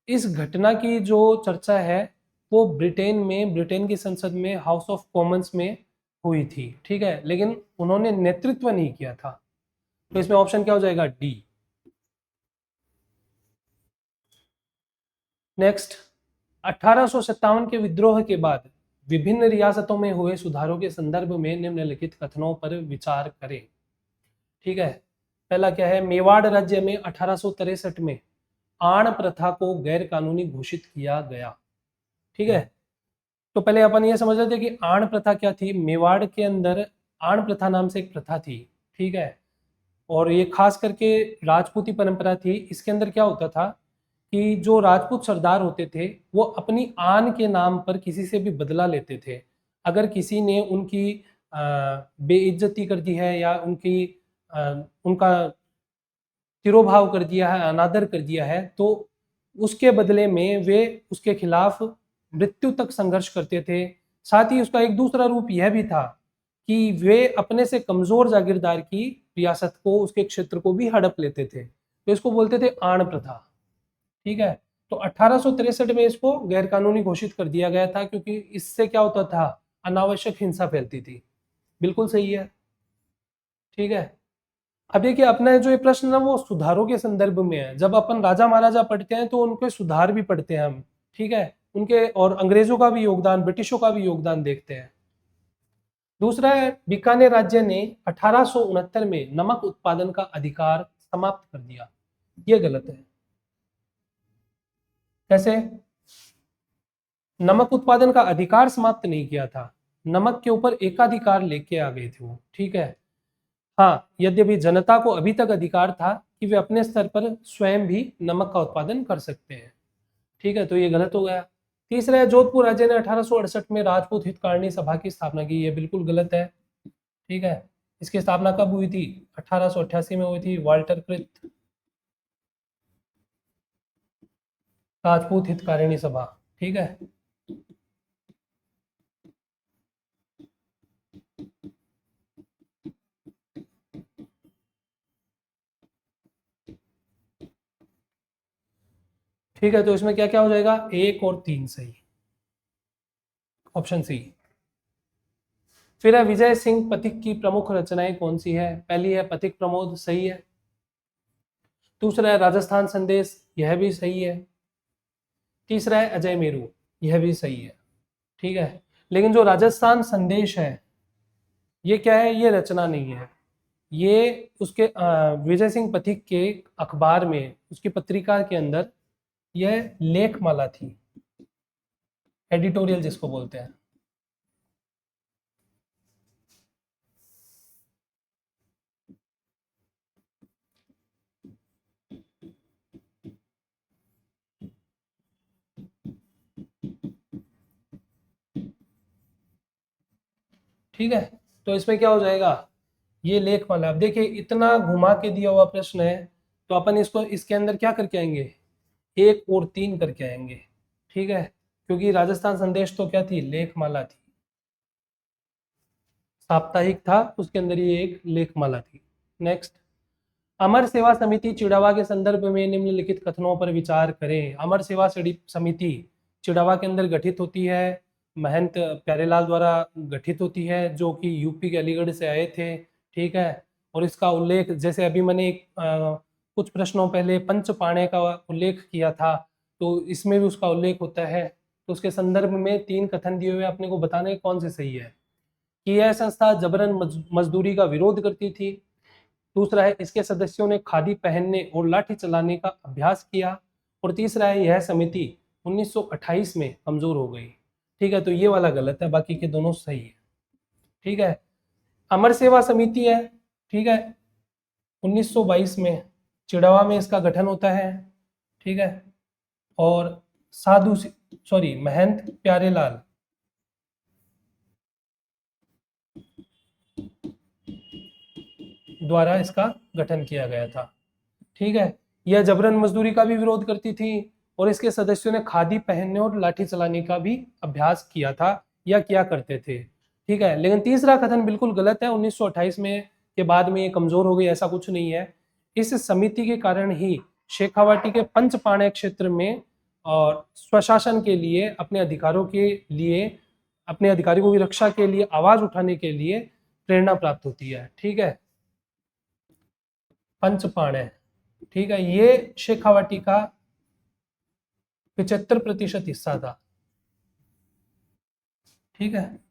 इस घटना की जो चर्चा है वो ब्रिटेन की संसद में, हाउस ऑफ कॉमन्स में हुई थी। ठीक है, लेकिन उन्होंने नेतृत्व नहीं किया था। तो इसमें ऑप्शन क्या हो जाएगा? डी। नेक्स्ट, 1857 के विद्रोह के बाद विभिन्न रियासतों में हुए सुधारों के संदर्भ में निम्नलिखित कथनों पर विचार करें। ठीक है, पहला क्या है, मेवाड़ राज्य में 1863 में आण प्रथा को गैर कानूनी घोषित किया गया। ठीक है, तो पहले अपन ये समझ लेते कि आण प्रथा क्या थी। मेवाड़ के अंदर आण प्रथा नाम से एक प्रथा थी। ठीक है, और ये खास करके राजपूती परंपरा थी। इसके अंदर क्या होता था कि जो राजपूत सरदार होते थे वो अपनी आन के नाम पर किसी से भी बदला लेते थे। अगर किसी ने उनकी बेइज्जती कर दी है या उनका तिरोभाव कर दिया है, अनादर कर दिया है, तो उसके बदले में वे उसके खिलाफ मृत्यु तक संघर्ष करते थे। साथ ही उसका एक दूसरा रूप यह भी था कि वे अपने से कमजोर जागीरदार की रियासत को, उसके क्षेत्र को भी हड़प लेते थे। तो इसको बोलते थे आण प्रथा। ठीक है, तो 1863 में इसको गैर कानूनी घोषित कर दिया गया था, क्योंकि इससे क्या होता था, अनावश्यक हिंसा फैलती थी। बिल्कुल सही है। ठीक है, अब देखिए अपना जो ये प्रश्न ना वो सुधारों के संदर्भ में है। जब अपन राजा महाराजा पढ़ते हैं तो उनके सुधार भी पढ़ते हैं हम। ठीक है, उनके और अंग्रेजों का भी योगदान, ब्रिटिशों का भी योगदान देखते हैं। दूसरा है, बीकानेर राज्य ने 1869 में नमक उत्पादन का अधिकार समाप्त कर दिया। ये गलत है। कैसे? नमक उत्पादन का अधिकार समाप्त नहीं किया था, नमक के ऊपर एकाधिकार लेके आ गए थे वो। ठीक है, हाँ, यद्यपि जनता को अभी तक अधिकार था कि वे अपने स्तर पर स्वयं भी नमक का उत्पादन कर सकते हैं। ठीक है, तो ये गलत हो गया। तीसरा है, जोधपुर राज्य ने 1868 में राजपूत हितकारिणी सभा की स्थापना की। ये बिल्कुल गलत है। ठीक है, इसकी स्थापना कब हुई थी? 1888 में हुई थी। वाल्टर कृत राजपूत हितकारिणी सभा। ठीक है, ठीक है, तो इसमें क्या क्या हो जाएगा? 1 और 3 सही, ऑप्शन सी। फिर है, विजय सिंह पथिक की प्रमुख रचनाएं कौन सी है? पहली है पथिक प्रमोद, सही है। दूसरा है राजस्थान संदेश, यह भी सही है। तीसरा है अजय मेरू, यह भी सही है। ठीक है, लेकिन जो राजस्थान संदेश है ये क्या है? ये रचना नहीं है। ये उसके विजय सिंह पथिक के अखबार में, उसकी पत्रिका के अंदर यह लेखमाला थी, एडिटोरियल जिसको बोलते हैं। ठीक है, तो इसमें क्या हो जाएगा? ये लेखमाला। अब देखिए इतना घुमा के दिया हुआ प्रश्न है, तो अपन इसको इसके अंदर क्या करके आएंगे? 1 और 3 करके आएंगे। ठीक है, क्योंकि राजस्थान संदेश तो क्या थी? लेखमाला थी, साप्ताहिक था, उसके अंदर ये एक लेखमाला थी। नेक्स्ट, अमर सेवा समिति चिड़ावा के संदर्भ में निम्नलिखित कथनों पर विचार करें। अमर सेवा समिति चिड़ावा के अंदर गठित होती है, महंत प्यारेलाल द्वारा गठित होती है, जो कि यूपी के अलीगढ़ से आए थे। ठीक है, और इसका उल्लेख, जैसे अभी मैंने कुछ प्रश्नों पहले पंच पाणे का उल्लेख किया था, तो इसमें भी उसका उल्लेख होता है। तो उसके संदर्भ में 3 कथन दिए हुए, अपने को बताने कौन से सही है। कि यह संस्था जबरन मजदूरी का विरोध करती थी। दूसरा है, इसके सदस्यों ने खादी पहनने और लाठी चलाने का अभ्यास किया। और तीसरा है, यह समिति 1928 में कमजोर हो गई। ठीक है, तो ये वाला गलत है, बाकी के दोनों सही है। ठीक है, अमर सेवा समिति है। ठीक है, 1922 में चिड़ावा में इसका गठन होता है। ठीक है, और महंत प्यारेलाल द्वारा इसका गठन किया गया था। ठीक है, यह जबरन मजदूरी का भी विरोध करती थी, और इसके सदस्यों ने खादी पहनने और लाठी चलाने का भी अभ्यास किया था या किया करते थे। ठीक है, लेकिन तीसरा कथन बिल्कुल गलत है। 1928 में के बाद में ये कमजोर हो गई, ऐसा कुछ नहीं है। इस समिति के कारण ही शेखावाटी के पंचपाणे क्षेत्र में और स्वशासन के लिए, अपने अधिकारों के लिए, अपने अधिकारियों की रक्षा के लिए आवाज उठाने के लिए प्रेरणा प्राप्त होती है। ठीक है, पंचपाणे। ठीक है, ये शेखावाटी का 75% हिस्सा था। ठीक है,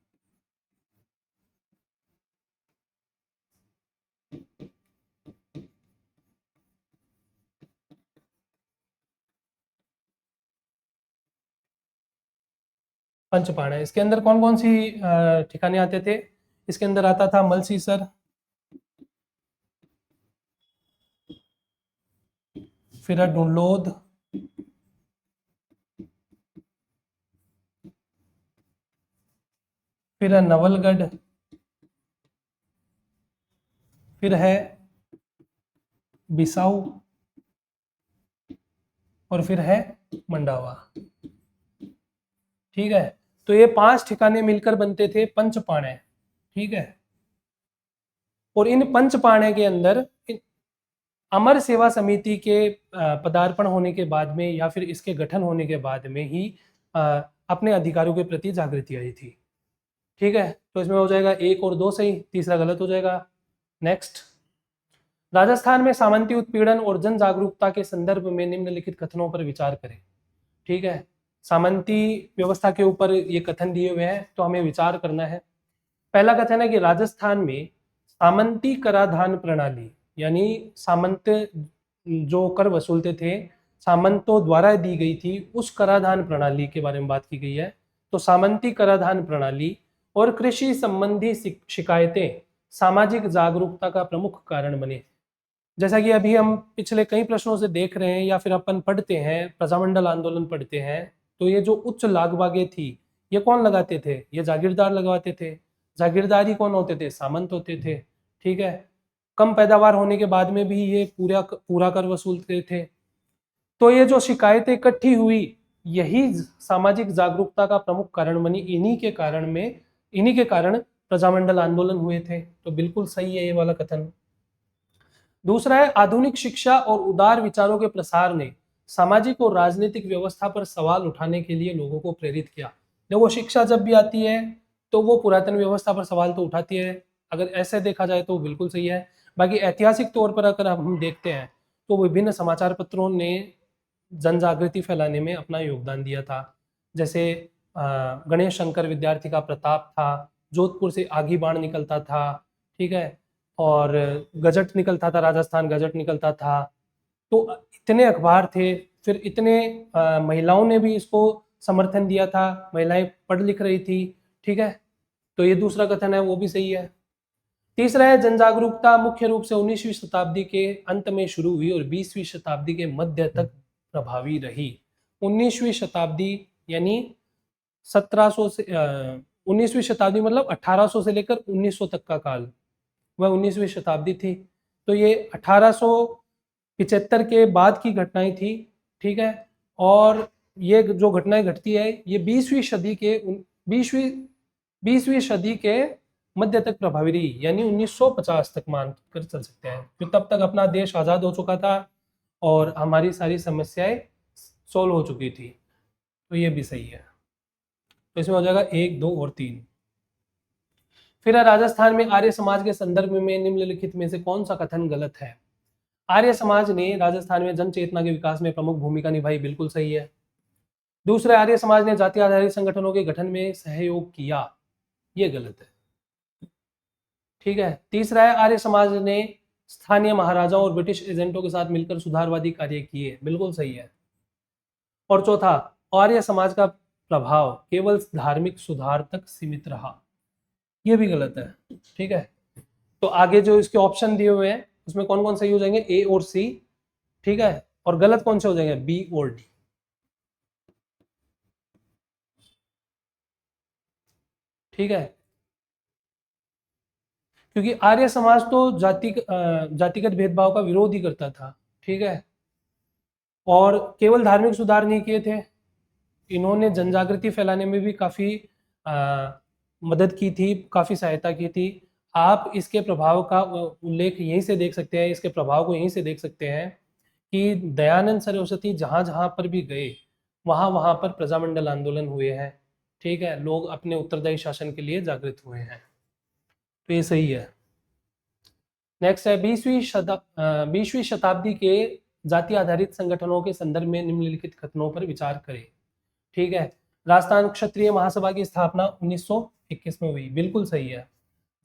पंचपाण है। इसके अंदर कौन कौन सी ठिकाने आते थे? इसके अंदर आता था मलसीसर, फिर है डुंडलोद, फिर है नवलगढ़, फिर है बिसाऊ, और फिर है मंडावा। ठीक है, तो ये 5 ठिकाने मिलकर बनते थे पंचपाणे। ठीक है, और इन पंचपाणे के अंदर अमर सेवा समिति के पदार्पण होने के बाद में या फिर इसके गठन होने के बाद में ही अपने अधिकारों के प्रति जागृति आई थी। ठीक है, तो इसमें हो जाएगा 1 और 2 सही, तीसरा गलत हो जाएगा। नेक्स्ट, राजस्थान में सामंती उत्पीड़न और जन जागरूकता के संदर्भ में निम्नलिखित कथनों पर विचार करें। ठीक है, सामंती व्यवस्था के ऊपर ये कथन दिए हुए हैं, तो हमें विचार करना है। पहला कथन है कि राजस्थान में सामंती कराधान प्रणाली, यानी सामंत जो कर वसूलते थे, सामंतों द्वारा दी गई थी, उस कराधान प्रणाली के बारे में बात की गई है। तो सामंती कराधान प्रणाली और कृषि संबंधी शिकायतें सामाजिक जागरूकता का प्रमुख कारण बने। जैसा कि अभी हम पिछले कई प्रश्नों से देख रहे हैं या फिर अपन पढ़ते हैं, प्रजामंडल आंदोलन पढ़ते हैं, तो ये जो उच्च लागबागे थी, ये कौन लगाते थे? ये जागीरदार लगवाते थे। जागीरदारी कौन होते थे? सामंत होते थे। ठीक है, कम पैदावार होने के बाद में भी ये पूरा कर वसूलते थे। तो ये जो शिकायतें इकट्ठी हुई, यही सामाजिक जागरूकता का प्रमुख कारण बनी। इन्हीं के कारण प्रजामंडल आंदोलन हुए थे। तो बिल्कुल सही है ये वाला कथन। दूसरा है, आधुनिक शिक्षा और उदार विचारों के प्रसार ने सामाजिक और राजनीतिक व्यवस्था पर सवाल उठाने के लिए लोगों को प्रेरित किया। देखो, शिक्षा जब भी आती है तो वो पुरातन व्यवस्था पर सवाल तो उठाती है, अगर ऐसे देखा जाए तो बिल्कुल सही है। बाकी ऐतिहासिक तौर पर अगर हम देखते हैं तो विभिन्न समाचार पत्रों ने जन जागृति फैलाने में अपना योगदान दिया था। जैसे गणेश शंकर विद्यार्थी का प्रताप था, जोधपुर से आगी बाण निकलता था। ठीक है, और गजट निकलता था, राजस्थान गजट निकलता था। तो इतने अखबार थे, फिर इतने महिलाओं ने भी इसको समर्थन दिया था, महिलाएं पढ़ लिख रही थी। ठीक है, तो ये दूसरा कथन है, वो भी सही है। तीसरा है, जन जागरूकता मुख्य रूप से 19वीं शताब्दी के अंत में शुरू हुई और 20वीं शताब्दी के मध्य तक प्रभावी रही। 19वीं शताब्दी यानी 1700 से 19वीं शताब्दी मतलब 1800 से लेकर 1900 तक का काल, वह 19वीं शताब्दी थी। तो ये 1875 के बाद की घटनाएं थी। ठीक है, और ये जो घटनाएं घटती है, ये 20वीं सदी के मध्य तक प्रभावी रही, यानी 1950 तक मान कर चल सकते हैं। फिर तब तक अपना देश आज़ाद हो चुका था और हमारी सारी समस्याएं सॉल्व हो चुकी थी। तो ये भी सही है। तो इसमें हो जाएगा 1, 2 और 3। फिर राजस्थान में आर्य समाज के संदर्भ में निम्नलिखित में से कौन सा कथन गलत है? आर्य समाज ने राजस्थान में जन चेतना के विकास में प्रमुख भूमिका निभाई, बिल्कुल सही है। दूसरा, आर्य समाज ने जाति आधारित संगठनों के गठन में सहयोग किया, ये गलत है। ठीक है, तीसरा है, आर्य समाज ने स्थानीय महाराजाओं और ब्रिटिश एजेंटों के साथ मिलकर सुधारवादी कार्य किए, बिल्कुल सही है। और चौथा, आर्य समाज का प्रभाव केवल धार्मिक सुधार तक सीमित रहा, ये भी गलत है। ठीक है, तो आगे जो इसके ऑप्शन दिए हुए हैं उसमें कौन कौन सही हो जाएंगे? ए और सी। ठीक है, और गलत कौन से हो जाएंगे? बी और डी। ठीक है, क्योंकि आर्य समाज तो जातिगत भेदभाव का विरोध ही करता था। ठीक है, और केवल धार्मिक सुधार नहीं किए थे, इन्होंने जनजागृति फैलाने में भी काफी मदद की थी, काफी सहायता की थी। आप इसके प्रभाव का उल्लेख यहीं से देख सकते हैं, इसके प्रभाव को यहीं से देख सकते हैं कि दयानंद सरस्वती जहाँ जहाँ पर भी गए, वहाँ वहाँ पर प्रजामंडल आंदोलन हुए हैं। ठीक है, लोग अपने उत्तरदायी शासन के लिए जागृत हुए हैं। तो ये सही है। नेक्स्ट है, 20वीं शताब्दी के जाति आधारित संगठनों के संदर्भ में निम्नलिखित कथनों पर विचार करें। ठीक है, राजस्थान क्षत्रिय महासभा की स्थापना 1921 में हुई, बिल्कुल सही है।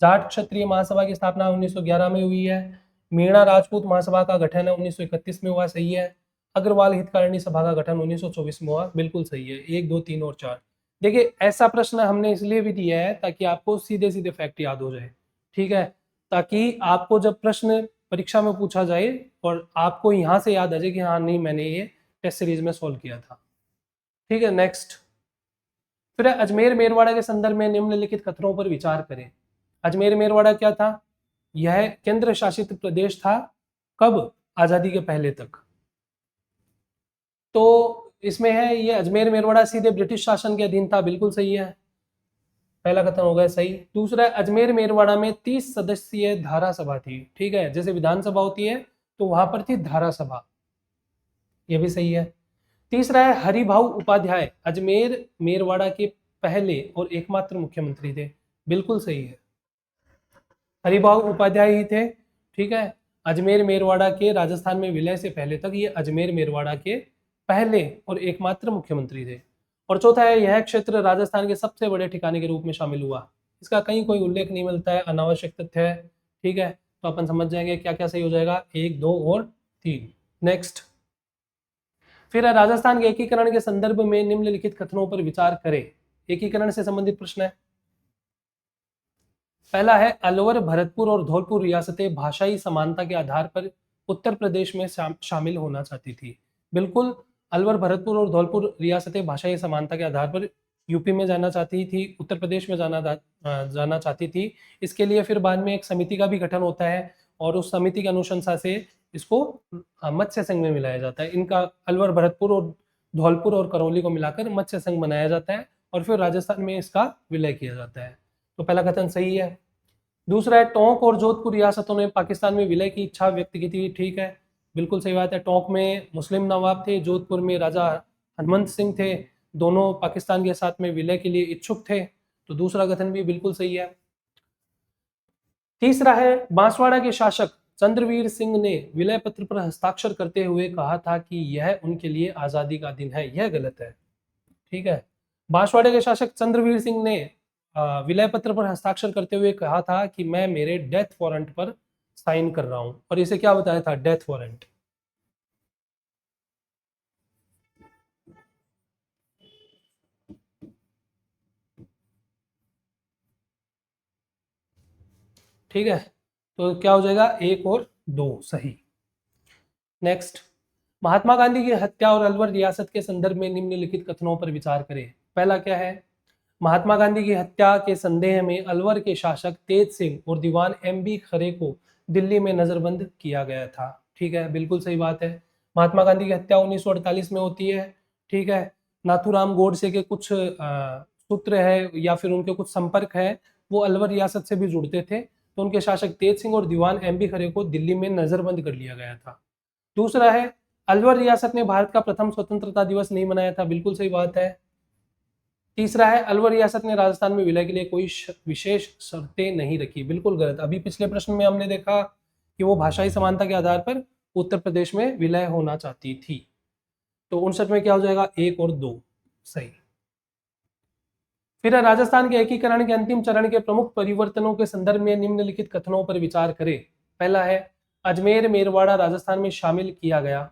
जाट क्षत्रिय महासभा की स्थापना 1911 में हुई है। मीणा राजपूत महासभा का गठन 1931 में हुआ, सही है। अग्रवाल हितकारिणी सभा का गठन 1924 में हुआ, बिल्कुल सही है। 1, 2, 3 और 4। देखिए ऐसा प्रश्न हमने इसलिए भी दिया है ताकि आपको सीधे सीधे फैक्ट याद हो जाए, ठीक है, ताकि आपको जब प्रश्न परीक्षा में पूछा जाए और आपको यहाँ से याद आ जाए कि हाँ नहीं मैंने ये टेस्ट सीरीज में सॉल्व किया था, ठीक है। नेक्स्ट, फिर अजमेर मेरवाड़ा के संदर्भ में निम्नलिखित कथनों पर विचार करें। अजमेर मेरवाड़ा क्या था? यह केंद्र शासित प्रदेश था, कब? आजादी के पहले तक। तो इसमें है ये अजमेर मेरवाड़ा सीधे ब्रिटिश शासन के अधीन था, बिल्कुल सही है, पहला कथन हो गया सही। दूसरा, अजमेर मेरवाड़ा में 30 सदस्यीय धारा सभा थी, ठीक है, जैसे विधानसभा होती है तो वहां पर थी धारा सभा, ये भी सही है। तीसरा है हरिभाऊ उपाध्याय अजमेर मेरवाड़ा के पहले और एकमात्र मुख्यमंत्री थे, बिल्कुल सही है, हरिभाऊ उपाध्याय ही थे, ठीक है। अजमेर मेरवाड़ा के राजस्थान में विलय से पहले तक ये अजमेर मेरवाड़ा के पहले और एकमात्र मुख्यमंत्री थे। और चौथा है यह क्षेत्र राजस्थान के सबसे बड़े ठिकाने के रूप में शामिल हुआ, इसका कहीं कोई उल्लेख नहीं मिलता है, अनावश्यक तथ्य है, ठीक है। तो अपन समझ जाएंगे क्या क्या सही हो जाएगा, 1, 2 और 3। नेक्स्ट, फिर राजस्थान के एकीकरण के संदर्भ में निम्नलिखित कथनों पर विचार करें। एकीकरण से संबंधित प्रश्न है। पहला है अलवर, भरतपुर और धौलपुर रियासतें भाषाई समानता के आधार पर उत्तर प्रदेश में शामिल होना चाहती थी, बिल्कुल। अलवर, भरतपुर और धौलपुर रियासतें भाषाई समानता के आधार पर यूपी में जाना चाहती थी, उत्तर प्रदेश में जाना चाहती थी। इसके लिए फिर बाद में एक समिति का भी गठन होता है और उस समिति की अनुशंसा से इसको मत्स्य संघ में मिलाया जाता है। इनका अलवर, भरतपुर और धौलपुर और करौली को मिलाकर मत्स्य संघ बनाया जाता है और फिर राजस्थान में इसका विलय किया जाता है। तो पहला कथन सही है। दूसरा है टोंक और जोधपुर रियासतों ने पाकिस्तान में विलय की इच्छा व्यक्त की थी, ठीक है, बिल्कुल सही बात है। टोंक में मुस्लिम नवाब थे, जोधपुर में राजा हनुमंत सिंह थे, दोनों पाकिस्तान के साथ में विलय के लिए इच्छुक थे, तो दूसरा कथन भी बिल्कुल सही है। तीसरा है बांसवाड़ा के शासक चंद्रवीर सिंह ने विलय पत्र पर हस्ताक्षर करते हुए कहा था कि यह उनके लिए आजादी का दिन है, यह गलत है, ठीक है। बांसवाड़े के शासक चंद्रवीर सिंह ने विलय पत्र पर हस्ताक्षर करते हुए कहा था कि मैं मेरे डेथ वारंट पर साइन कर रहा हूं, और इसे क्या बताया था? Death warrant. ठीक है, तो क्या हो जाएगा? 1 और 2 सही। नेक्स्ट, महात्मा गांधी की हत्या और अलवर रियासत के संदर्भ में निम्नलिखित कथनों पर विचार करें। पहला क्या है? महात्मा गांधी की हत्या के संदेह में अलवर के शासक तेज सिंह और दीवान MB खरे को दिल्ली में नजरबंद किया गया था, ठीक है, बिल्कुल सही बात है। महात्मा गांधी की हत्या 1948 में होती है, ठीक है। नाथूराम गोडसे के कुछ सूत्र है या फिर उनके कुछ संपर्क है, वो अलवर रियासत से भी जुड़ते थे, तो उनके शासक तेज सिंह और दीवान MB खरे को दिल्ली में नजरबंद कर लिया गया था। दूसरा है अलवर रियासत ने भारत का प्रथम स्वतंत्रता दिवस नहीं मनाया था, बिल्कुल सही बात है। तीसरा है अलवर रियासत ने राजस्थान में विलय के लिए कोई विशेष शर्तें नहीं रखी, बिल्कुल गलत। अभी पिछले प्रश्न में हमने देखा कि वो भाषाई समानता के आधार पर उत्तर प्रदेश में विलय होना चाहती थी। तो 59 में क्या हो जाएगा? 1 और 2 सही। फिर राजस्थान के एकीकरण के अंतिम चरण के प्रमुख परिवर्तनों के संदर्भ में निम्नलिखित कथनों पर विचार करें। पहला है अजमेर मेरवाड़ा राजस्थान में शामिल किया गया।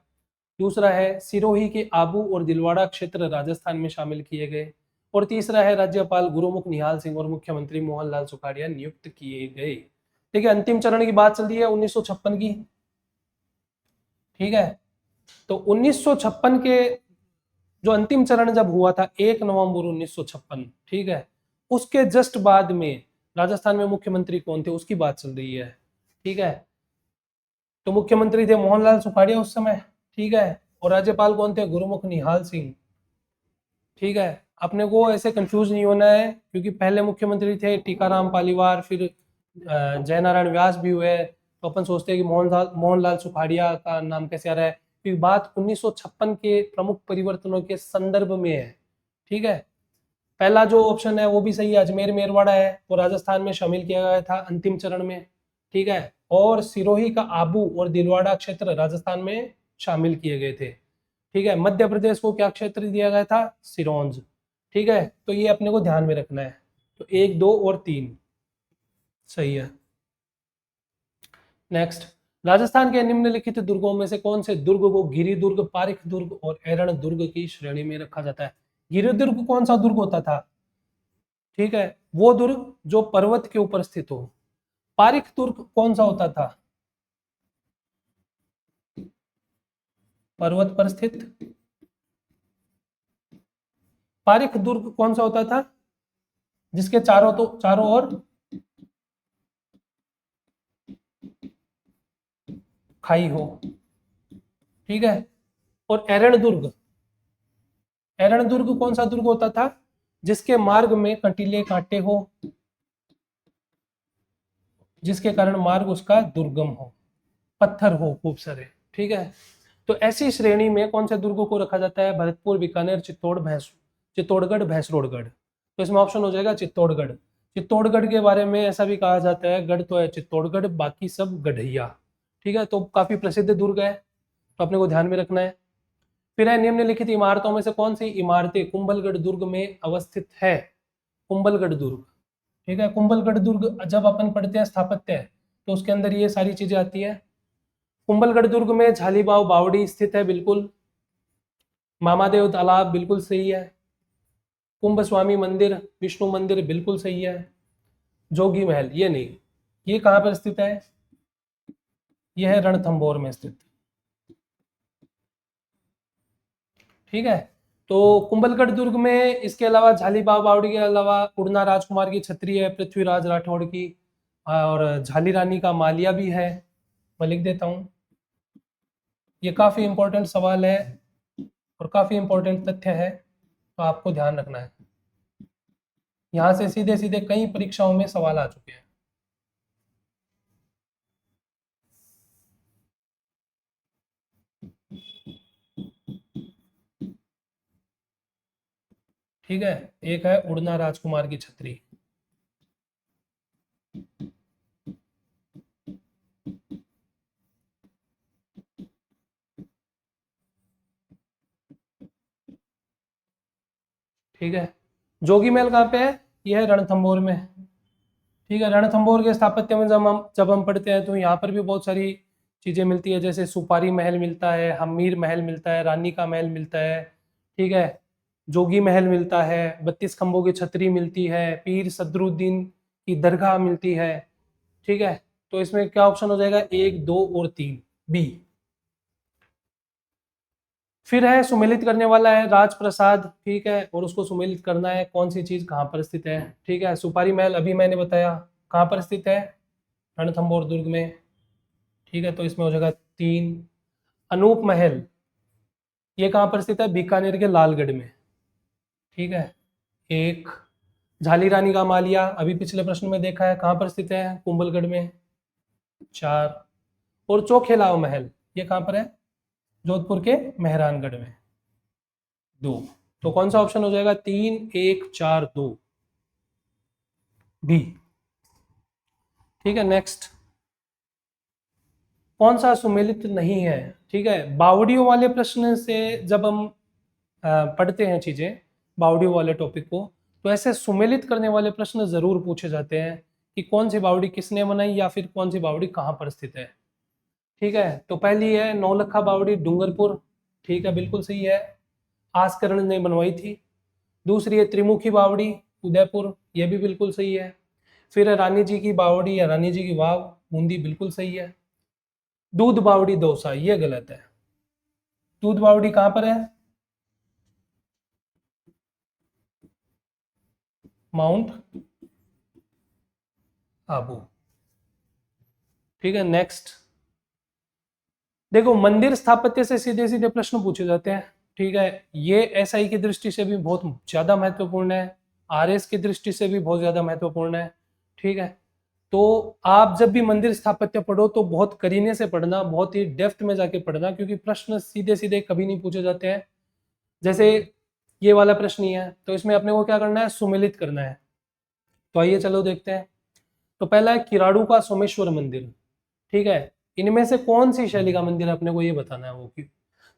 दूसरा है सिरोही के आबू और दिलवाड़ा क्षेत्र राजस्थान में शामिल किए गए। और तीसरा है राज्यपाल गुरुमुख निहाल सिंह और मुख्यमंत्री मोहनलाल सुखाड़िया नियुक्त किए गए। ठीक है, अंतिम चरण की बात चल रही है 1956 की, ठीक है। तो 1956 के जो अंतिम चरण जब हुआ था 1 नवंबर 1956, ठीक है, उसके जस्ट बाद में राजस्थान में मुख्यमंत्री कौन थे उसकी बात चल रही है, ठीक है। तो मुख्यमंत्री थे मोहनलाल सुखाड़िया उस समय, ठीक है, और राज्यपाल कौन थे? गुरुमुख निहाल सिंह, ठीक है। अपने को ऐसे कंफ्यूज नहीं होना है क्योंकि पहले मुख्यमंत्री थे टीकाराम पालीवाल, फिर जयनारायण व्यास भी हुए, तो अपन सोचते हैं कि मोहनलाल सुखाड़िया का नाम कैसे आ रहा है, क्योंकि बात 1956 के प्रमुख परिवर्तनों के संदर्भ में है, ठीक है। पहला जो ऑप्शन है वो भी सही है, अजमेर मेरवाड़ा है, वो राजस्थान में शामिल किया गया था अंतिम चरण में, ठीक है। और सिरोही का आबू और दिलवाड़ा क्षेत्र राजस्थान में शामिल किए गए थे, ठीक है। मध्य प्रदेश को क्या क्षेत्र दिया गया था? सिरोंज, ठीक है। तो ये अपने को ध्यान में रखना है। तो 1, 2 और 3 सही है। नेक्स्ट, राजस्थान के निम्नलिखित दुर्गों में से कौन से दुर्ग को गिरी दुर्ग, पारिक दुर्ग और एरण दुर्ग की श्रेणी में रखा जाता है? गिरिदुर्ग कौन सा दुर्ग होता था? ठीक है, वो दुर्ग जो पर्वत के ऊपर स्थित हो। पारिक दुर्ग कौन सा होता था? पर्वत पर स्थित। पारिक दुर्ग कौन सा होता था? जिसके चारों ओर खाई हो। ठीक है। और एरण दुर्ग, एरण दुर्ग कौन सा दुर्ग होता था? जिसके मार्ग में कंटीले कांटे हो, जिसके कारण मार्ग उसका दुर्गम हो, पत्थर हो खूब सारे। ठीक है। तो ऐसी श्रेणी में कौन से दुर्गों को रखा जाता है? भरतपुर, बीकानेर, चित्तौड़गढ़, भैंसरोडगढ़। तो इसमें ऑप्शन हो जाएगा चित्तौड़गढ़। चित्तौड़गढ़ के बारे में ऐसा भी कहा जाता है, गढ़ तो है चित्तौड़गढ़, बाकी सब गढ़ैया। ठीक है, तो काफी प्रसिद्ध दुर्ग है, तो अपने को ध्यान में रखना है। फिर है, निम्नलिखित इमारतों में से कौन सी इमारतें कुंभलगढ़ दुर्ग में अवस्थित है? कुंभलगढ़ दुर्ग। ठीक है, कुंभलगढ़ दुर्ग जब अपन पढ़ते हैं स्थापत्य, तो उसके अंदर ये सारी चीजें आती है। कुंभलगढ़ दुर्ग में झालीबाव बावड़ी स्थित है, बिल्कुल। मामादेव तालाब बिल्कुल सही है। कुंभ स्वामी मंदिर, विष्णु मंदिर बिल्कुल सही है। जोगी महल ये नहीं, ये कहाँ पर स्थित है? यह है रणथंभौर में स्थित। ठीक है, तो कुंभलगढ़ दुर्ग में इसके अलावा झालीबाव बावड़ी के अलावा उड़ना राजकुमार की छतरी है पृथ्वीराज राठौड़ की, और झाली रानी का मालिया भी है। मैं लिख देता हूँ, ये काफी इंपॉर्टेंट सवाल है और काफी इंपॉर्टेंट तथ्य है, तो आपको ध्यान रखना है। यहाँ से सीधे सीधे कई परीक्षाओं में सवाल आ चुके हैं। ठीक है, एक है उड़ना राजकुमार की छतरी। ठीक है, जोगी महल कहाँ पे है? यह है रणथंभौर में। ठीक है, रणथंभौर के स्थापत्य में जब हम पढ़ते हैं तो यहाँ पर भी बहुत सारी चीजें मिलती है, जैसे सुपारी महल मिलता है, हमीर महल मिलता है, रानी का महल मिलता है। ठीक है, जोगी महल मिलता है, 32 खंभों की छतरी मिलती है, पीर सदरुद्दीन की दरगाह मिलती है। ठीक है, तो इसमें क्या ऑप्शन हो जाएगा? 1, 2 और 3, बी। फिर है, सुमेलित करने वाला है राजप्रसाद। ठीक है, और उसको सुमेलित करना है, कौन सी चीज कहाँ पर स्थित है? ठीक है, सुपारी महल अभी मैंने बताया कहाँ पर स्थित है, रणथंभौर दुर्ग में। ठीक है, तो इसमें हो जाएगा 3। अनूप महल ये कहाँ पर स्थित है? बीकानेर के लालगढ़ में। ठीक है, 1। झाली रानी का मालिया अभी पिछले प्रश्न में देखा है, कहाँ पर स्थित है? कुंभलगढ़ में। 4। और चौखेलाव महल ये कहाँ पर है? जोधपुर के मेहरानगढ़ में। 2। तो कौन सा ऑप्शन हो जाएगा? 3, 1, 4, 2, बी। ठीक है, नेक्स्ट, कौन सा सुमेलित नहीं है? ठीक है, बावड़ियों वाले प्रश्न से जब हम पढ़ते हैं चीजें, बावड़ियों वाले टॉपिक को, तो ऐसे सुमेलित करने वाले प्रश्न जरूर पूछे जाते हैं कि कौन सी बावड़ी किसने बनाई, या फिर कौन सी बावड़ी कहाँ पर स्थित है। ठीक है, तो पहली है नौलखा बावड़ी डूंगरपुर। ठीक है, बिल्कुल सही है, आस्करण ने बनवाई थी। दूसरी है त्रिमुखी बावड़ी उदयपुर, यह भी बिल्कुल सही है। फिर है रानी जी की बावड़ी या रानी जी की वाव बूंदी, बिल्कुल सही है। दूध बावड़ी दौसा ये गलत है। दूध बावड़ी कहां पर है? माउंट आबू। ठीक है, नेक्स्ट, देखो मंदिर स्थापत्य से सीधे सीधे प्रश्न पूछे जाते हैं। ठीक है, ये एसआई की दृष्टि से भी बहुत ज्यादा महत्वपूर्ण है, आरएस की दृष्टि से भी बहुत ज्यादा महत्वपूर्ण है। ठीक है, तो आप जब भी मंदिर स्थापत्य पढ़ो तो बहुत करीने से पढ़ना, बहुत ही डेप्थ में जाके पढ़ना, क्योंकि प्रश्न सीधे सीधे कभी नहीं पूछे जाते हैं। जैसे ये वाला प्रश्न ही है, तो इसमें अपने को क्या करना है? सुमेलित करना है। तो आइए चलो देखते हैं। तो पहला है किराड़ू का सोमेश्वर मंदिर। ठीक है, इनमें से कौन सी शैली का मंदिर है, अपने को ये बताना है वो की।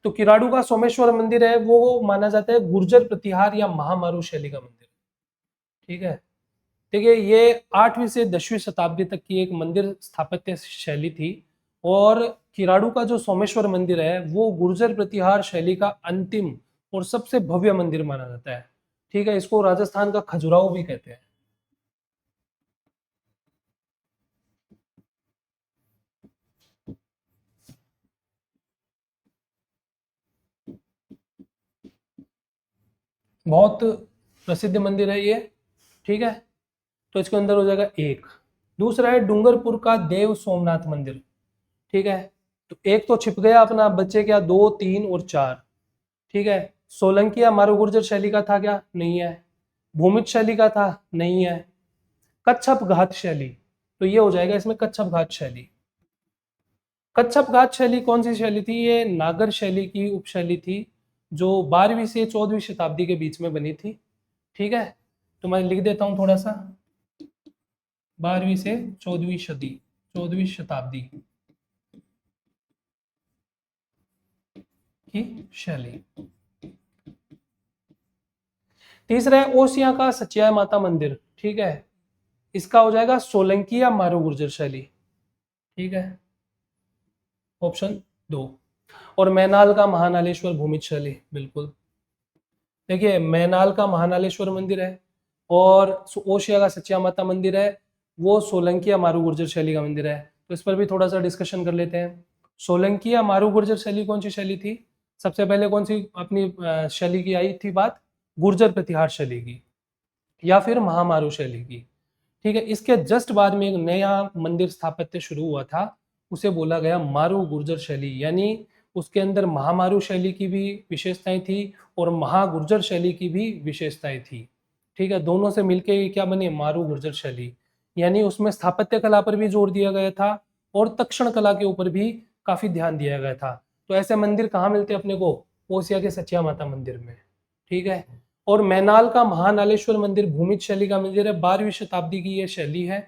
तो किराड़ू का सोमेश्वर मंदिर है, वो माना जाता है गुर्जर प्रतिहार या महामारू शैली का मंदिर। ठीक है, देखिए ये 8वीं से 10वीं शताब्दी तक की एक मंदिर स्थापत्य शैली थी, और किराड़ू का जो सोमेश्वर मंदिर है वो गुर्जर प्रतिहार शैली का अंतिम और सबसे भव्य मंदिर माना जाता है। ठीक है, इसको राजस्थान का खजुराहो भी कहते हैं। बहुत प्रसिद्ध मंदिर है ये। ठीक है, तो इसके अंदर हो जाएगा एक। दूसरा है डूंगरपुर का देव सोमनाथ मंदिर। ठीक है, तो एक तो छिप गया अपना, बच्चे क्या, 2, 3 और 4। ठीक है, सोलंकी या मारू गुर्जर शैली का था क्या, नहीं है। भूमिज शैली का था, नहीं है। कच्छप घात शैली, तो ये हो जाएगा इसमें कच्छप घात शैली। कच्छप घात शैली कौन सी शैली थी, ये नागर शैली की उपशैली थी, जो 12वीं से 14वीं शताब्दी के बीच में बनी थी। ठीक है, तो मैं लिख देता हूं थोड़ा सा, 12वीं से 14वीं सदी, 14वीं शताब्दी की शैली। तीसरा है ओसिया का सचिया माता मंदिर। ठीक है, इसका हो जाएगा सोलंकी या मारू गुर्जर शैली। ठीक है, ऑप्शन 2। और मैनाल का महानालेश्वर भूमिज शैली, बिल्कुल। देखिए, मैनाल का महानालेश्वर मंदिर है और ओशिया का सचिया माता मंदिर है, वो सोलंकी या मारू गुर्जर शैली का मंदिर है। तो इस पर भी थोड़ा सा डिस्कशन कर लेते हैं। सोलंकी या मारू गुर्जर शैली कौन सी शैली थी, सबसे पहले कौन सी अपनी शैली की आई थी बात, गुर्जर प्रतिहार शैली की या फिर महामारू शैली की। ठीक है, इसके जस्ट बाद में एक नया मंदिर स्थापत्य शुरू हुआ था, उसे बोला गया मारू गुर्जर शैली, यानी उसके अंदर महामारू शैली की भी विशेषताएं थी और महागुर्जर शैली की भी विशेषताएं थी। ठीक है, दोनों से मिलके ये क्या बने, मारू गुर्जर शैली। यानी उसमें स्थापत्य कला पर भी जोर दिया गया था और तक्षण कला के ऊपर भी काफी ध्यान दिया गया था। तो ऐसे मंदिर कहाँ मिलते हैं अपने को, ओसिया के सचिया माता मंदिर में। ठीक है, और मैनाल का महानालेश्वर मंदिर भूमिज शैली का मंदिर है, 12वीं शताब्दी की ये शैली है।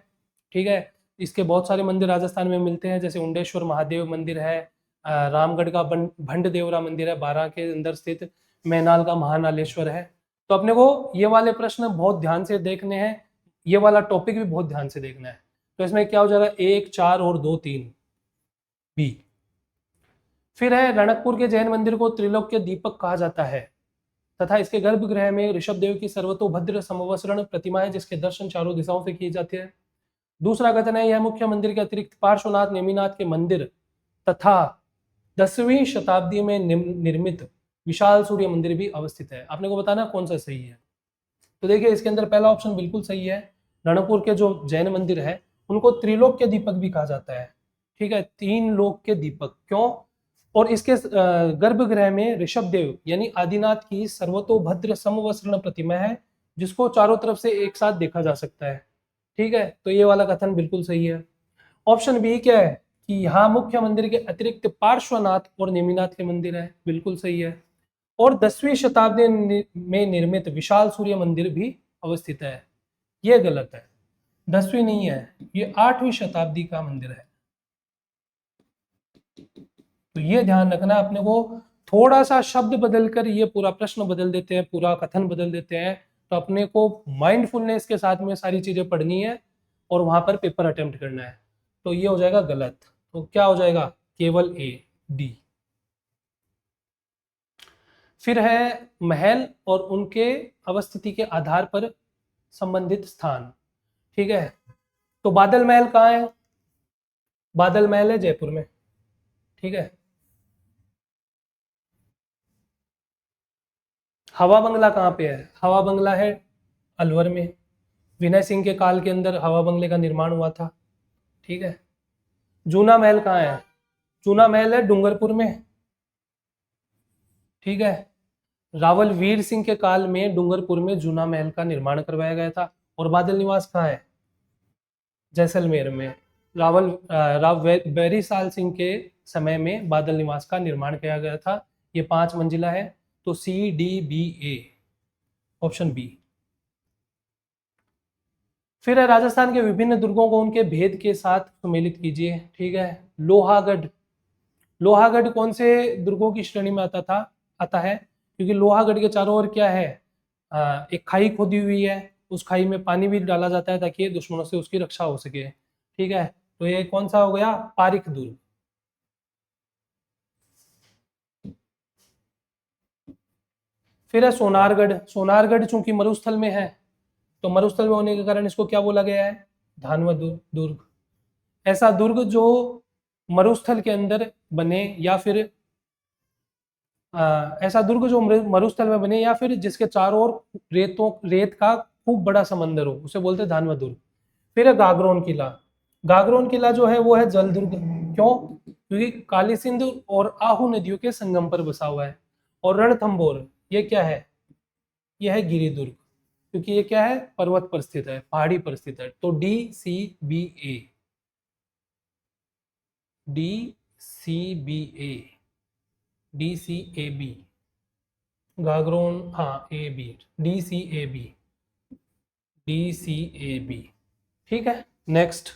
ठीक है, इसके बहुत सारे मंदिर राजस्थान में मिलते हैं, जैसे उंडेश्वर महादेव मंदिर है, रामगढ़ का भंड देवरा मंदिर है, बारां के अंदर स्थित मैनाल का महानालेश्वर है। तो अपने को ये वाले प्रश्न बहुत ध्यान से देखने हैं, ये वाला टॉपिक भी बहुत ध्यान से देखना है। तो इसमें क्या हो जाएगा, 1, 4 और 2, 3 बी। फिर है रणकपुर के जैन मंदिर को त्रिलोक्य दीपक कहा जाता है तथा इसके गर्भगृह में ऋषभ देव की सर्वतोभद्र समवसरण प्रतिमा है, जिसके दर्शन चारों दिशाओं से किए जाते हैं। दूसरा कथन है, यह मुख्य मंदिर के अतिरिक्त पार्श्वनाथ नेमिनाथ के मंदिर तथा 10वीं शताब्दी में निर्मित विशाल सूर्य मंदिर भी अवस्थित है। आपने को बताना कौन सा सही है। तो देखिए, इसके अंदर पहला ऑप्शन बिल्कुल सही है। रणकपुर के जो जैन मंदिर है उनको त्रिलोक के दीपक भी कहा जाता है। ठीक है, 3 लोक के दीपक, क्यों, और इसके गर्भगृह में ऋषभ देव यानी आदिनाथ की सर्वतोभद्र समवसरण प्रतिमा है, जिसको चारों तरफ से एक साथ देखा जा सकता है। ठीक है, तो ये वाला कथन बिल्कुल सही है। ऑप्शन बी क्या है कि यहाँ मुख्य मंदिर के अतिरिक्त पार्श्वनाथ और नेमिनाथ के मंदिर है, बिल्कुल सही है। और 10वीं शताब्दी में निर्मित विशाल सूर्य मंदिर भी अवस्थित है, ये गलत है। 10वीं नहीं है, ये 8वीं शताब्दी का मंदिर है। तो ये ध्यान रखना अपने को, थोड़ा सा शब्द बदलकर ये पूरा प्रश्न बदल देते हैं, पूरा कथन बदल देते हैं। तो अपने को माइंडफुलनेस के साथ में सारी चीजें पढ़नी है और वहां पर पेपर अटेम्प्ट करना है। तो ये हो जाएगा गलत। तो क्या हो जाएगा, केवल ए, डी। फिर है महल और उनके अवस्थिति के आधार पर संबंधित स्थान। ठीक है, तो बादल महल कहाँ है, बादल महल है जयपुर में। ठीक है, हवा बंगला कहाँ पे है, हवा बंगला है अलवर में, विनय सिंह के काल के अंदर हवा बंगले का निर्माण हुआ था। ठीक है, जूना महल कहाँ है, जूना महल है डूंगरपुर में। ठीक है, रावल वीर सिंह के काल में डूंगरपुर में जूना महल का निर्माण करवाया गया था। और बादल निवास कहाँ है, जैसलमेर में। राव बैरी साल सिंह के समय में बादल निवास का निर्माण किया गया था। ये 5 मंजिला है। तो CDBA, ऑप्शन बी। फिर है राजस्थान के विभिन्न दुर्गों को उनके भेद के साथ सुमेलित कीजिए। ठीक है, लोहागढ़, लोहागढ़ कौन से दुर्गों की श्रेणी में आता है, क्योंकि लोहागढ़ के चारों ओर क्या है, एक खाई खोदी हुई है, उस खाई में पानी भी डाला जाता है ताकि दुश्मनों से उसकी रक्षा हो सके। ठीक है, तो ये कौन सा हो गया, पारिक दुर्ग। फिर है सोनारगढ़। सोनारगढ़ चूंकि मरुस्थल में है तो मरुस्थल में होने के कारण इसको क्या बोला गया है, धानवद दुर्ग। ऐसा दुर्ग जो मरुस्थल के अंदर बने या फिर ऐसा दुर्ग जो मरुस्थल में बने या फिर जिसके चारों ओर रेत का खूब बड़ा समंदर हो, उसे बोलते हैं धानवद दुर्ग। फिर है गागरोन किला। गागरोन किला जो है वो है जल दुर्ग। क्यों? क्योंकि काली सिंधु और आहू नदियों के संगम पर बसा हुआ है। और रणथंबोर ये क्या है, यह है गिरी दुर्ग, क्योंकि ये क्या है, पर्वत पर स्थित है, पहाड़ी पर स्थित है। तो DCBA, DCBA, DCAB, गागरोन, हाँ AB, DCAB, DCAB। ठीक है, नेक्स्ट।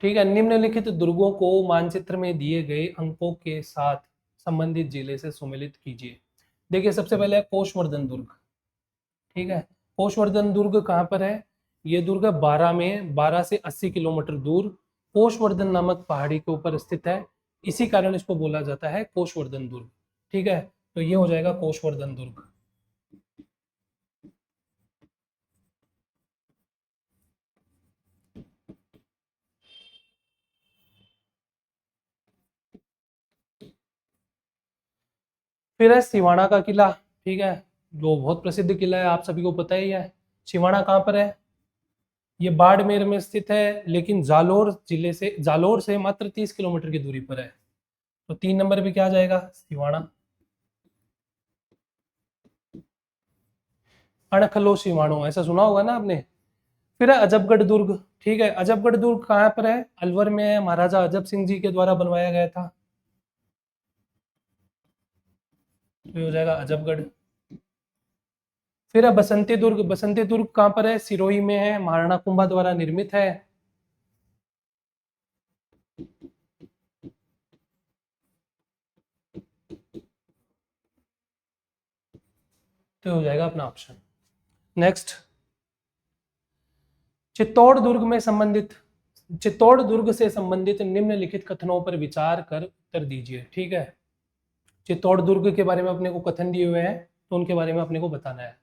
ठीक है, निम्नलिखित दुर्गों को मानचित्र में दिए गए अंकों के साथ संबंधित जिले से सम्मिलित कीजिए। देखिए, सबसे पहले है कोषवर्धन दुर्ग। ठीक है, कोषवर्धन दुर्ग कहाँ पर है, ये दुर्ग 12 में, 12 से 80 किलोमीटर दूर कोषवर्धन नामक पहाड़ी के ऊपर स्थित है। इसी कारण इसको बोला जाता है कोषवर्धन दुर्ग। ठीक है, तो ये हो जाएगा कोषवर्धन दुर्ग। फिर है सिवाना का किला। ठीक है, जो बहुत प्रसिद्ध किला है, आप सभी को पता ही है। सिवाना कहाँ पर है, ये बाड़मेर में स्थित है, लेकिन जालोर से मात्र 30 किलोमीटर की दूरी पर है। तो 3 नंबर पे क्या आ जाएगा, सिवाना। अणखलो सिवाणो, ऐसा सुना होगा ना आपने। फिर है अजबगढ़ दुर्ग। ठीक है, अजबगढ़ दुर्ग कहाँ पर है, अलवर में है, महाराजा अजब सिंह जी के द्वारा बनवाया गया था। तो ये हो जाएगा अजबगढ़। फिर है बसंती दुर्ग। बसंती दुर्ग कहाँ पर है, सिरोही में है, महाराणा कुंभा द्वारा निर्मित है। तो हो जाएगा अपना ऑप्शन। नेक्स्ट, चित्तौड़ दुर्ग से संबंधित निम्नलिखित कथनों पर विचार कर उत्तर दीजिए। ठीक है, चित्तौड़ दुर्ग के बारे में अपने को कथन दिए हुए हैं, तो उनके बारे में अपने को बताना है।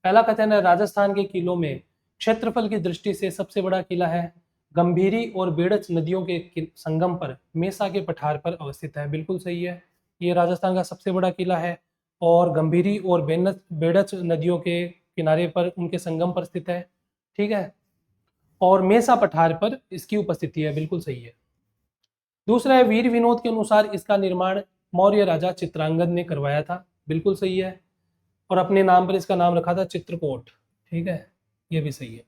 पहला कथन है, राजस्थान के किलों में क्षेत्रफल की दृष्टि से सबसे बड़ा किला है, गंभीरी और बेड़च नदियों के संगम पर मेसा के पठार पर अवस्थित है। बिल्कुल सही है, ये राजस्थान का सबसे बड़ा किला है और गंभीरी और बेड़च नदियों के किनारे पर, उनके संगम पर स्थित है। ठीक है, और मेसा पठार पर इसकी उपस्थिति है। बिल्कुल सही है। दूसरा है, वीर विनोद के अनुसार इसका निर्माण मौर्य राजा चित्रांगद ने करवाया था। बिल्कुल सही है, और अपने नाम पर इसका नाम रखा था चित्रकूट। ठीक है, ये भी सही है।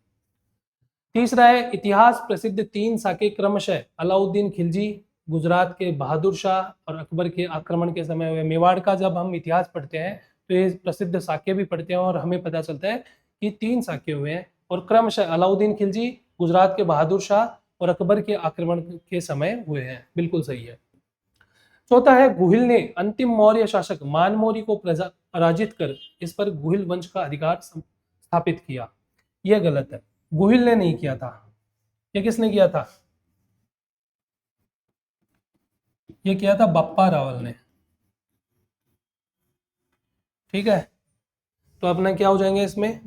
तीसरा है, इतिहास प्रसिद्ध 3 साके क्रमशः अलाउद्दीन खिलजी, गुजरात के बहादुर शाह और अकबर के आक्रमण के समय हुए। मेवाड़ का जब हम इतिहास पढ़ते हैं तो ये प्रसिद्ध साके भी पढ़ते हैं और हमें पता चलता है कि 3 साके हुए हैं, और क्रमशः अलाउद्दीन खिलजी, गुजरात के बहादुर शाह और अकबर के आक्रमण के समय हुए हैं। बिल्कुल सही है। चौथा है, गुहिल ने अंतिम मौर्य शासक मानमोरी को पराजित कर इस पर गुहिल वंश का अधिकार स्थापित किया। यह गलत है, गुहिल ने नहीं किया था। ये किसने किया था, ये किया था बप्पा रावल ने। ठीक है, तो अपना क्या हो जाएंगे इसमें,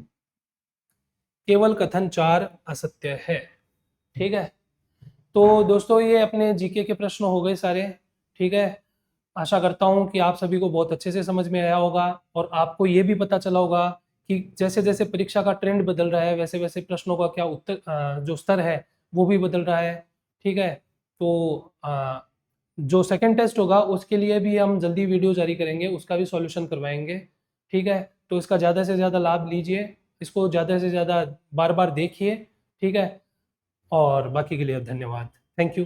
केवल कथन 4 असत्य है। ठीक है, तो दोस्तों ये अपने जीके के प्रश्न हो गए सारे। ठीक है, आशा करता हूँ कि आप सभी को बहुत अच्छे से समझ में आया होगा और आपको ये भी पता चला होगा कि जैसे जैसे परीक्षा का ट्रेंड बदल रहा है वैसे वैसे प्रश्नों का क्या उत्तर जो स्तर है वो भी बदल रहा है। ठीक है, तो जो सेकंड टेस्ट होगा उसके लिए भी हम जल्दी वीडियो जारी करेंगे, उसका भी सॉल्यूशन करवाएंगे। ठीक है, तो इसका ज़्यादा से ज़्यादा लाभ लीजिए, इसको ज़्यादा से ज़्यादा बार बार देखिए। ठीक है, और बाकी के लिए धन्यवाद। Thank you.